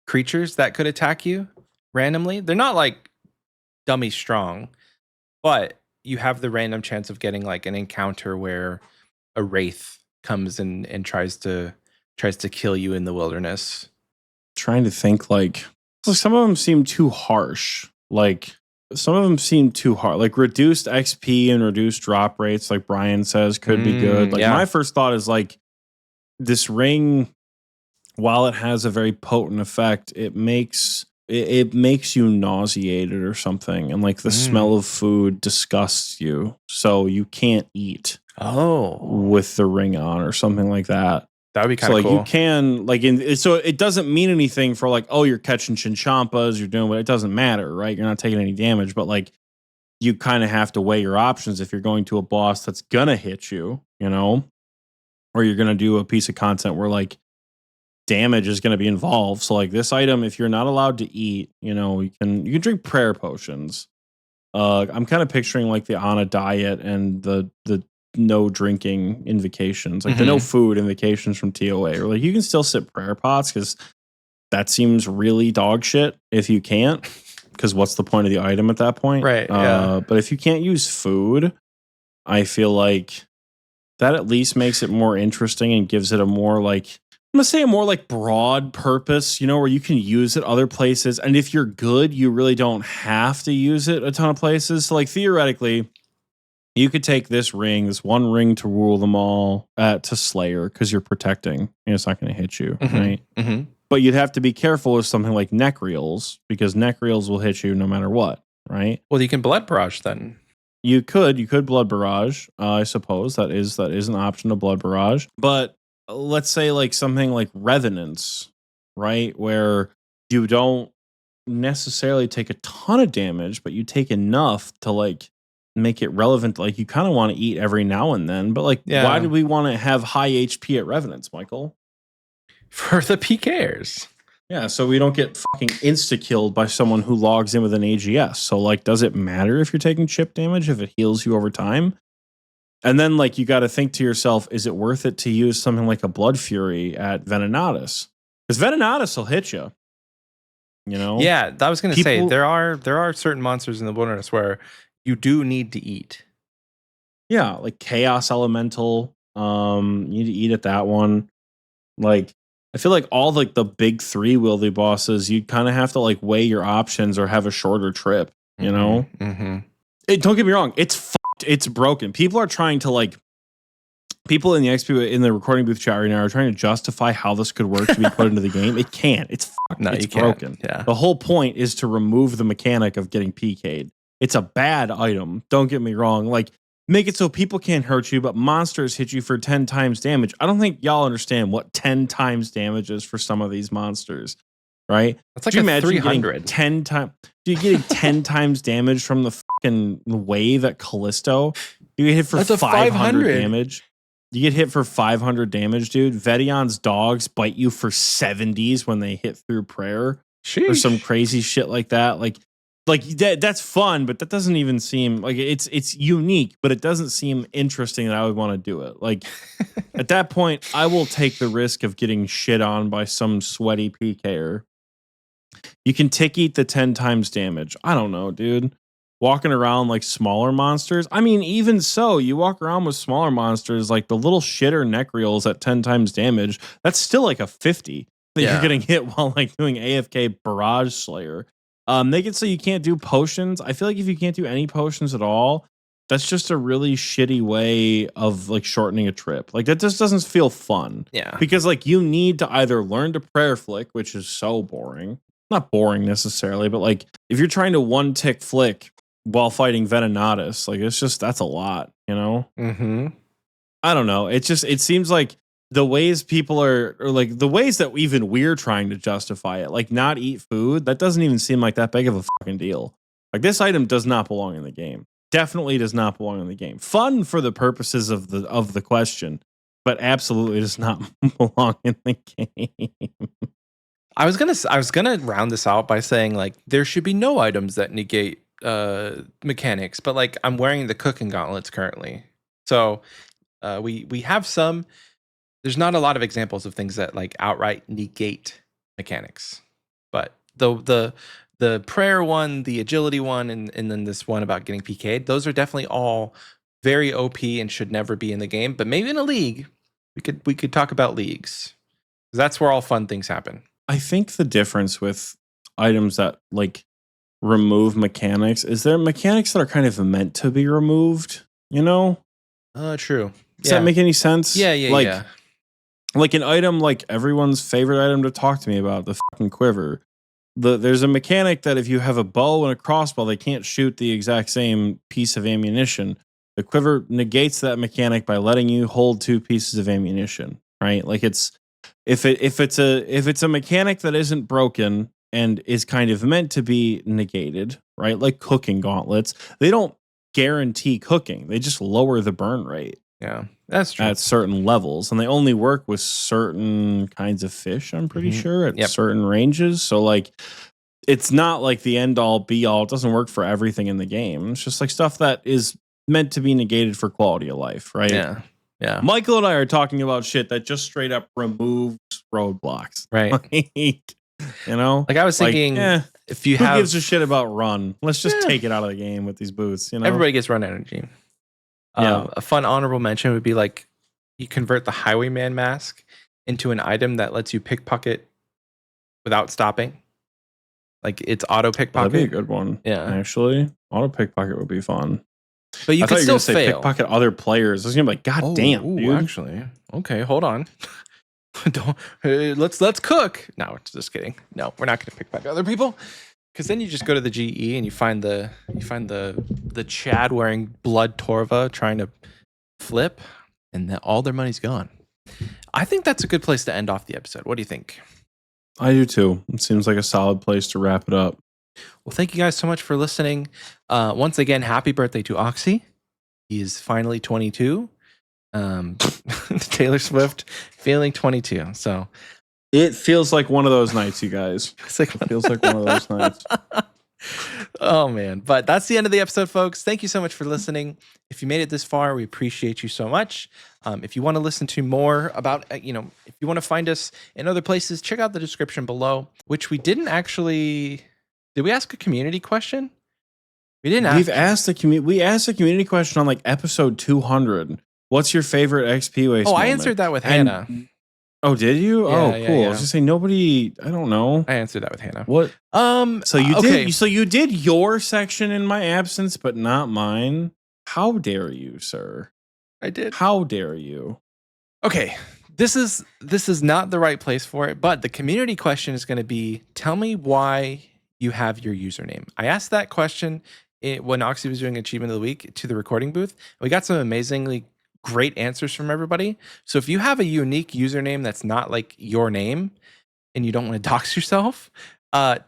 creatures that could attack you randomly. They're not like dummy strong, but you have the random chance of getting like an encounter where a wraith comes in and tries to kill you in the wilderness.
Trying to think, like some of them seem too harsh. Like some of them seem too hard. Like reduced XP and reduced drop rates, like Brian says, could be good. Like my first thought is like this ring, while it has a very potent effect, it makes you nauseated or something, and like the smell of food disgusts you, so you can't eat. With the ring on or something like that.
That would be kind of
cool. So like you can like so it doesn't mean anything for like, oh, you're catching chinchompas, you're doing what, it doesn't matter, right? You're not taking any damage, but like you kind of have to weigh your options if you're going to a boss that's gonna hit you, you know, or you're gonna do a piece of content where like damage is gonna be involved. So like this item, if you're not allowed to eat, you know, you can drink prayer potions. I'm kind of picturing like the on a diet and the no drinking invocations, like the no food invocations from TOA, or like you can still sit prayer pots because that seems really dog shit if you can't, because what's the point of the item at that point?
Right.
But if you can't use food, I feel like that at least makes it more interesting and gives it a more like, I'm gonna say a more like broad purpose, you know, where you can use it other places. And if you're good, you really don't have to use it a ton of places. So like theoretically, you could take this one ring to rule them all to Slayer because you're protecting and it's not going to hit you, right? But you'd have to be careful with something like Necreals because Necreals will hit you no matter what, right?
Well, you can Blood Barrage then.
You could Blood Barrage, I suppose. That is an option to Blood Barrage. But let's say like something like Revenants, right? Where you don't necessarily take a ton of damage, but you take enough to like make it relevant. Like you kind of want to eat every now and then, but like why do we want to have high HP at Revenants, Michael?
For the PKers.
Yeah, so we don't get fucking insta-killed by someone who logs in with an AGS. So like, does it matter if you're taking chip damage if it heals you over time? And then like you got to think to yourself, is it worth it to use something like a Blood Fury at Venenatus? Because Venenatus will hit you. You know?
Yeah, I was going to say there are certain monsters in the wilderness where you do need to eat.
Yeah, like Chaos Elemental. You need to eat at that one. Like, I feel like all like the big three wieldy bosses, you kind of have to like weigh your options or have a shorter trip. You know? Don't get me wrong. It's fucked. It's broken. People are trying to like. People in the XP in the recording booth chat right now are trying to justify how this could work to be put into the game. It can't. It's fucked.
No,
it's
you
broken.
Can't. Yeah.
The whole point is to remove the mechanic of getting PK'd. It's a bad item. Don't get me wrong. Like, make it so people can't hurt you, but monsters hit you for 10 times damage. I don't think y'all understand what 10 times damage is for some of these monsters, right?
That's like a 300.
10 times. Do you getting 10 times damage from the fucking wave at Callisto? You get hit for 500 damage. You get hit for 500 damage, dude. Vedion's dogs bite you for 70s when they hit through prayer.
Sheesh.
Or some crazy shit like that. Like that's fun, but that doesn't even seem like it's unique, but it doesn't seem interesting that I would want to do it. Like at that point, I will take the risk of getting shit on by some sweaty PKer. You can tick eat the 10 times damage. I don't know, dude. Walking around like smaller monsters. I mean, even so, you walk around with smaller monsters like the little shitter Necreals at 10 times damage. That's still like a 50 that you're getting hit while like doing AFK Barrage Slayer. They can say you can't do potions. I feel like if you can't do any potions at all, that's just a really shitty way of like shortening a trip. Like that just doesn't feel fun.
Yeah.
Because like you need to either learn to prayer flick, which is so boring. Not boring necessarily, but like if you're trying to one tick flick while fighting Venenatus, like it's just, that's a lot, you know? I don't know. It seems like the ways people are, or like the ways that even we're trying to justify it, like not eat food, that doesn't even seem like that big of a fucking deal. Like this item does not belong in the game. Definitely does not belong in the game. Fun for the purposes of the question, but absolutely does not belong in the game.
I was gonna round this out by saying like there should be no items that negate mechanics, but like I'm wearing the cooking gauntlets currently, so we have some. There's not a lot of examples of things that like outright negate mechanics, but the prayer one, the agility one, and then this one about getting PK'd, those are definitely all very OP and should never be in the game. But maybe in a league, we could talk about leagues. That's where all fun things happen.
I think the difference with items that like remove mechanics, is there mechanics that are kind of meant to be removed? You know?
True.
Does that make any sense?
Yeah, yeah.
Like an item, like everyone's favorite item to talk to me about, the fucking quiver. There's a mechanic that if you have a bow and a crossbow, they can't shoot the exact same piece of ammunition. The quiver negates that mechanic by letting you hold 2 pieces of ammunition, right? Like if it's a mechanic that isn't broken and is kind of meant to be negated, right? Like cooking gauntlets, they don't guarantee cooking. They just lower the burn rate.
Yeah, that's true.
At certain levels, and they only work with certain kinds of fish, I'm pretty sure, at certain ranges. So, like, it's not like the end all be all. It doesn't work for everything in the game. It's just like stuff that is meant to be negated for quality of life, right?
Yeah. Yeah.
Michael and I are talking about shit that just straight up removes roadblocks.
Right.
Like, you know?
Like I was thinking, if you
who
have...
gives a shit about run? Let's just take it out of the game with these boots, you know?
Everybody gets run energy. A fun honorable mention would be like you convert the Highwayman mask into an item that lets you pickpocket without stopping. Like it's auto pickpocket.
That'd be a good one.
Yeah,
actually, auto pickpocket would be fun.
But you can still fail.
Pickpocket other players. I was gonna be like, God damn, dude.
Actually, okay, hold on. Don't let's cook. No, just kidding. No, we're not gonna pickpocket other people. Because then you just go to the GE and you find the Chad wearing blood Torva trying to flip, and then all their money's gone. I think that's a good place to end off the episode. What do you think?
I do too. It seems like a solid place to wrap it up.
Well, thank you guys so much for listening. Once again, happy birthday to Oxy. He is finally 22. Taylor Swift feeling 22. So.
It feels like one of those nights, you guys. It feels like one of those nights.
Oh, man. But that's the end of the episode, folks. Thank you so much for listening. If you made it this far, we appreciate you so much. If you want to listen to more about, if you want to find us in other places, check out the description below, which we didn't actually... Did we ask a community question? We didn't ask.
We asked a community question on like episode 200. What's your favorite Xpwaste?
I answered that with Hannah.
Oh, did you?
Yeah,
cool. I was
yeah.
just saying nobody. I don't know.
I answered that with Hannah.
What? So you
okay.
did. So you did your section in my absence, but not mine. How dare you, sir?
I did.
How dare you?
Okay, this is not the right place for it. But the community question is going to be: tell me why you have your username. I asked that question when Oxy was doing Achievement of the Week to the recording booth. We got some amazingly great answers from everybody. So if you have a unique username that's not like your name and you don't want to dox yourself,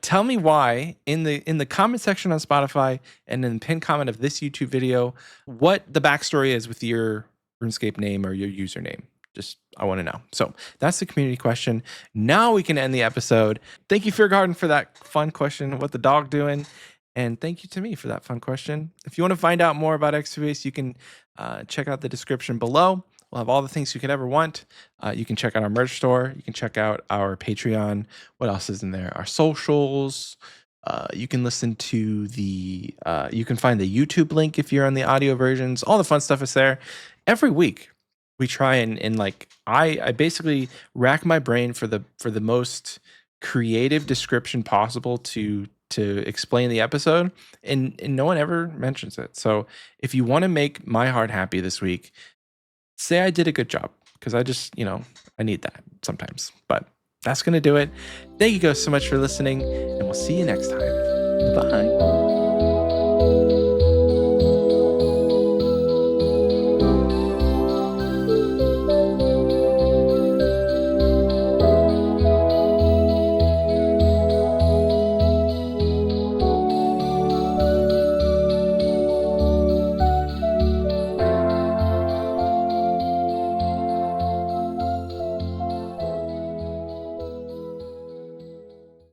tell me why in the comment section on Spotify and in the pinned comment of this YouTube video, what the backstory is with your RuneScape name or your username. Just, I want to know. So that's the community question. Now we can end the episode. Thank you, Fear Garden, for that fun question. What the dog doing? And thank you to me for that fun question. If you want to find out more about Xpwaste, you can check out the description below. We'll have all the things you could ever want. You can check out our merch store. You can check out our Patreon. What else is in there? Our socials. You can listen to you can find the YouTube link if you're on the audio versions. All the fun stuff is there. Every week, we try and like, I basically rack my brain for the most creative description possible to explain the episode, and no one ever mentions it. So if you want to make my heart happy this week, say I did a good job, because I just, I need that sometimes. But that's going to do it. Thank you guys so much for listening, and we'll see you next time. Bye.